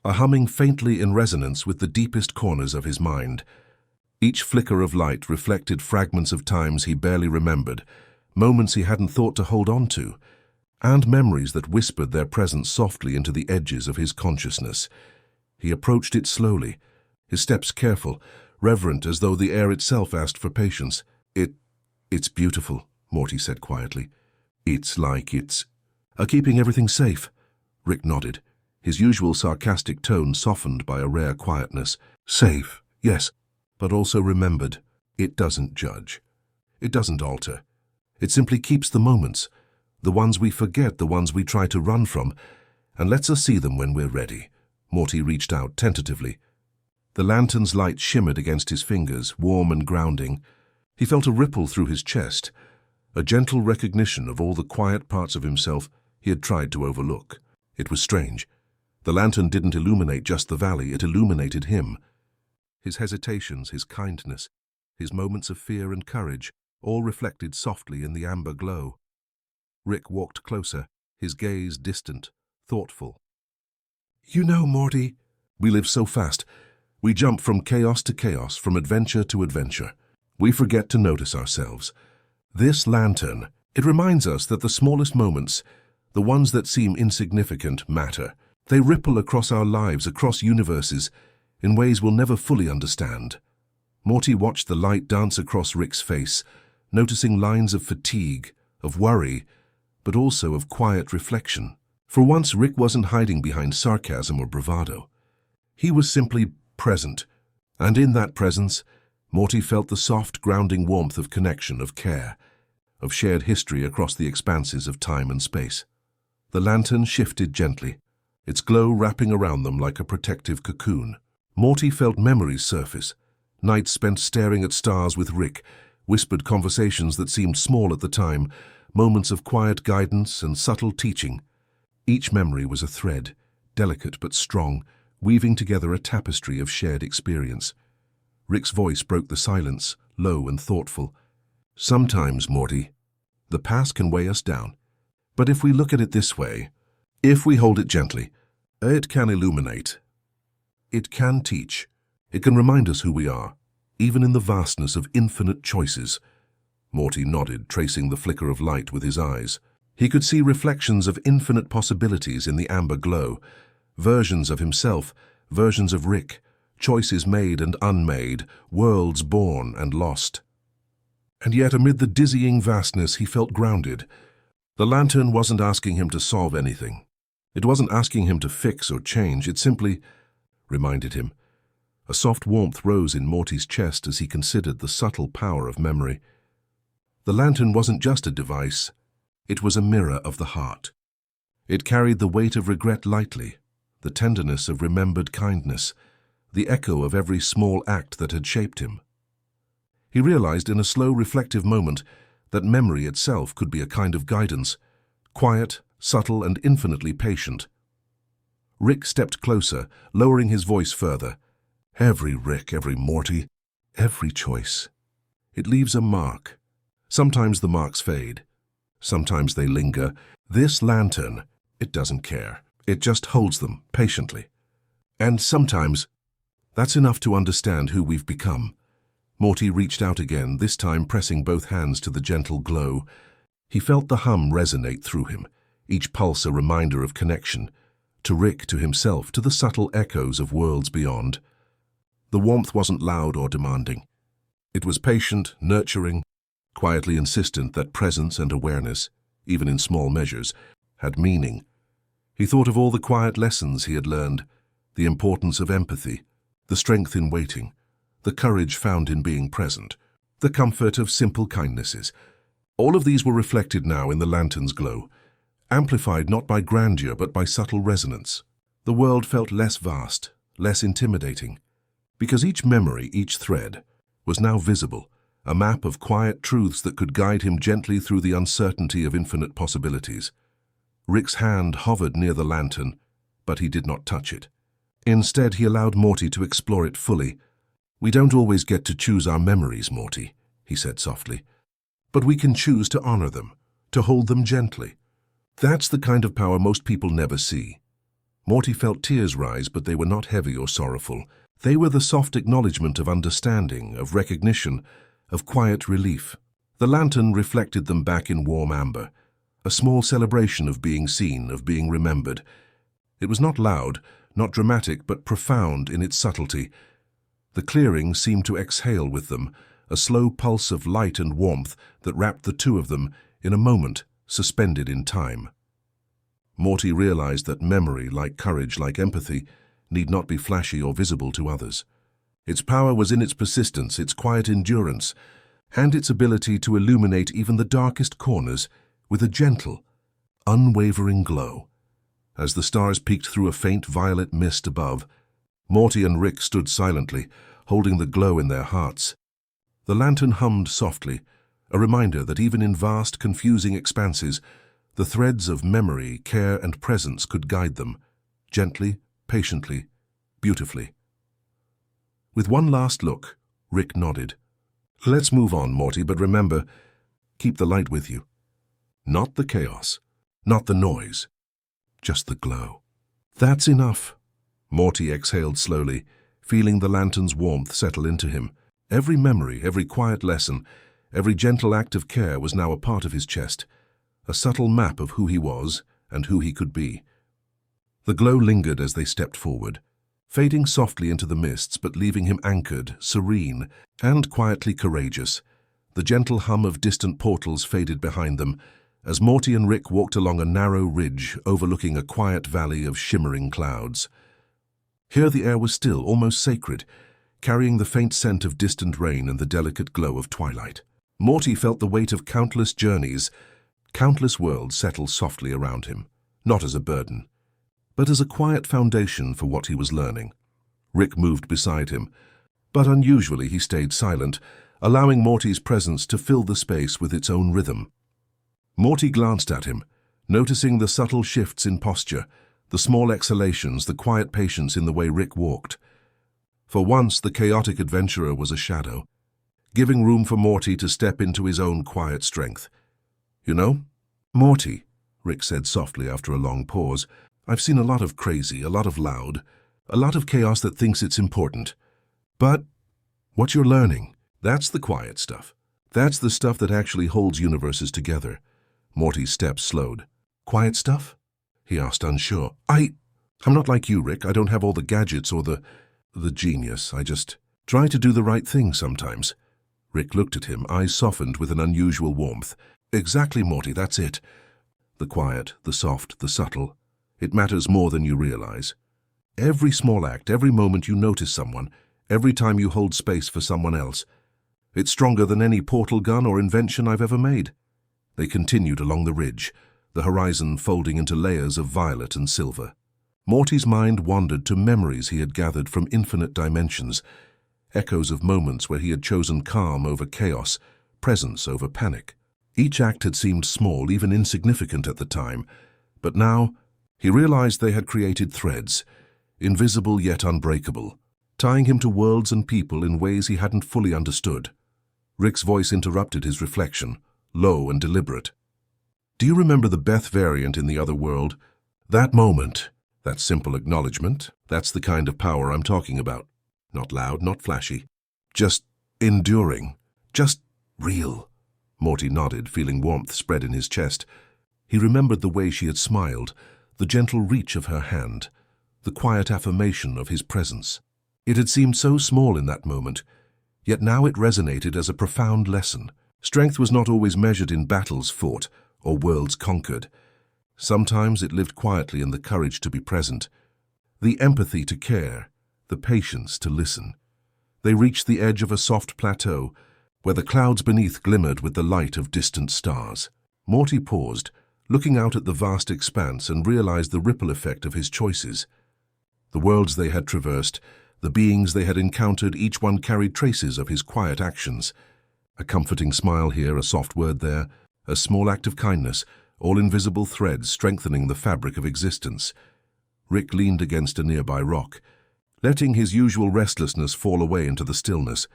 a humming faintly in resonance with the deepest corners of his mind. Each flicker of light reflected fragments of times he barely remembered, moments he hadn't thought to hold on to, and memories that whispered their presence softly into the edges of his consciousness. He approached it slowly, his steps careful, reverent as though the air itself asked for patience. It's beautiful," Morty said quietly. "It's like it's keeping everything safe." Rick nodded, his usual sarcastic tone softened by a rare quietness. "Safe, yes, but also remembered. It doesn't judge. It doesn't alter. It simply keeps the moments, the ones we forget, the ones we try to run from, and lets us see them when we're ready." Morty reached out tentatively. The lantern's light shimmered against his fingers, warm and grounding. He felt a ripple through his chest, a gentle recognition of all the quiet parts of himself he had tried to overlook. It was strange. The lantern didn't illuminate just the valley, it illuminated him. His hesitations, his kindness, his moments of fear and courage, all reflected softly in the amber glow. Rick walked closer, his gaze distant, thoughtful. "You know, Morty, we live so fast. We jump from chaos to chaos, from adventure to adventure. We forget to notice ourselves. This lantern, it reminds us that the smallest moments, the ones that seem insignificant, matter. They ripple across our lives, across universes, in ways we'll never fully understand." Morty watched the light dance across Rick's face, noticing lines of fatigue, of worry, but also of quiet reflection. For once, Rick wasn't hiding behind sarcasm or bravado. He was simply present, and in that presence, Morty felt the soft, grounding warmth of connection, of care, of shared history across the expanses of time and space. The lantern shifted gently, its glow wrapping around them like a protective cocoon. Morty felt memories surface, nights spent staring at stars with Rick, whispered conversations that seemed small at the time, moments of quiet guidance and subtle teaching. Each memory was a thread, delicate but strong, weaving together a tapestry of shared experience. Rick's voice broke the silence, low and thoughtful. Sometimes, Morty, the past can weigh us down. But if we look at it this way, if we hold it gently, it can illuminate. It can teach. It can remind us who we are, even in the vastness of infinite choices. Morty nodded, tracing the flicker of light with his eyes. He could see reflections of infinite possibilities in the amber glow, versions of himself, versions of Rick, choices made and unmade, worlds born and lost. And yet, amid the dizzying vastness, he felt grounded. The lantern wasn't asking him to solve anything. It wasn't asking him to fix or change. It simply reminded him. A soft warmth rose in Morty's chest as he considered the subtle power of memory. The lantern wasn't just a device. It was a mirror of the heart. It carried the weight of regret lightly, the tenderness of remembered kindness, the echo of every small act that had shaped him. He realized in a slow, reflective moment that memory itself could be a kind of guidance, quiet, subtle, and infinitely patient. Rick stepped closer, lowering his voice further. Every Rick, every Morty, every choice. It leaves a mark. Sometimes the marks fade. Sometimes they linger. This lantern, it doesn't care. It just holds them patiently. And sometimes, that's enough to understand who we've become. Morty reached out again, this time pressing both hands to the gentle glow. He felt the hum resonate through him, each pulse a reminder of connection, to Rick, to himself, to the subtle echoes of worlds beyond. The warmth wasn't loud or demanding. It was patient, nurturing, quietly insistent that presence and awareness, even in small measures, had meaning. He thought of all the quiet lessons he had learned, the importance of empathy, the strength in waiting, the courage found in being present, the comfort of simple kindnesses. All of these were reflected now in the lantern's glow, amplified not by grandeur but by subtle resonance. The world felt less vast, less intimidating, because each memory, each thread, was now visible, a map of quiet truths that could guide him gently through the uncertainty of infinite possibilities. Rick's hand hovered near the lantern, but he did not touch it. Instead, he allowed Morty to explore it fully. "We don't always get to choose our memories, Morty," he said softly. "But we can choose to honor them, to hold them gently. That's the kind of power most people never see." Morty felt tears rise, but they were not heavy or sorrowful. They were the soft acknowledgement of understanding, of recognition, of quiet relief. The lantern reflected them back in warm amber, a small celebration of being seen, of being remembered. It was not loud, not dramatic, but profound in its subtlety. The clearing seemed to exhale with them, a slow pulse of light and warmth that wrapped the two of them in a moment suspended in time. Morty realized that memory, like courage, like empathy, need not be flashy or visible to others. Its power was in its persistence, its quiet endurance, and its ability to illuminate even the darkest corners with a gentle, unwavering glow. As the stars peeked through a faint violet mist above, Morty and Rick stood silently, holding the glow in their hearts. The lantern hummed softly, a reminder that even in vast, confusing expanses, the threads of memory, care, and presence could guide them, gently, patiently, beautifully. With one last look, Rick nodded. "Let's move on, Morty, but remember, keep the light with you. Not the chaos, not the noise, just the glow." "That's enough." Morty exhaled slowly, feeling the lantern's warmth settle into him. Every memory, every quiet lesson, every gentle act of care was now a part of his chest, a subtle map of who he was and who he could be. The glow lingered as they stepped forward, fading softly into the mists but leaving him anchored, serene, and quietly courageous. The gentle hum of distant portals faded behind them as Morty and Rick walked along a narrow ridge overlooking a quiet valley of shimmering clouds. Here the air was still, almost sacred, carrying the faint scent of distant rain and the delicate glow of twilight. Morty felt the weight of countless journeys, countless worlds settle softly around him, not as a burden, but as a quiet foundation for what he was learning. Rick moved beside him, but unusually he stayed silent, allowing Morty's presence to fill the space with its own rhythm. Morty glanced at him, noticing the subtle shifts in posture, the small exhalations, the quiet patience in the way Rick walked. For once, the chaotic adventurer was a shadow, giving room for Morty to step into his own quiet strength. "You know, Morty," Rick said softly after a long pause, "I've seen a lot of crazy, a lot of loud, a lot of chaos that thinks it's important. But what you're learning, that's the quiet stuff. That's the stuff that actually holds universes together." Morty's steps slowed. "Quiet stuff?" he asked, unsure. I'm not like you, Rick. I don't have all the gadgets or the genius. I just try to do the right thing sometimes." Rick looked at him, eyes softened with an unusual warmth. "Exactly, Morty, that's it. The quiet, the soft, the subtle. It matters more than you realize. Every small act, every moment you notice someone, every time you hold space for someone else. It's stronger than any portal gun or invention I've ever made." They continued along the ridge, the horizon folding into layers of violet and silver. Morty's mind wandered to memories he had gathered from infinite dimensions, echoes of moments where he had chosen calm over chaos, presence over panic. Each act had seemed small, even insignificant at the time, but now he realized they had created threads, invisible yet unbreakable, tying him to worlds and people in ways he hadn't fully understood. Rick's voice interrupted his reflection, low and deliberate. "Do you remember the Beth variant in the other world? That moment, that simple acknowledgement, that's the kind of power I'm talking about. Not loud, not flashy. Just enduring. Just real." Morty nodded, feeling warmth spread in his chest. He remembered the way she had smiled, the gentle reach of her hand, the quiet affirmation of his presence. It had seemed so small in that moment, yet now it resonated as a profound lesson. Strength was not always measured in battles fought or worlds conquered. Sometimes it lived quietly in the courage to be present, the empathy to care, the patience to listen. They reached the edge of a soft plateau, where the clouds beneath glimmered with the light of distant stars. Morty paused, looking out at the vast expanse, and realized the ripple effect of his choices. The worlds they had traversed, the beings they had encountered, each one carried traces of his quiet actions. A comforting smile here, a soft word there, a small act of kindness, all invisible threads strengthening the fabric of existence. Rick leaned against a nearby rock, letting his usual restlessness fall away into the stillness.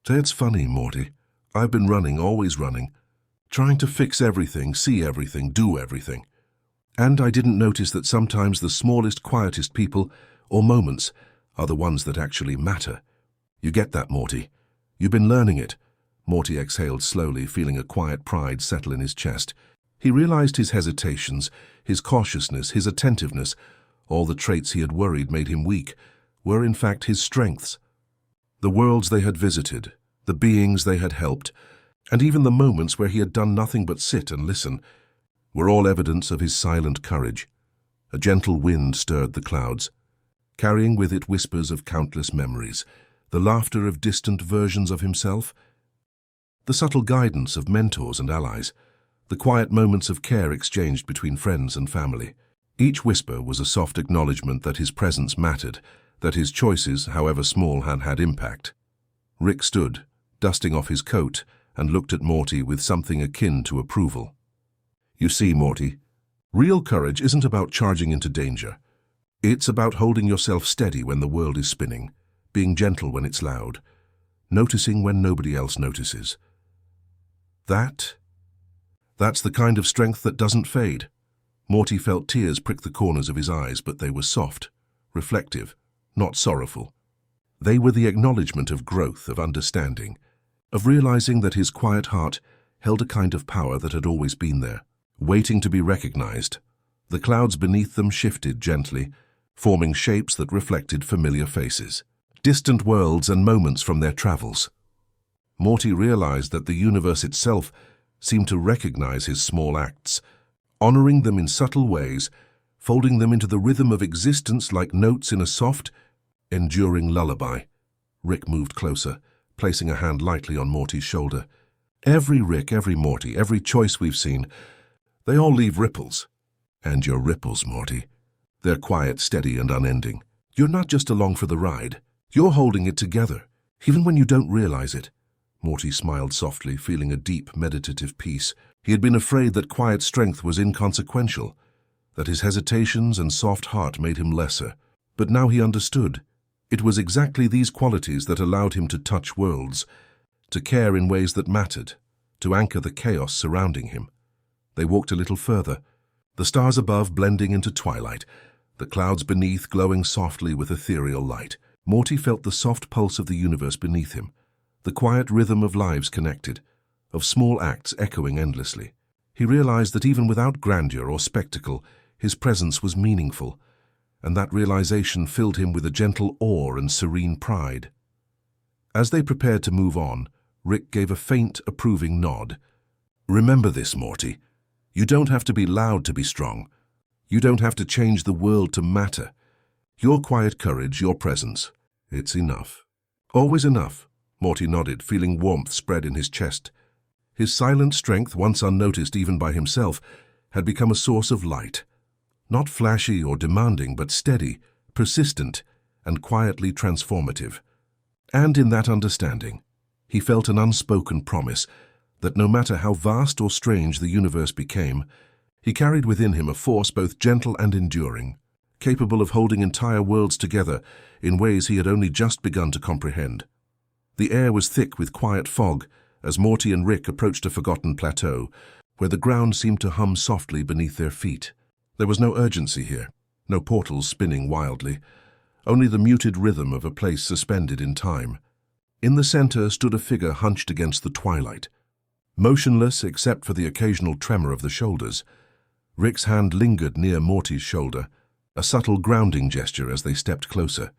"Say, it's funny, Morty. I've been running, always running, trying to fix everything, see everything, do everything. And I didn't notice that sometimes the smallest, quietest people or moments are the ones that actually matter. You get that, Morty? You've been learning it." Morty exhaled slowly, feeling a quiet pride settle in his chest. He realized his hesitations, his cautiousness, his attentiveness, all the traits he had worried made him weak, were in fact his strengths. The worlds they had visited, the beings they had helped, and even the moments where he had done nothing but sit and listen, were all evidence of his silent courage. A gentle wind stirred the clouds, carrying with it whispers of countless memories, the laughter of distant versions of himself, the subtle guidance of mentors and allies, the quiet moments of care exchanged between friends and family. Each whisper was a soft acknowledgement that his presence mattered, that his choices, however small, had had impact. Rick stood, dusting off his coat, and looked at Morty with something akin to approval. "You see, Morty, real courage isn't about charging into danger. It's about holding yourself steady when the world is spinning, being gentle when it's loud, noticing when nobody else notices. That's the kind of strength that doesn't fade." Morty felt tears prick the corners of his eyes, but they were soft, reflective, not sorrowful. They were the acknowledgement of growth, of understanding, of realizing that his quiet heart held a kind of power that had always been there, waiting to be recognized. The clouds beneath them shifted gently, forming shapes that reflected familiar faces, distant worlds and moments from their travels. Morty realized that the universe itself seemed to recognize his small acts, honoring them in subtle ways, folding them into the rhythm of existence like notes in a soft, enduring lullaby. Rick moved closer, placing a hand lightly on Morty's shoulder. "Every Rick, every Morty, every choice we've seen, they all leave ripples. And your ripples, Morty, they're quiet, steady, and unending. You're not just along for the ride. You're holding it together, even when you don't realize it." Morty smiled softly, feeling a deep, meditative peace. He had been afraid that quiet strength was inconsequential, that his hesitations and soft heart made him lesser. But now he understood. It was exactly these qualities that allowed him to touch worlds, to care in ways that mattered, to anchor the chaos surrounding him. They walked a little further, the stars above blending into twilight, the clouds beneath glowing softly with ethereal light. Morty felt the soft pulse of the universe beneath him, the quiet rhythm of lives connected, of small acts echoing endlessly. He realized that even without grandeur or spectacle, his presence was meaningful, and that realization filled him with a gentle awe and serene pride. As they prepared to move on, Rick gave a faint, approving nod. "Remember this, Morty. You don't have to be loud to be strong. You don't have to change the world to matter. Your quiet courage, your presence, it's enough." "Always enough," Morty nodded, feeling warmth spread in his chest. His silent strength, once unnoticed even by himself, had become a source of light. Not flashy or demanding, but steady, persistent, and quietly transformative. And in that understanding, he felt an unspoken promise that no matter how vast or strange the universe became, he carried within him a force both gentle and enduring, capable of holding entire worlds together in ways he had only just begun to comprehend. The air was thick with quiet fog as Morty and Rick approached a forgotten plateau, where the ground seemed to hum softly beneath their feet. There was no urgency here, no portals spinning wildly, only the muted rhythm of a place suspended in time. In the center stood a figure hunched against the twilight, motionless except for the occasional tremor of the shoulders. Rick's hand lingered near Morty's shoulder, a subtle grounding gesture as they stepped closer.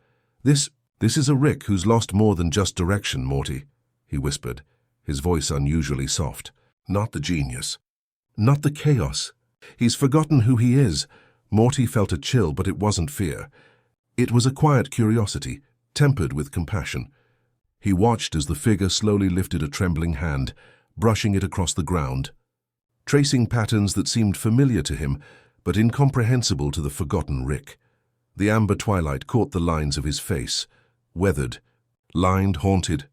This is a Rick who's lost more than just direction, Morty," he whispered, his voice unusually soft. "Not the genius. Not the chaos. He's forgotten who he is." Morty felt a chill, but it wasn't fear. It was a quiet curiosity, tempered with compassion. He watched as the figure slowly lifted a trembling hand, brushing it across the ground, tracing patterns that seemed familiar to him, but incomprehensible to the forgotten Rick. The amber twilight caught the lines of his face, weathered, lined, haunted,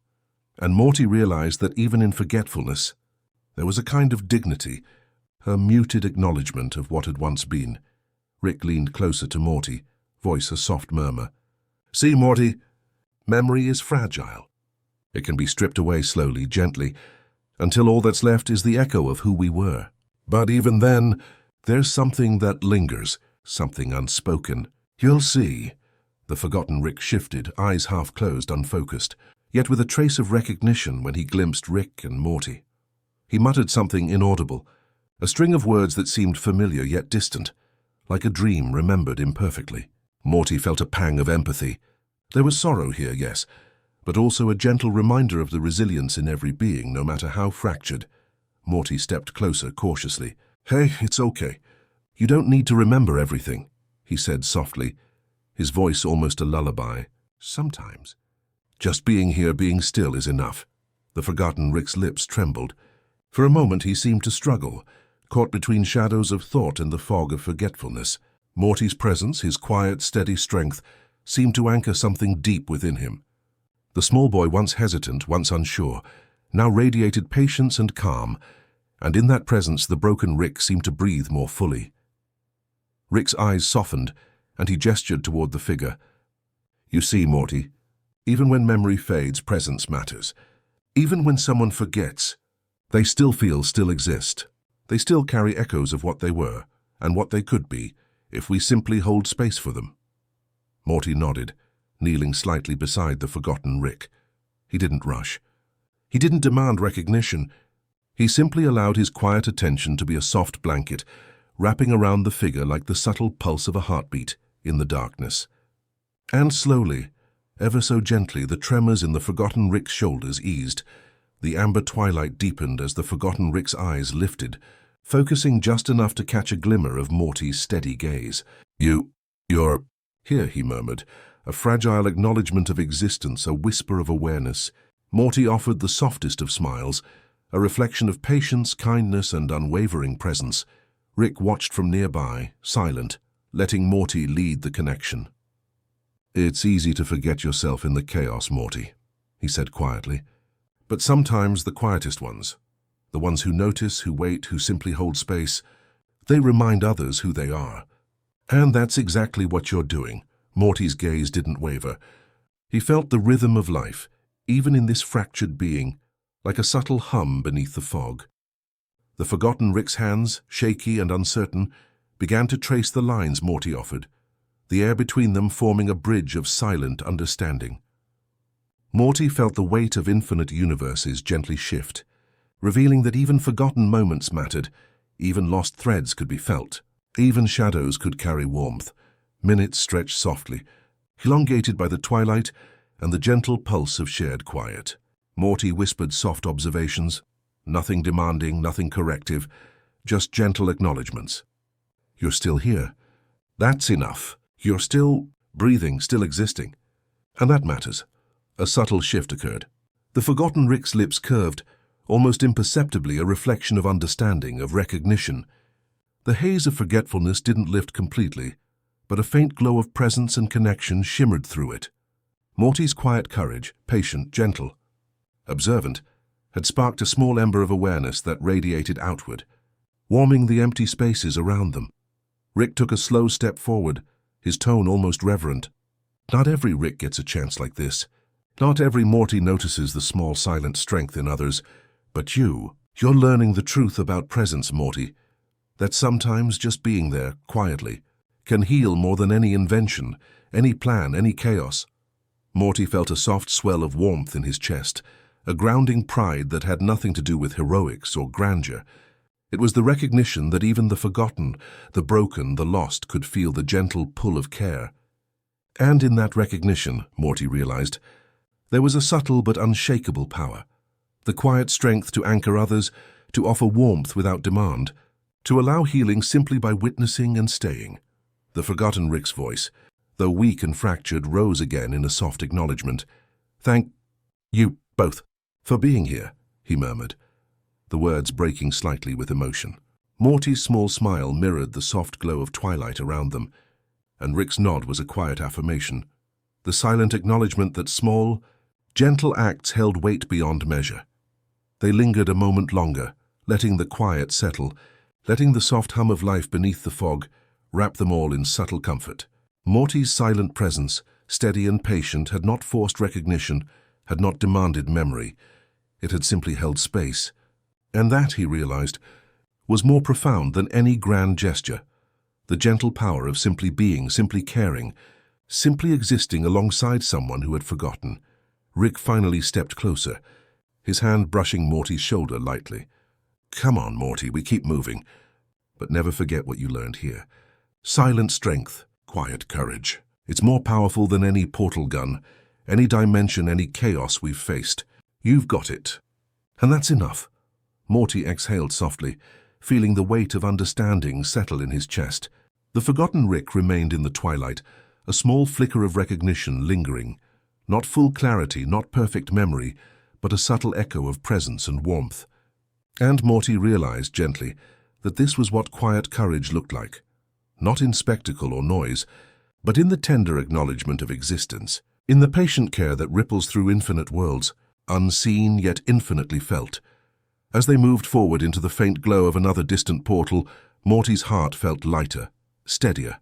and Morty realized that even in forgetfulness, there was a kind of dignity, a muted acknowledgement of what had once been. Rick leaned closer to Morty, voice a soft murmur. "See, Morty, memory is fragile. It can be stripped away slowly, gently, until all that's left is the echo of who we were. But even then, there's something that lingers, something unspoken. You'll see." The forgotten Rick shifted, eyes half closed, unfocused, yet with a trace of recognition when he glimpsed Rick and Morty. He muttered something inaudible, a string of words that seemed familiar yet distant, like a dream remembered imperfectly. Morty felt a pang of empathy. There was sorrow here, yes, but also a gentle reminder of the resilience in every being, no matter how fractured. Morty stepped closer, cautiously. "Hey, it's okay. You don't need to remember everything," he said softly, his voice almost a lullaby. "Sometimes just being here, being still is enough." The forgotten Rick's lips trembled. For a moment he seemed to struggle, caught between shadows of thought and the fog of forgetfulness. Morty's presence, his quiet, steady strength, seemed to anchor something deep within him. The small boy, once hesitant, once unsure, now radiated patience and calm, and in that presence the broken Rick seemed to breathe more fully. Rick's eyes softened, and he gestured toward the figure. "You see, Morty, even when memory fades, presence matters. Even when someone forgets, they still exist. They still carry echoes of what they were, and what they could be, if we simply hold space for them." Morty nodded, kneeling slightly beside the forgotten Rick. He didn't rush. He didn't demand recognition. He simply allowed his quiet attention to be a soft blanket, wrapping around the figure like the subtle pulse of a heartbeat in the darkness. And slowly, ever so gently, the tremors in the forgotten Rick's shoulders eased. The amber twilight deepened as the forgotten Rick's eyes lifted, focusing just enough to catch a glimmer of Morty's steady gaze. You're here," he murmured, a fragile acknowledgement of existence, a whisper of awareness. Morty offered the softest of smiles, a reflection of patience, kindness, and unwavering presence. Rick watched from nearby, silent, letting Morty lead the connection. "It's easy to forget yourself in the chaos, Morty," he said quietly. "But sometimes the quietest ones, the ones who notice, who wait, who simply hold space, they remind others who they are. And that's exactly what you're doing." Morty's gaze didn't waver. He felt the rhythm of life, even in this fractured being, like a subtle hum beneath the fog. The forgotten Rick's hands, shaky and uncertain, began to trace the lines Morty offered, the air between them forming a bridge of silent understanding. Morty felt the weight of infinite universes gently shift, revealing that even forgotten moments mattered, even lost threads could be felt, even shadows could carry warmth. Minutes stretched softly, elongated by the twilight and the gentle pulse of shared quiet. Morty whispered soft observations, nothing demanding, nothing corrective, just gentle acknowledgements. You're still here. That's enough. You're still breathing, still existing. And that matters. A subtle shift occurred. The forgotten Rick's lips curved, almost imperceptibly a reflection of understanding, of recognition. The haze of forgetfulness didn't lift completely, but a faint glow of presence and connection shimmered through it. Morty's quiet courage, patient, gentle, observant, had sparked a small ember of awareness that radiated outward, warming the empty spaces around them. Rick took a slow step forward, his tone almost reverent. Not every Rick gets a chance like this. Not every Morty notices the small silent strength in others. But you're learning the truth about presence, Morty. That sometimes just being there, quietly, can heal more than any invention, any plan, any chaos. Morty felt a soft swell of warmth in his chest, a grounding pride that had nothing to do with heroics or grandeur. It was the recognition that even the forgotten, the broken, the lost could feel the gentle pull of care. And in that recognition, Morty realized, there was a subtle but unshakable power, the quiet strength to anchor others, to offer warmth without demand, to allow healing simply by witnessing and staying. The forgotten Rick's voice, though weak and fractured, rose again in a soft acknowledgement. Thank you both for being here, he murmured, the words breaking slightly with emotion. Morty's small smile mirrored the soft glow of twilight around them, and Rick's nod was a quiet affirmation, the silent acknowledgement that small, gentle acts held weight beyond measure. They lingered a moment longer, letting the quiet settle, letting the soft hum of life beneath the fog wrap them all in subtle comfort. Morty's silent presence, steady and patient, had not forced recognition, had not demanded memory. It had simply held space. And that, he realized, was more profound than any grand gesture. The gentle power of simply being, simply caring, simply existing alongside someone who had forgotten. Rick finally stepped closer, his hand brushing Morty's shoulder lightly. Come on, Morty, we keep moving. But never forget what you learned here. Silent strength, quiet courage. It's more powerful than any portal gun, any dimension, any chaos we've faced. You've got it. And that's enough. Morty exhaled softly, feeling the weight of understanding settle in his chest. The forgotten Rick remained in the twilight, a small flicker of recognition lingering. Not full clarity, not perfect memory, but a subtle echo of presence and warmth. And Morty realized gently that this was what quiet courage looked like. Not in spectacle or noise, but in the tender acknowledgement of existence, in the patient care that ripples through infinite worlds, unseen yet infinitely felt. As they moved forward into the faint glow of another distant portal, Morty's heart felt lighter, steadier.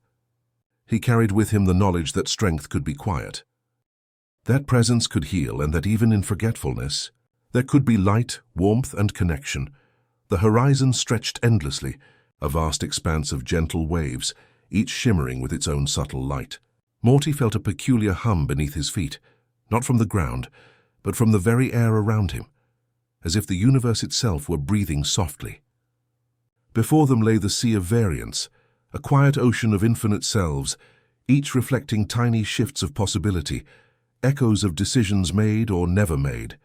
He carried with him the knowledge that strength could be quiet, that presence could heal, and that even in forgetfulness, there could be light, warmth, and connection. The horizon stretched endlessly, a vast expanse of gentle waves, each shimmering with its own subtle light. Morty felt a peculiar hum beneath his feet, not from the ground, but from the very air around him, as if the universe itself were breathing softly. Before them lay the sea of variance, a quiet ocean of infinite selves, each reflecting tiny shifts of possibility, echoes of decisions made or never made.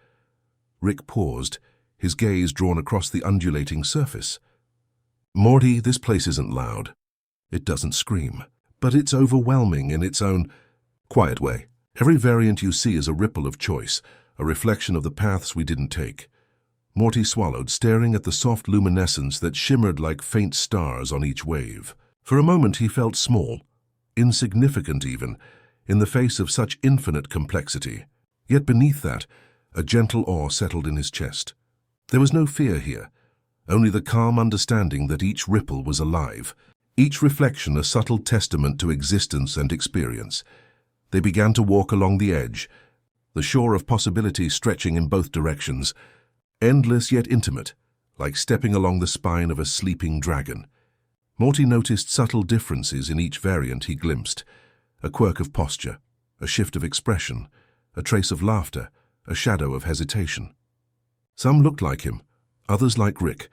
Rick paused, his gaze drawn across the undulating surface. Morty, this place isn't loud. It doesn't scream, but it's overwhelming in its own quiet way. Every variant you see is a ripple of choice, a reflection of the paths we didn't take. Morty swallowed, staring at the soft luminescence that shimmered like faint stars on each wave. For a moment he felt small, insignificant even, in the face of such infinite complexity. Yet beneath that, a gentle awe settled in his chest. There was no fear here, only the calm understanding that each ripple was alive, each reflection a subtle testament to existence and experience. They began to walk along the edge, the shore of possibility stretching in both directions, endless yet intimate, like stepping along the spine of a sleeping dragon. Morty noticed subtle differences in each variant he glimpsed, a quirk of posture, a shift of expression, a trace of laughter, a shadow of hesitation. Some looked like him, others like Rick,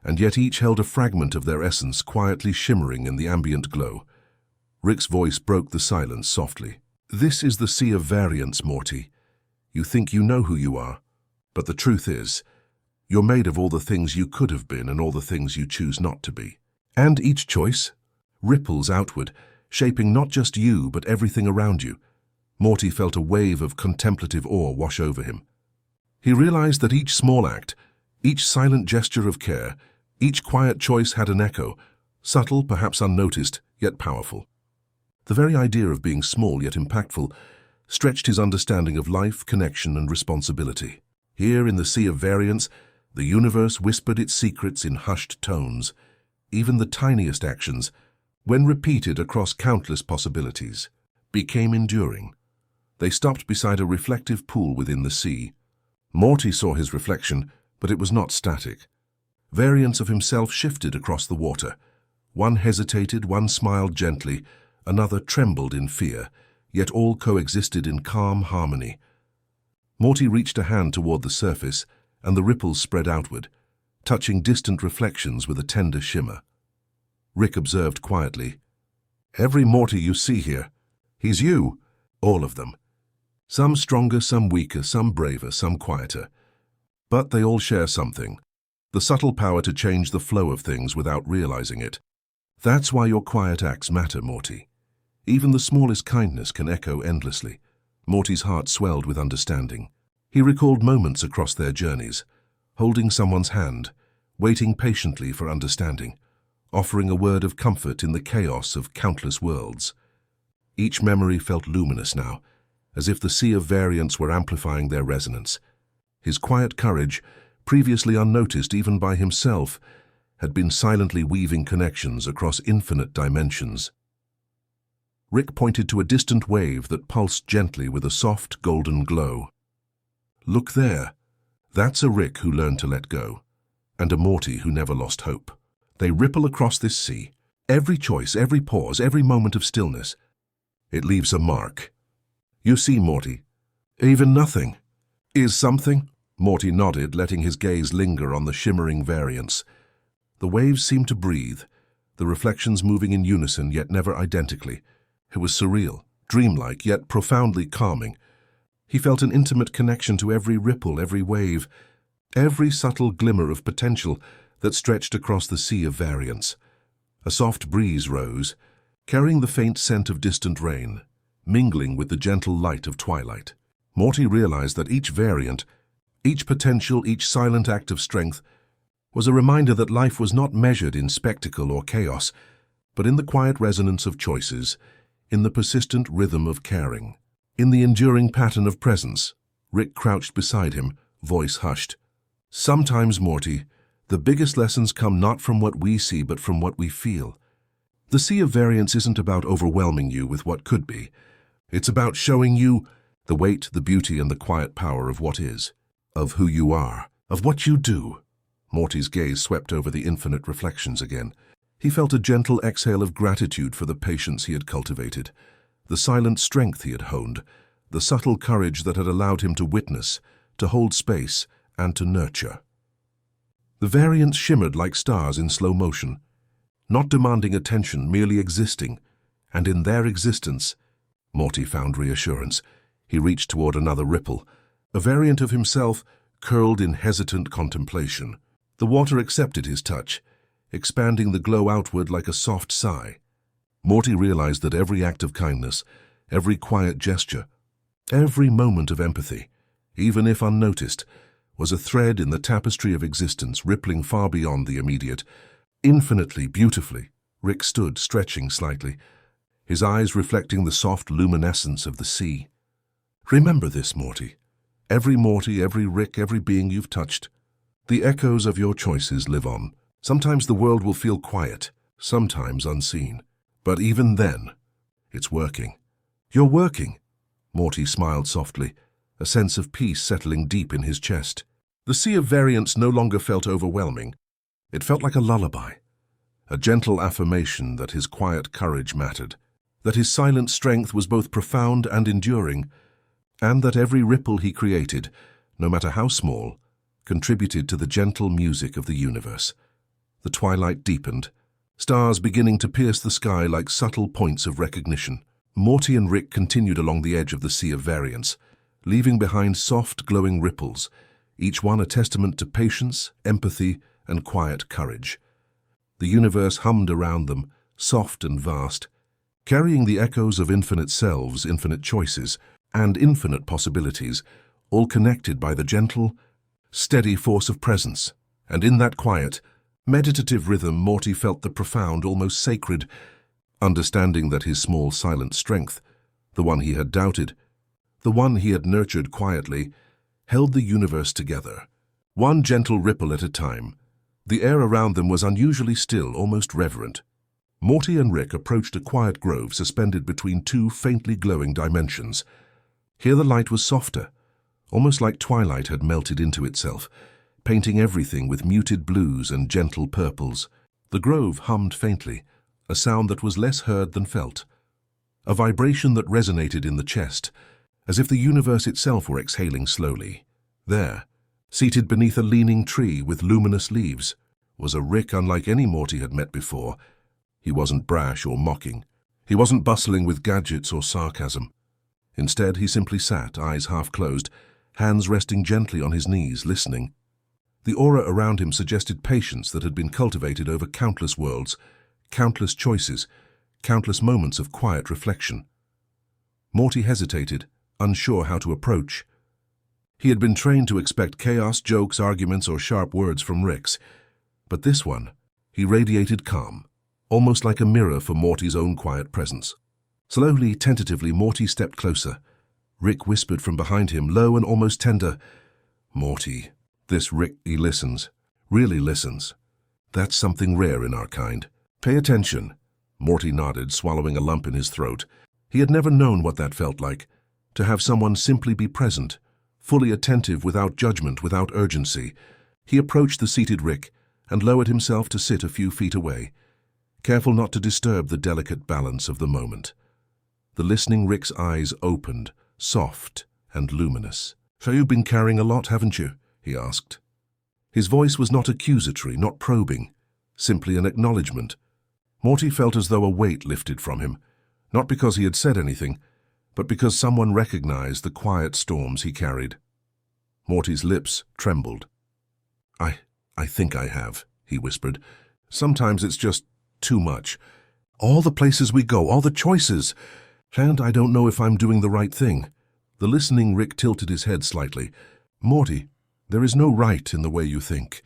and yet each held a fragment of their essence quietly shimmering in the ambient glow. Rick's voice broke the silence softly. "This is the sea of variance, Morty. You think you know who you are, but the truth is, you're made of all the things you could have been and all the things you choose not to be. And each choice ripples outward, shaping not just you but everything around you." Morty felt a wave of contemplative awe wash over him. He realized that each small act, each silent gesture of care, each quiet choice had an echo, subtle, perhaps unnoticed, yet powerful. The very idea of being small yet impactful stretched his understanding of life, connection, and responsibility. Here in the sea of variance, the universe whispered its secrets in hushed tones. Even the tiniest actions, when repeated across countless possibilities, became enduring. They stopped beside a reflective pool within the sea. Morty saw his reflection, but it was not static. Variants of himself shifted across the water. One hesitated, one smiled gently, another trembled in fear, yet all coexisted in calm harmony. Morty reached a hand toward the surface, and the ripples spread outward, touching distant reflections with a tender shimmer. Rick observed quietly, "Every Morty you see here, he's you, all of them. Some stronger, some weaker, some braver, some quieter. But they all share something, the subtle power to change the flow of things without realizing it. That's why your quiet acts matter, Morty. Even the smallest kindness can echo endlessly." Morty's heart swelled with understanding. He recalled moments across their journeys, holding someone's hand, waiting patiently for understanding, offering a word of comfort in the chaos of countless worlds. Each memory felt luminous now, as if the sea of variance were amplifying their resonance. His quiet courage, previously unnoticed even by himself, had been silently weaving connections across infinite dimensions. Rick pointed to a distant wave that pulsed gently with a soft, golden glow. "Look there. That's a Rick who learned to let go, and a Morty who never lost hope. They ripple across this sea. Every choice, every pause, every moment of stillness. It leaves a mark. You see, Morty, even nothing is something." Morty nodded, letting his gaze linger on the shimmering variance. The waves seemed to breathe, the reflections moving in unison yet never identically. It was surreal, dreamlike, yet profoundly calming. He felt an intimate connection to every ripple, every wave, every subtle glimmer of potential that stretched across the sea of variance. A soft breeze rose, carrying the faint scent of distant rain, mingling with the gentle light of twilight. Morty realized that each variant, each potential, each silent act of strength, was a reminder that life was not measured in spectacle or chaos, but in the quiet resonance of choices, in the persistent rhythm of caring, in the enduring pattern of presence. Rick crouched beside him, voice hushed. "Sometimes, Morty, the biggest lessons come not from what we see but from what we feel. The sea of variance isn't about overwhelming you with what could be. It's about showing you the weight, the beauty, and the quiet power of what is, of who you are, of what you do." Morty's gaze swept over the infinite reflections again. He felt a gentle exhale of gratitude for the patience he had cultivated, the silent strength he had honed, the subtle courage that had allowed him to witness, to hold space, and to nurture. The variants shimmered like stars in slow motion, not demanding attention, merely existing, and in their existence, Morty found reassurance. He reached toward another ripple, a variant of himself curled in hesitant contemplation. The water accepted his touch, expanding the glow outward like a soft sigh. Morty realized that every act of kindness, every quiet gesture, every moment of empathy, even if unnoticed, was a thread in the tapestry of existence rippling far beyond the immediate. Infinitely, beautifully, Rick stood, stretching slightly, his eyes reflecting the soft luminescence of the sea. "Remember this, Morty. Morty, every Rick, every being you've touched. The echoes of your choices live on. Sometimes the world will feel quiet, sometimes unseen. But even then, it's working. You're working, Morty smiled softly, a sense of peace settling deep in his chest. The sea of variance no longer felt overwhelming. It felt like a lullaby, a gentle affirmation that his quiet courage mattered, that his silent strength was both profound and enduring, and that every ripple he created, no matter how small, contributed to the gentle music of the universe. The twilight deepened, stars beginning to pierce the sky like subtle points of recognition. Morty and Rick continued along the edge of the sea of variance, leaving behind soft, glowing ripples, each one a testament to patience, empathy, and quiet courage. The universe hummed around them, soft and vast, carrying the echoes of infinite selves, infinite choices, and infinite possibilities, all connected by the gentle, steady force of presence. And in that quiet, meditative rhythm, Morty felt the profound, almost sacred understanding that his small, silent strength, the one he had doubted, the one he had nurtured quietly, held the universe together, one gentle ripple at a time. The air around them was unusually still, almost reverent. Morty and Rick approached a quiet grove suspended between two faintly glowing dimensions. Here the light was softer, almost like twilight had melted into itself, painting everything with muted blues and gentle purples. The grove hummed faintly, a sound that was less heard than felt, a vibration that resonated in the chest, as if the universe itself were exhaling slowly. There, seated beneath a leaning tree with luminous leaves, was a Rick unlike any Morty had met before. He wasn't brash or mocking. He wasn't bustling with gadgets or sarcasm. Instead, he simply sat, eyes half closed, hands resting gently on his knees, listening. The aura around him suggested patience that had been cultivated over countless worlds, countless choices, countless moments of quiet reflection. Morty hesitated, unsure how to approach. He had been trained to expect chaos, jokes, arguments, or sharp words from Rick's. But this one, he radiated calm, almost like a mirror for Morty's own quiet presence. Slowly, tentatively, Morty stepped closer. Rick whispered from behind him, low and almost tender, "Morty, this Rick, he listens, really listens. That's something rare in our kind. Pay attention." Morty nodded, swallowing a lump in his throat. He had never known what that felt like, to have someone simply be present, fully attentive, without judgment, without urgency. He approached the seated Rick and lowered himself to sit a few feet away, careful not to disturb the delicate balance of the moment. The listening Rick's eyes opened, soft and luminous. "So you've been carrying a lot, haven't you?" he asked. His voice was not accusatory, not probing, simply an acknowledgement. Morty felt as though a weight lifted from him, not because he had said anything, but because someone recognized the quiet storms he carried. Morty's lips trembled. I think I have," he whispered. "Sometimes it's just too much. All the places we go, all the choices. And I don't know if I'm doing the right thing." The listening Rick tilted his head slightly. "Morty, there is no right in the way you think.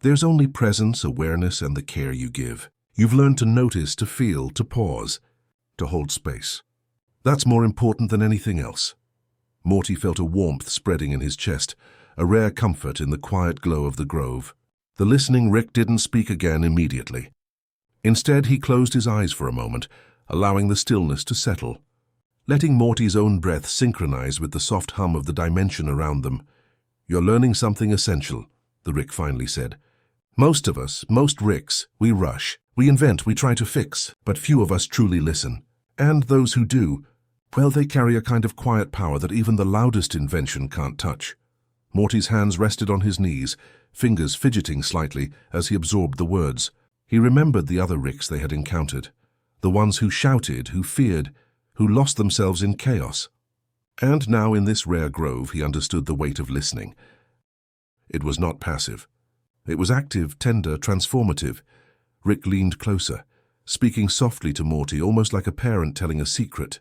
There's only presence, awareness, and the care you give. You've learned to notice, to feel, to pause, to hold space. That's more important than anything else." Morty felt a warmth spreading in his chest, a rare comfort in the quiet glow of the grove. The listening Rick didn't speak again immediately. Instead, he closed his eyes for a moment, allowing the stillness to settle, letting Morty's own breath synchronize with the soft hum of the dimension around them. "You're learning something essential," the Rick finally said. "Most of us, most Ricks, we rush, we invent, we try to fix, but few of us truly listen. And those who do, well, they carry a kind of quiet power that even the loudest invention can't touch." Morty's hands rested on his knees, fingers fidgeting slightly as he absorbed the words. He remembered the other Ricks they had encountered, the ones who shouted, who feared, who lost themselves in chaos. And now in this rare grove he understood the weight of listening. It was not passive. It was active, tender, transformative. Rick leaned closer, speaking softly to Morty, almost like a parent telling a secret.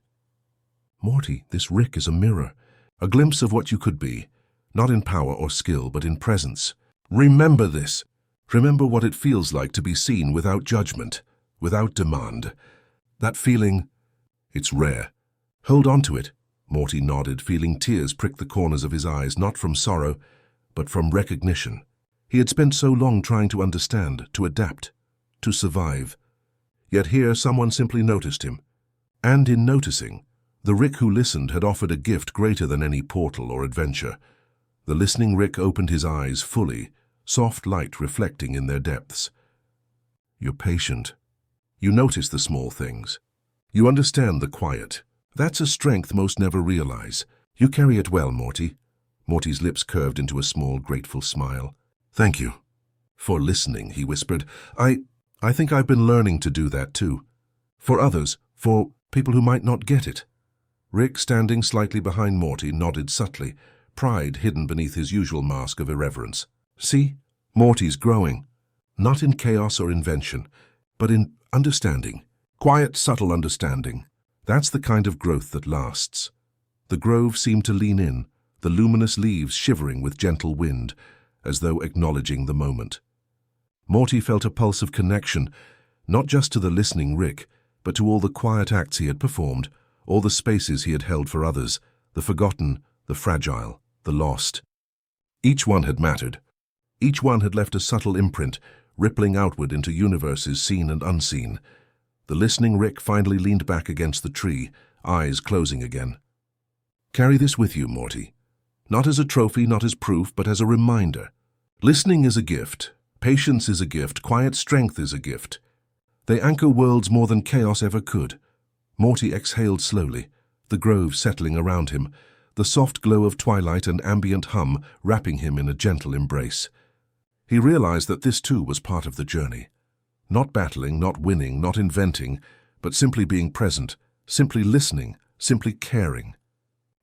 "Morty, this Rick is a mirror, a glimpse of what you could be, not in power or skill, but in presence. Remember this. Remember what it feels like to be seen without judgment, without demand. That feeling, it's rare. Hold on to it." Morty nodded, feeling tears prick the corners of his eyes, not from sorrow, but from recognition. He had spent so long trying to understand, to adapt, to survive. Yet here someone simply noticed him. And in noticing, The Rick who listened had offered a gift greater than any portal or adventure. The listening Rick opened his eyes fully, soft light reflecting in their depths. You're patient. You notice the small things. You understand the quiet. That's a strength most never realize. You carry it well, Morty. Morty's lips curved into a small, grateful smile. Thank you. For listening, he whispered. I think I've been learning to do that too. For others, for people who might not get it. Rick, standing slightly behind Morty, nodded subtly, pride hidden beneath his usual mask of irreverence. See? Morty's growing. Not in chaos or invention, but in understanding. Quiet, subtle understanding. That's the kind of growth that lasts. The grove seemed to lean in, the luminous leaves shivering with gentle wind, as though acknowledging the moment. Morty felt a pulse of connection, not just to the listening Rick, but to all the quiet acts he had performed, all the spaces he had held for others, the forgotten, the fragile, the lost. Each one had mattered. Each one had left a subtle imprint, rippling outward into universes seen and unseen. The listening Rick finally leaned back against the tree, eyes closing again. Carry this with you, Morty. Not as a trophy, not as proof, but as a reminder. Listening is a gift. Patience is a gift. Quiet strength is a gift. They anchor worlds more than chaos ever could. Morty exhaled slowly, the grove settling around him, the soft glow of twilight and ambient hum wrapping him in a gentle embrace. He realized that this too was part of the journey. Not battling, not winning, not inventing, but simply being present, simply listening, simply caring.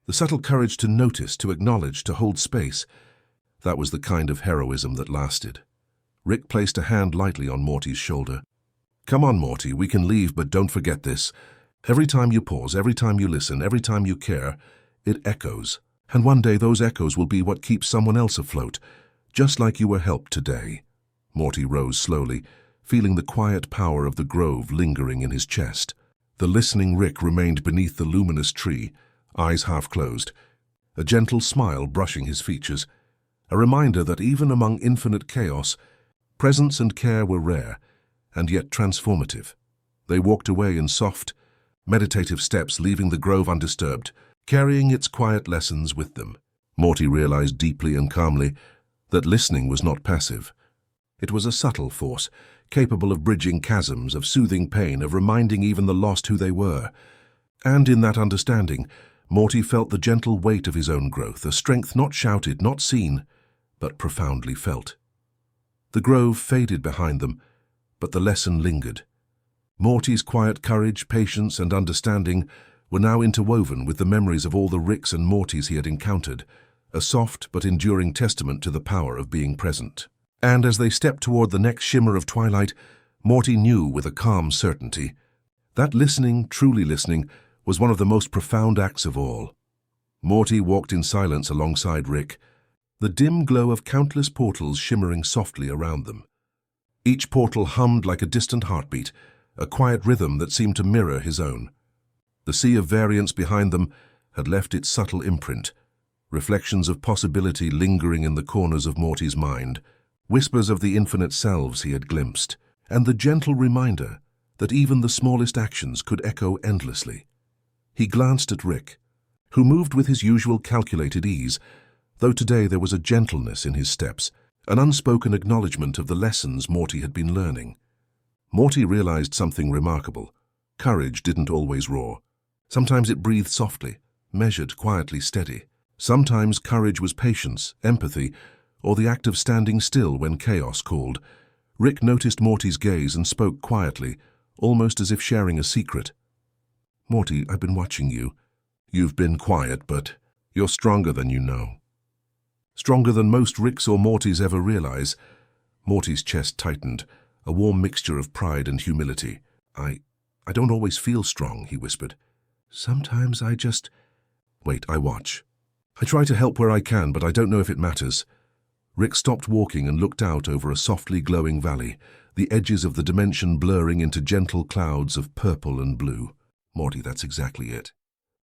The subtle courage to notice, to acknowledge, to hold space. That was the kind of heroism that lasted. Rick placed a hand lightly on Morty's shoulder. Come on, Morty, we can leave, but don't forget this. Every time you pause, every time you listen, every time you care, it echoes. And one day those echoes will be what keeps someone else afloat, just like you were helped today. Morty rose slowly, feeling the quiet power of the grove lingering in his chest. The listening Rick remained beneath the luminous tree, eyes half closed, a gentle smile brushing his features, a reminder that even among infinite chaos, presence and care were rare, and yet transformative. They walked away in soft, meditative steps, leaving the grove undisturbed, carrying its quiet lessons with them. Morty realized deeply and calmly that listening was not passive. It was a subtle force, capable of bridging chasms, of soothing pain, of reminding even the lost who they were. And in that understanding, Morty felt the gentle weight of his own growth, a strength not shouted, not seen, but profoundly felt. The grove faded behind them, but the lesson lingered. Morty's quiet courage, patience, and understanding were now interwoven with the memories of all the Ricks and Mortys he had encountered, a soft but enduring testament to the power of being present. And as they stepped toward the next shimmer of twilight, Morty knew with a calm certainty that listening, truly listening, was one of the most profound acts of all. Morty walked in silence alongside Rick, the dim glow of countless portals shimmering softly around them. Each portal hummed like a distant heartbeat, a quiet rhythm that seemed to mirror his own. The sea of variance behind them had left its subtle imprint, reflections of possibility lingering in the corners of Morty's mind, whispers of the infinite selves he had glimpsed, and the gentle reminder that even the smallest actions could echo endlessly. He glanced at Rick, who moved with his usual calculated ease, though today there was a gentleness in his steps, an unspoken acknowledgement of the lessons Morty had been learning. Morty realized something remarkable. Courage didn't always roar. Sometimes it breathed softly, measured, quietly steady. Sometimes courage was patience, empathy, or the act of standing still when chaos called. Rick noticed Morty's gaze and spoke quietly, almost as if sharing a secret. Morty, I've been watching you. You've been quiet, but you're stronger than you know. Stronger than most Ricks or Mortys ever realize. Morty's chest tightened, a warm mixture of pride and humility. I don't always feel strong, he whispered. Sometimes I just... Wait, I watch. I try to help where I can, but I don't know if it matters. Rick stopped walking and looked out over a softly glowing valley, the edges of the dimension blurring into gentle clouds of purple and blue. Morty, that's exactly it.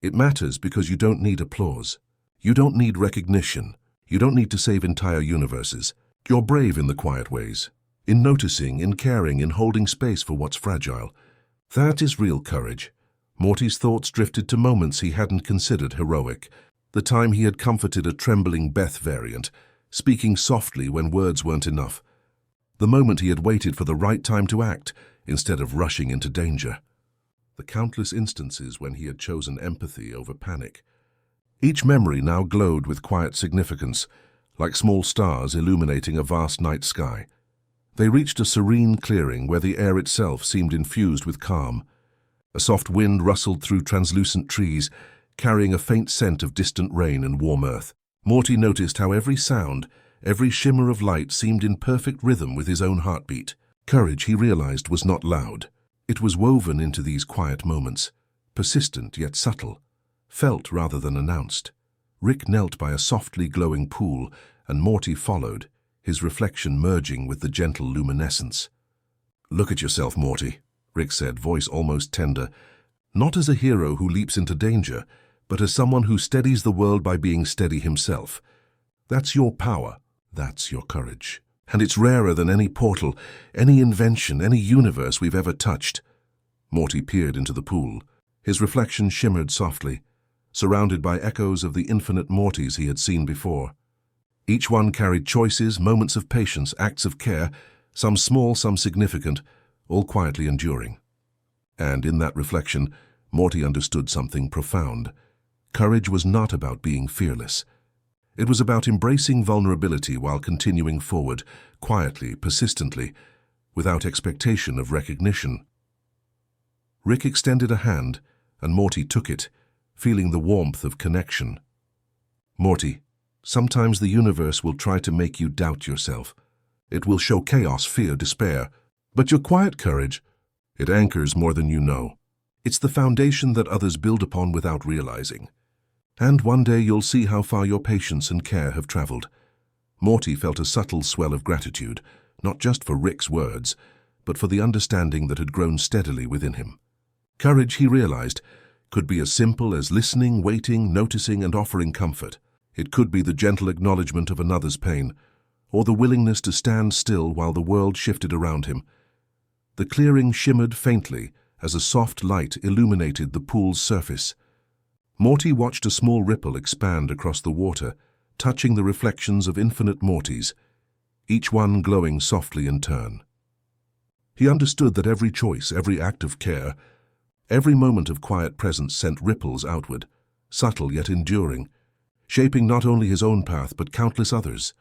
It matters because you don't need applause. You don't need recognition. You don't need to save entire universes. You're brave in the quiet ways, in noticing, in caring, in holding space for what's fragile. That is real courage. Morty's thoughts drifted to moments he hadn't considered heroic. The time he had comforted a trembling Beth variant, speaking softly when words weren't enough. The moment he had waited for the right time to act, instead of rushing into danger. The countless instances when he had chosen empathy over panic. Each memory now glowed with quiet significance, like small stars illuminating a vast night sky. They reached a serene clearing where the air itself seemed infused with calm. A soft wind rustled through translucent trees, carrying a faint scent of distant rain and warm earth. Morty noticed how every sound, every shimmer of light seemed in perfect rhythm with his own heartbeat. Courage, he realized, was not loud. It was woven into these quiet moments, persistent yet subtle, felt rather than announced. Rick knelt by a softly glowing pool, and Morty followed, his reflection merging with the gentle luminescence. "Look at yourself, Morty," Rick said, voice almost tender, not as a hero who leaps into danger, but as someone who steadies the world by being steady himself. That's your power, that's your courage. And it's rarer than any portal, any invention, any universe we've ever touched. Morty peered into the pool. His reflection shimmered softly, surrounded by echoes of the infinite Mortys he had seen before. Each one carried choices, moments of patience, acts of care, some small, some significant, all quietly enduring. And in that reflection, Morty understood something profound. Courage was not about being fearless. It was about embracing vulnerability while continuing forward, quietly, persistently, without expectation of recognition. Rick extended a hand, and Morty took it, feeling the warmth of connection. "Morty, sometimes the universe will try to make you doubt yourself. It will show chaos, fear, despair. But your quiet courage, it anchors more than you know. It's the foundation that others build upon without realizing. And one day you'll see how far your patience and care have traveled." Morty felt a subtle swell of gratitude, not just for Rick's words, but for the understanding that had grown steadily within him. Courage, he realized, could be as simple as listening, waiting, noticing, and offering comfort. It could be the gentle acknowledgement of another's pain, or the willingness to stand still while the world shifted around him. The clearing shimmered faintly as a soft light illuminated the pool's surface. Morty watched a small ripple expand across the water, touching the reflections of infinite Mortys, each one glowing softly in turn. He understood that every choice, every act of care, every moment of quiet presence sent ripples outward, subtle yet enduring, shaping not only his own path but countless others.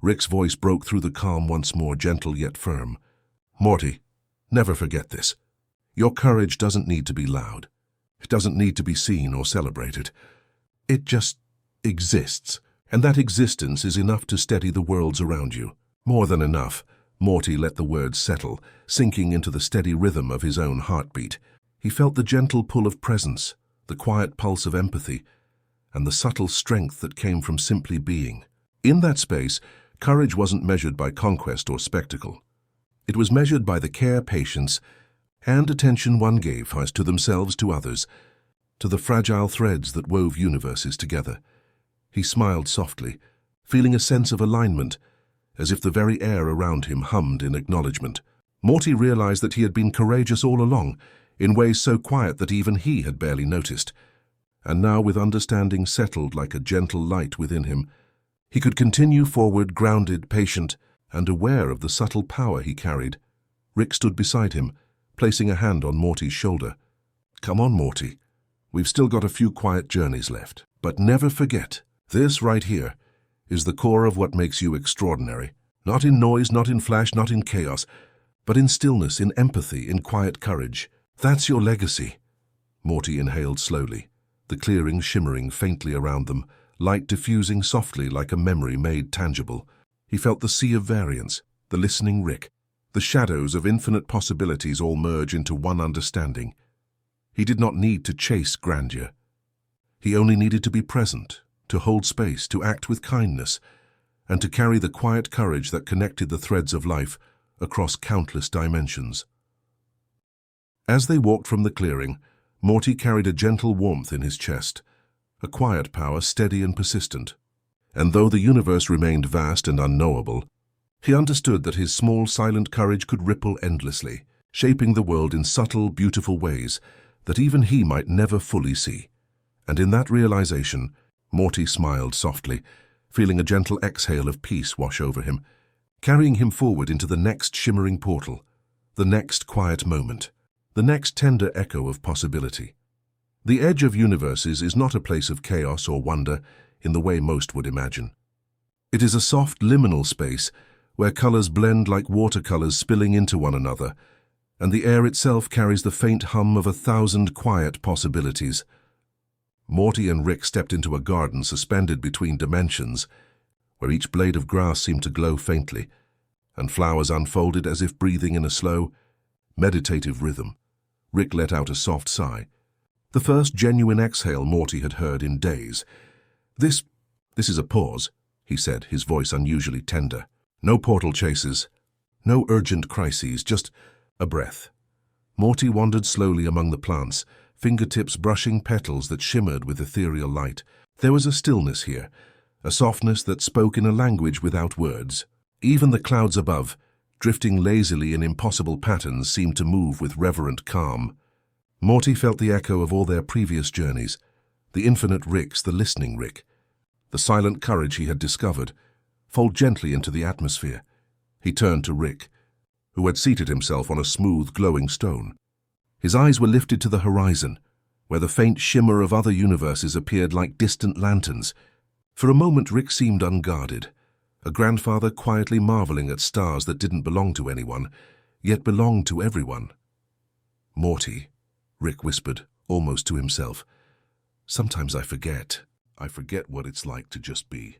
Rick's voice broke through the calm once more, gentle yet firm. "Morty, never forget this. Your courage doesn't need to be loud. It doesn't need to be seen or celebrated. It just exists, and that existence is enough to steady the worlds around you. More than enough." Morty let the words settle, sinking into the steady rhythm of his own heartbeat. He felt the gentle pull of presence, the quiet pulse of empathy, and the subtle strength that came from simply being. In that space, courage wasn't measured by conquest or spectacle. It was measured by the care, patience, and attention one gave to themselves, to others, to the fragile threads that wove universes together. He smiled softly, feeling a sense of alignment, as if the very air around him hummed in acknowledgement. Morty realized that he had been courageous all along, in ways so quiet that even he had barely noticed. And now, with understanding settled like a gentle light within him, he could continue forward, grounded, patient, and aware of the subtle power he carried. Rick stood beside him, placing a hand on Morty's shoulder. "Come on, Morty. We've still got a few quiet journeys left. But never forget, this right here is the core of what makes you extraordinary. Not in noise, not in flash, not in chaos, but in stillness, in empathy, in quiet courage. That's your legacy." Morty inhaled slowly, the clearing shimmering faintly around them, light diffusing softly like a memory made tangible. He felt the sea of variance, the listening Rick, the shadows of infinite possibilities all merge into one understanding. He did not need to chase grandeur. He only needed to be present, to hold space, to act with kindness, and to carry the quiet courage that connected the threads of life across countless dimensions. As they walked from the clearing, Morty carried a gentle warmth in his chest, a quiet power steady and persistent. And though the universe remained vast and unknowable, he understood that his small, silent courage could ripple endlessly, shaping the world in subtle, beautiful ways, that even he might never fully see. And in that realization, Morty smiled softly, feeling a gentle exhale of peace wash over him, carrying him forward into the next shimmering portal, the next quiet moment, the next tender echo of possibility. The edge of universes is not a place of chaos or wonder in the way most would imagine. It is a soft liminal space where colors blend like watercolors spilling into one another, and the air itself carries the faint hum of 1,000 quiet possibilities. Morty and Rick stepped into a garden suspended between dimensions, where each blade of grass seemed to glow faintly, and flowers unfolded as if breathing in a slow, meditative rhythm. Rick let out a soft sigh, the first genuine exhale Morty had heard in days. This is a pause," he said, his voice unusually tender. "No portal chases, no urgent crises, just a breath." Morty wandered slowly among the plants, fingertips brushing petals that shimmered with ethereal light. There was a stillness here, a softness that spoke in a language without words. Even the clouds above, drifting lazily in impossible patterns, seemed to move with reverent calm. Morty felt the echo of all their previous journeys, the infinite Ricks, the listening Rick, the silent courage he had discovered, fold gently into the atmosphere. He turned to Rick, who had seated himself on a smooth, glowing stone. His eyes were lifted to the horizon, where the faint shimmer of other universes appeared like distant lanterns. For a moment Rick seemed unguarded, a grandfather quietly marveling at stars that didn't belong to anyone, yet belonged to everyone. "Morty," Rick whispered, almost to himself. "Sometimes I forget what it's like to just be.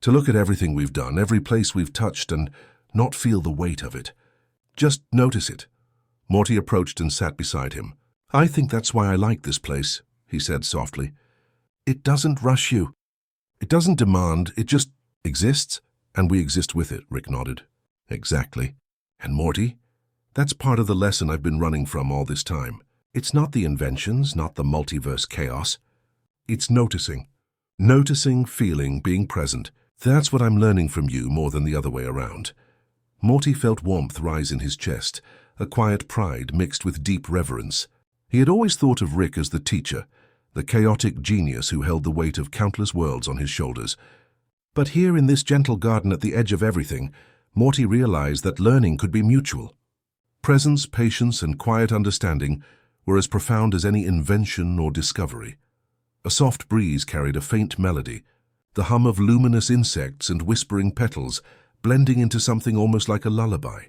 To look at everything we've done, every place we've touched, and not feel the weight of it. Just notice it." Morty approached and sat beside him. "I think that's why I like this place," he said softly. "It doesn't rush you. It doesn't demand, it just exists, and we exist with it," Rick nodded. "Exactly. And Morty, that's part of the lesson I've been running from all this time. It's not the inventions, not the multiverse chaos. It's noticing. Noticing, feeling, being present. That's what I'm learning from you more than the other way around." Morty felt warmth rise in his chest, a quiet pride mixed with deep reverence. He had always thought of Rick as the teacher, the chaotic genius who held the weight of countless worlds on his shoulders. But here in this gentle garden at the edge of everything, Morty realized that learning could be mutual. Presence, patience, and quiet understanding were as profound as any invention or discovery. A soft breeze carried a faint melody, the hum of luminous insects and whispering petals blending into something almost like a lullaby.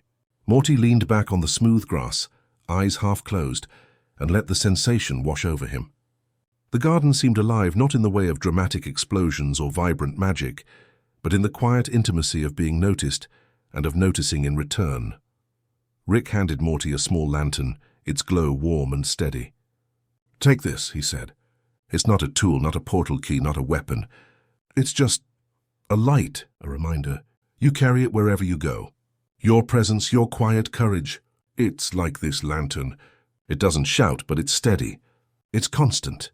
Morty leaned back on the smooth grass, eyes half closed, and let the sensation wash over him. The garden seemed alive not in the way of dramatic explosions or vibrant magic, but in the quiet intimacy of being noticed and of noticing in return. Rick handed Morty a small lantern, its glow warm and steady. "Take this," he said. "It's not a tool, not a portal key, not a weapon. It's just a light, a reminder. You carry it wherever you go. Your presence, your quiet courage. It's like this lantern. It doesn't shout, but it's steady. It's constant."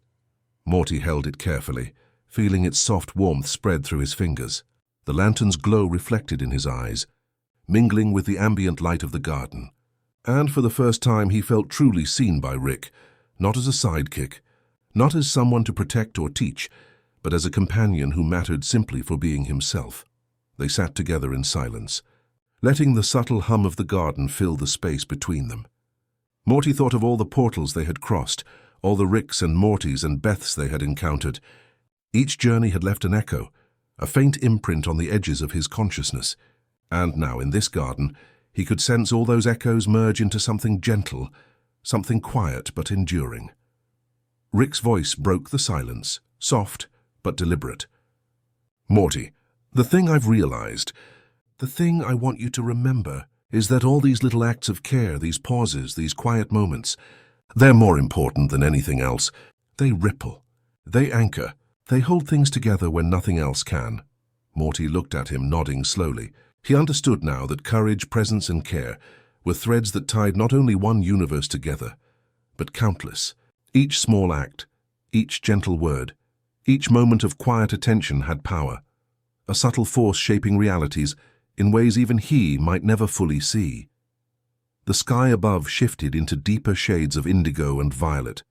Morty held it carefully, feeling its soft warmth spread through his fingers. The lantern's glow reflected in his eyes, mingling with the ambient light of the garden. And for the first time he felt truly seen by Rick, not as a sidekick, not as someone to protect or teach, but as a companion who mattered simply for being himself. They sat together in silence, letting the subtle hum of the garden fill the space between them. Morty thought of all the portals they had crossed, all the Ricks and Mortys and Beths they had encountered. Each journey had left an echo, a faint imprint on the edges of his consciousness. And now, in this garden, he could sense all those echoes merge into something gentle, something quiet but enduring. Rick's voice broke the silence, soft but deliberate. "Morty, the thing I've realized, the thing I want you to remember, is that all these little acts of care, these pauses, these quiet moments, they're more important than anything else. They ripple, they anchor, they hold things together when nothing else can." Morty looked at him, nodding slowly. He understood now that courage, presence, and care were threads that tied not only one universe together, but countless. Each small act, each gentle word, each moment of quiet attention had power, a subtle force shaping realities in ways even he might never fully see. The sky above shifted into deeper shades of indigo and violet,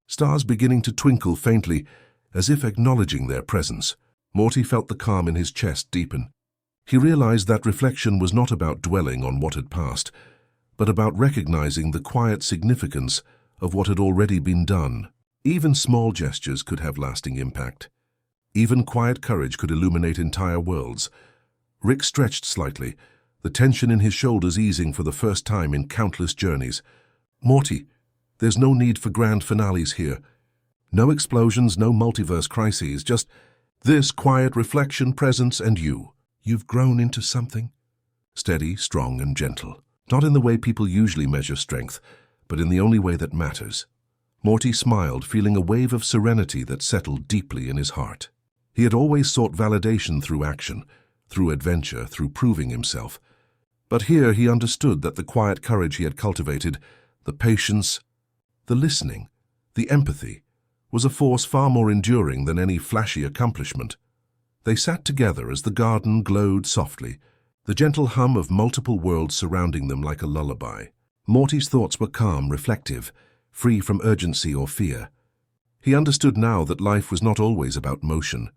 stars beginning to twinkle faintly, as if acknowledging their presence. Morty felt the calm in his chest deepen. He realized that reflection was not about dwelling on what had passed, but about recognizing the quiet significance of what had already been done. Even small gestures could have lasting impact. Even quiet courage could illuminate entire worlds. Rick stretched slightly, the tension in his shoulders easing for the first time in countless journeys. Morty, there's no need for grand finales here. No explosions, no multiverse crises, just this quiet reflection, presence, and you. You've grown into something. Steady, strong, and gentle. Not in the way people usually measure strength, but in the only way that matters. Morty smiled, feeling a wave of serenity that settled deeply in his heart. He had always sought validation through action, through adventure, through proving himself. But here he understood that the quiet courage he had cultivated, the patience, the listening, the empathy, was a force far more enduring than any flashy accomplishment. They sat together as the garden glowed softly, the gentle hum of multiple worlds surrounding them like a lullaby. Morty's thoughts were calm, reflective, free from urgency or fear. He understood now that life was not always about motion,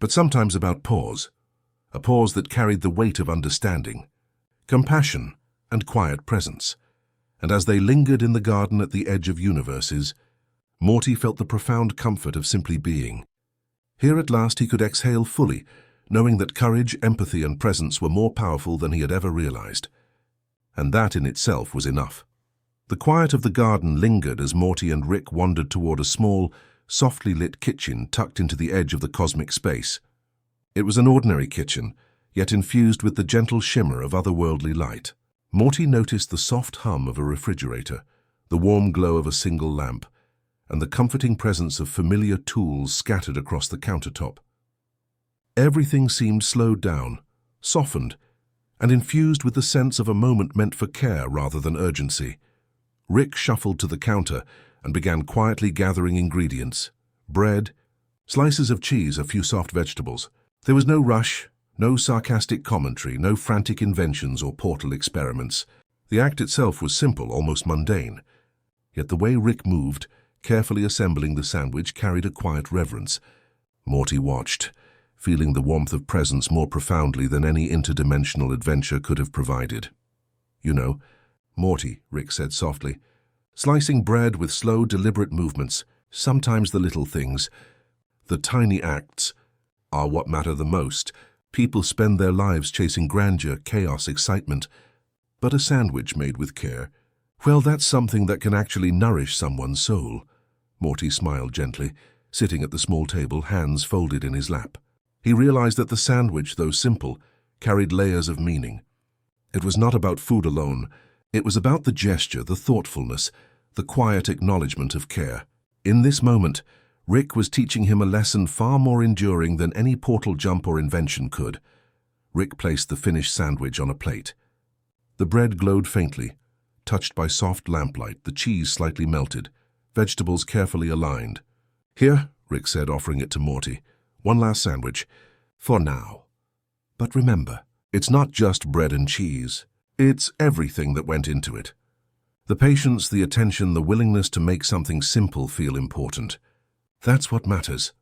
but sometimes about pause, a pause that carried the weight of understanding, compassion, and quiet presence. And as they lingered in the garden at the edge of universes, Morty felt the profound comfort of simply being. Here at last he could exhale fully, knowing that courage, empathy, and presence were more powerful than he had ever realized. And that in itself was enough. The quiet of the garden lingered as Morty and Rick wandered toward a small, softly lit kitchen tucked into the edge of the cosmic space. It was an ordinary kitchen, yet infused with the gentle shimmer of otherworldly light. Morty noticed the soft hum of a refrigerator, the warm glow of a single lamp, and the comforting presence of familiar tools scattered across the countertop. Everything seemed slowed down, softened, and infused with the sense of a moment meant for care rather than urgency. Rick shuffled to the counter and began quietly gathering ingredients: bread, slices of cheese, a few soft vegetables. There was no rush, no sarcastic commentary, no frantic inventions or portal experiments. The act itself was simple, almost mundane. Yet the way Rick moved, carefully assembling the sandwich, carried a quiet reverence. Morty watched, feeling the warmth of presence more profoundly than any interdimensional adventure could have provided. "You know, Morty," Rick said softly, "slicing bread with slow, deliberate movements, sometimes the little things, the tiny acts, are what matter the most. People spend their lives chasing grandeur, chaos, excitement. But a sandwich made with care, well, that's something that can actually nourish someone's soul." Morty smiled gently, sitting at the small table, hands folded in his lap. He realized that the sandwich, though simple, carried layers of meaning. It was not about food alone. It was about the gesture, the thoughtfulness, the quiet acknowledgement of care. In this moment, Rick was teaching him a lesson far more enduring than any portal jump or invention could. Rick placed the finished sandwich on a plate. The bread glowed faintly, touched by soft lamplight, the cheese slightly melted, vegetables carefully aligned. "Here," Rick said, offering it to Morty. "One last sandwich. For now. But remember, it's not just bread and cheese. It's everything that went into it. The patience, the attention, the willingness to make something simple feel important. That's what matters."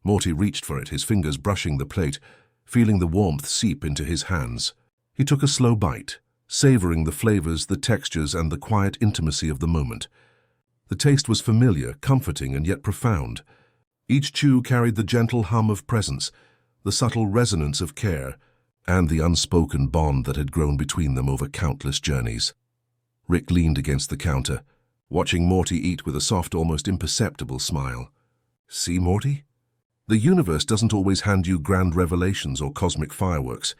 Morty reached for it, his fingers brushing the plate, feeling the warmth seep into his hands. He took a slow bite, savoring the flavors, the textures, and the quiet intimacy of the moment. The taste was familiar, comforting, and yet profound. Each chew carried the gentle hum of presence, the subtle resonance of care, and the unspoken bond that had grown between them over countless journeys. Rick leaned against the counter, watching Morty eat with a soft, almost imperceptible smile. "See, Morty? The universe doesn't always hand you grand revelations or cosmic fireworks.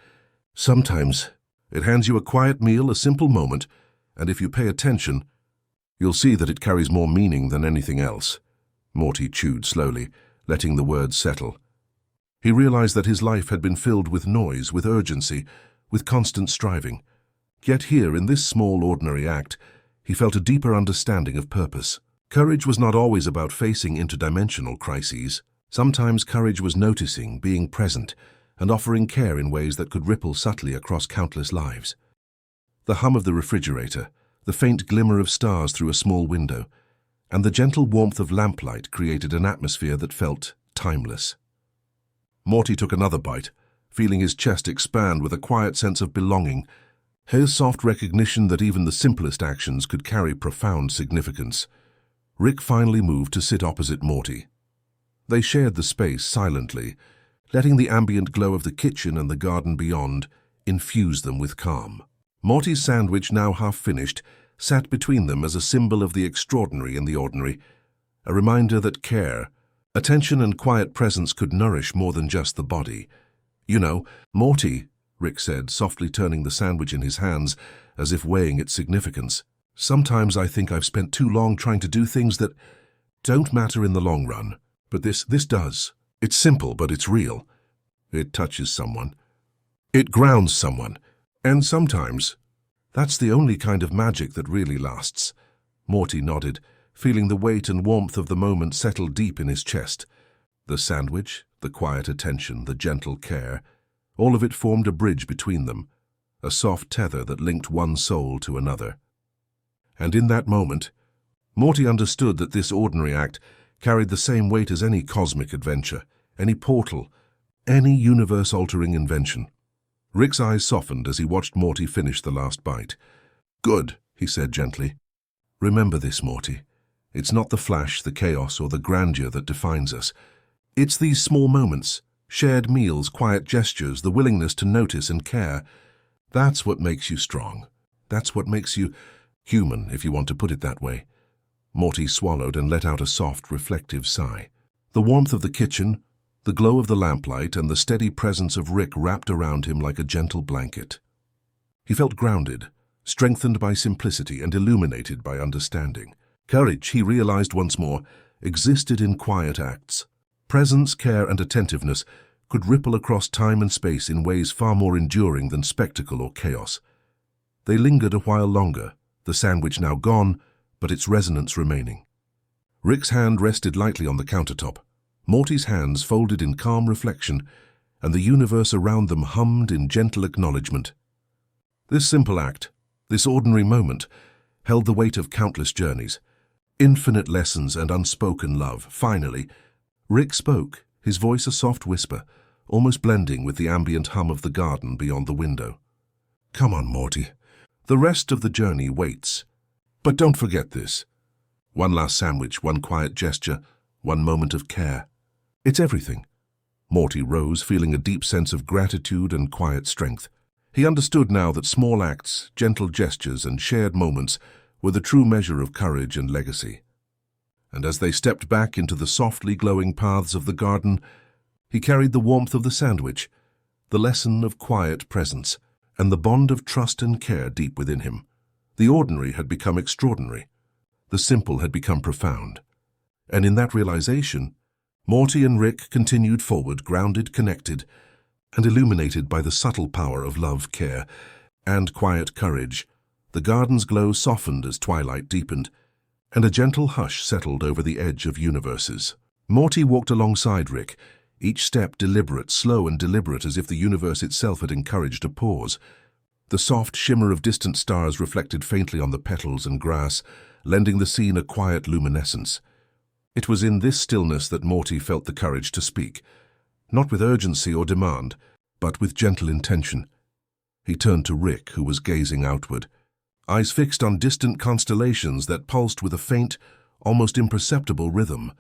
Sometimes it hands you a quiet meal, a simple moment, and if you pay attention, you'll see that it carries more meaning than anything else." Morty chewed slowly, letting the words settle. He realized that his life had been filled with noise, with urgency, with constant striving. Yet here, in this small, ordinary act, he felt a deeper understanding of purpose. Courage was not always about facing interdimensional crises. Sometimes courage was noticing, being present, and offering care in ways that could ripple subtly across countless lives. The hum of the refrigerator, the faint glimmer of stars through a small window, and the gentle warmth of lamplight created an atmosphere that felt timeless. Morty took another bite, feeling his chest expand with a quiet sense of belonging, his soft recognition that even the simplest actions could carry profound significance. Rick finally moved to sit opposite Morty. They shared the space silently, letting the ambient glow of the kitchen and the garden beyond infuse them with calm. Morty's sandwich, now half finished, sat between them as a symbol of the extraordinary in the ordinary, a reminder that care, attention and quiet presence could nourish more than just the body. "You know, Morty," Rick said, softly turning the sandwich in his hands as if weighing its significance, "sometimes I think I've spent too long trying to do things that don't matter in the long run. But this does. It's simple, but it's real. It touches someone. It grounds someone. And sometimes, that's the only kind of magic that really lasts." Morty nodded, feeling the weight and warmth of the moment settle deep in his chest. The sandwich, the quiet attention, the gentle care, all of it formed a bridge between them, a soft tether that linked one soul to another. And in that moment, Morty understood that this ordinary act carried the same weight as any cosmic adventure, any portal, any universe-altering invention. Rick's eyes softened as he watched Morty finish the last bite. "Good," he said gently. "Remember this, Morty. It's not the flash, the chaos, or the grandeur that defines us. It's these small moments, shared meals, quiet gestures, the willingness to notice and care. That's what makes you strong. That's what makes you human, if you want to put it that way." Morty swallowed and let out a soft, reflective sigh. The warmth of the kitchen, the glow of the lamplight, and the steady presence of Rick wrapped around him like a gentle blanket. He felt grounded, strengthened by simplicity and illuminated by understanding. Courage, he realized once more, existed in quiet acts. Presence, care, and attentiveness could ripple across time and space in ways far more enduring than spectacle or chaos. They lingered a while longer, the sandwich now gone, but its resonance remaining. Rick's hand rested lightly on the countertop. Morty's hands folded in calm reflection, and the universe around them hummed in gentle acknowledgement. This simple act, this ordinary moment, held the weight of countless journeys, infinite lessons and unspoken love. Finally, Rick spoke, his voice a soft whisper, almost blending with the ambient hum of the garden beyond the window. "Come on, Morty. The rest of the journey waits. But don't forget this. One last sandwich, one quiet gesture, one moment of care. It's everything." Morty rose, feeling a deep sense of gratitude and quiet strength. He understood now that small acts, gentle gestures, and shared moments were the true measure of courage and legacy. And as they stepped back into the softly glowing paths of the garden, he carried the warmth of the sandwich, the lesson of quiet presence, and the bond of trust and care deep within him. The ordinary had become extraordinary. The simple had become profound. And in that realization, Morty and Rick continued forward, grounded, connected, and illuminated by the subtle power of love, care, and quiet courage. The garden's glow softened as twilight deepened, and a gentle hush settled over the edge of universes. Morty walked alongside Rick, each step deliberate, slow and deliberate, as if the universe itself had encouraged a pause. The soft shimmer of distant stars reflected faintly on the petals and grass, lending the scene a quiet luminescence. It was in this stillness that Morty felt the courage to speak, not with urgency or demand, but with gentle intention. He turned to Rick, who was gazing outward, eyes fixed on distant constellations that pulsed with a faint, almost imperceptible rhythm.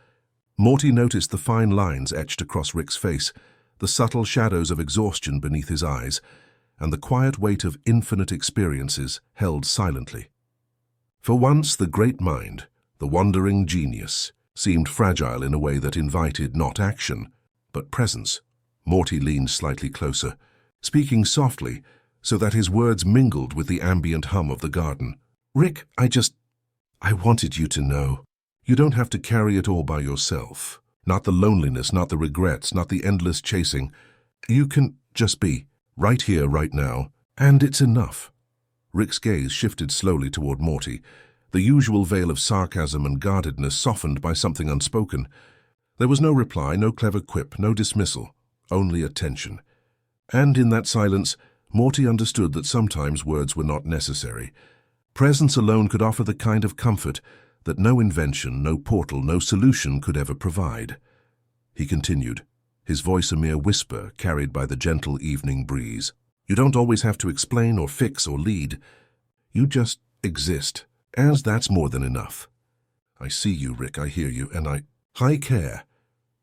Morty noticed the fine lines etched across Rick's face, the subtle shadows of exhaustion beneath his eyes, and the quiet weight of infinite experiences held silently. For once, the great mind, the wandering genius, seemed fragile in a way that invited not action, but presence. Morty leaned slightly closer, speaking softly so that his words mingled with the ambient hum of the garden. "Rick, I wanted you to know. You don't have to carry it all by yourself. Not the loneliness, not the regrets, not the endless chasing. You can just be, right here, right now, and it's enough." Rick's gaze shifted slowly toward Morty, the usual veil of sarcasm and guardedness softened by something unspoken. There was no reply, no clever quip, no dismissal, only attention. And in that silence, Morty understood that sometimes words were not necessary. Presence alone could offer the kind of comfort that no invention, no portal, no solution could ever provide. He continued, his voice a mere whisper carried by the gentle evening breeze. You don't always have to explain or fix or lead. You just exist, as that's more than enough. I see you, Rick, I hear you, and I care.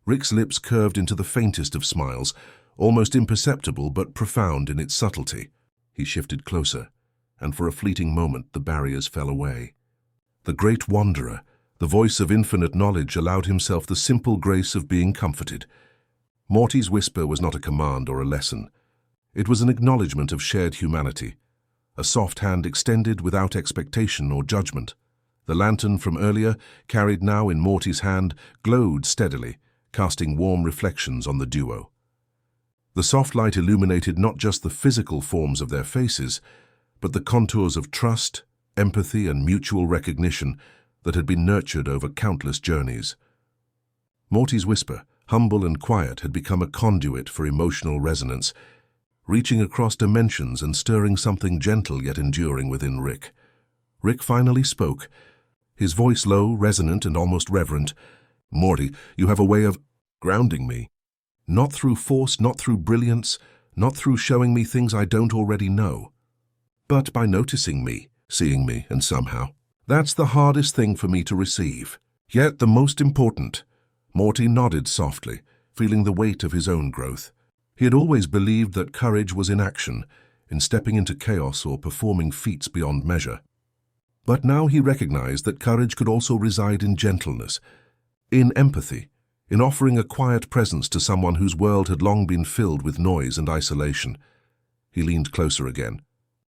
Rick's lips curved into the faintest of smiles, almost imperceptible but profound in its subtlety. He shifted closer, and for a fleeting moment the barriers fell away. The great wanderer, the voice of infinite knowledge, allowed himself the simple grace of being comforted. Morty's whisper was not a command or a lesson. It was an acknowledgement of shared humanity, a soft hand extended without expectation or judgment. The lantern from earlier, carried now in Morty's hand, glowed steadily, casting warm reflections on the duo. The soft light illuminated not just the physical forms of their faces, but the contours of trust, empathy, and mutual recognition that had been nurtured over countless journeys. Morty's whisper, humble and quiet, had become a conduit for emotional resonance, reaching across dimensions and stirring something gentle yet enduring within Rick. Rick finally spoke, his voice low, resonant, and almost reverent. Morty, you have a way of grounding me. Not through force, not through brilliance, not through showing me things I don't already know, but by noticing me, seeing me, and somehow. That's the hardest thing for me to receive, yet the most important. Morty nodded softly, feeling the weight of his own growth. He had always believed that courage was in action, in stepping into chaos or performing feats beyond measure. But now he recognized that courage could also reside in gentleness, in empathy, in offering a quiet presence to someone whose world had long been filled with noise and isolation. He leaned closer again,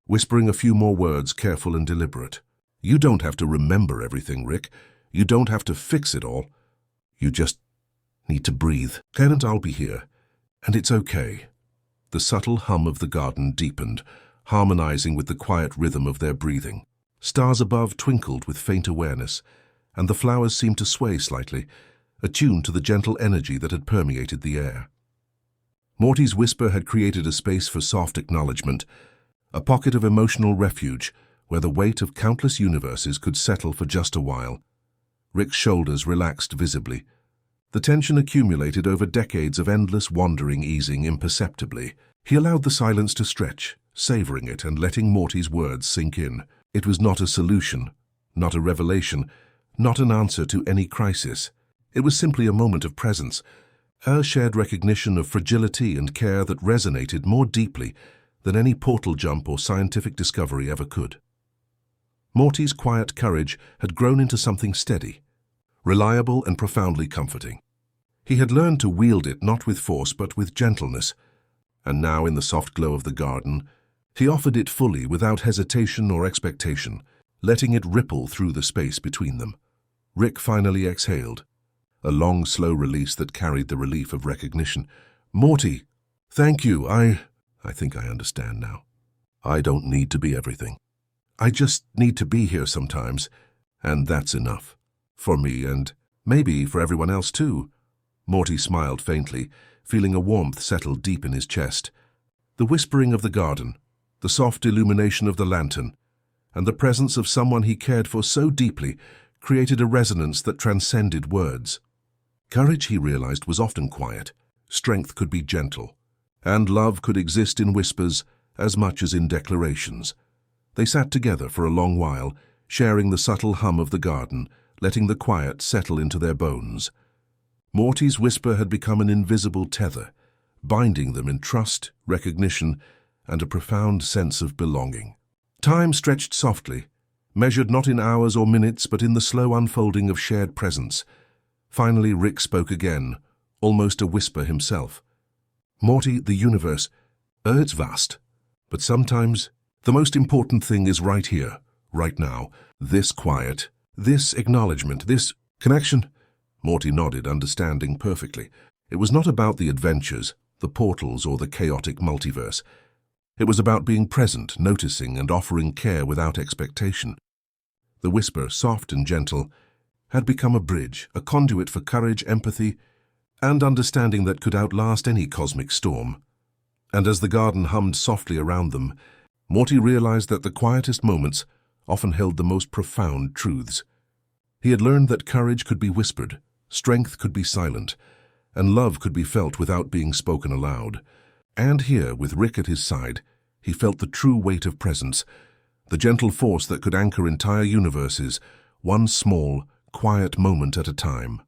whispering a few more words, careful and deliberate. You don't have to remember everything, Rick. You don't have to fix it all. You just need to breathe. And I'll be here. And it's okay. The subtle hum of the garden deepened, harmonizing with the quiet rhythm of their breathing. Stars above twinkled with faint awareness, and the flowers seemed to sway slightly, attuned to the gentle energy that had permeated the air. Morty's whisper had created a space for soft acknowledgement, a pocket of emotional refuge where the weight of countless universes could settle for just a while. Rick's shoulders relaxed visibly. The tension accumulated over decades of endless wandering easing imperceptibly. He allowed the silence to stretch, savoring it and letting Morty's words sink in. It was not a solution, not a revelation, not an answer to any crisis. It was simply a moment of presence, a shared recognition of fragility and care that resonated more deeply than any portal jump or scientific discovery ever could. Morty's quiet courage had grown into something steady, reliable and profoundly comforting. He had learned to wield it not with force but with gentleness, and now in the soft glow of the garden, he offered it fully without hesitation or expectation, letting it ripple through the space between them. Rick finally exhaled, a long, slow release that carried the relief of recognition. Morty, thank you. I think I understand now. I don't need to be everything. I just need to be here sometimes, and that's enough. For me, and maybe for everyone else too. Morty smiled faintly, feeling a warmth settle deep in his chest. The whispering of the garden, the soft illumination of the lantern, and the presence of someone he cared for so deeply created a resonance that transcended words. Courage, he realized, was often quiet. Strength could be gentle, and love could exist in whispers as much as in declarations. They sat together for a long while, sharing the subtle hum of the garden, letting the quiet settle into their bones. Morty's whisper had become an invisible tether, binding them in trust, recognition, and a profound sense of belonging. Time stretched softly, measured not in hours or minutes but in the slow unfolding of shared presence. Finally Rick spoke again, almost a whisper himself. Morty, the universe, it's vast, but sometimes the most important thing is right here, right now. This quiet, this acknowledgement, this connection. Morty nodded, understanding perfectly. It was not about the adventures, the portals, or the chaotic multiverse. It was about being present, noticing, and offering care without expectation. The whisper, soft and gentle, had become a bridge, a conduit for courage, empathy, and understanding that could outlast any cosmic storm. And as the garden hummed softly around them, Morty realized that the quietest moments often held the most profound truths. He had learned that courage could be whispered, strength could be silent, and love could be felt without being spoken aloud. And here, with Rick at his side, he felt the true weight of presence, the gentle force that could anchor entire universes, one small, quiet moment at a time.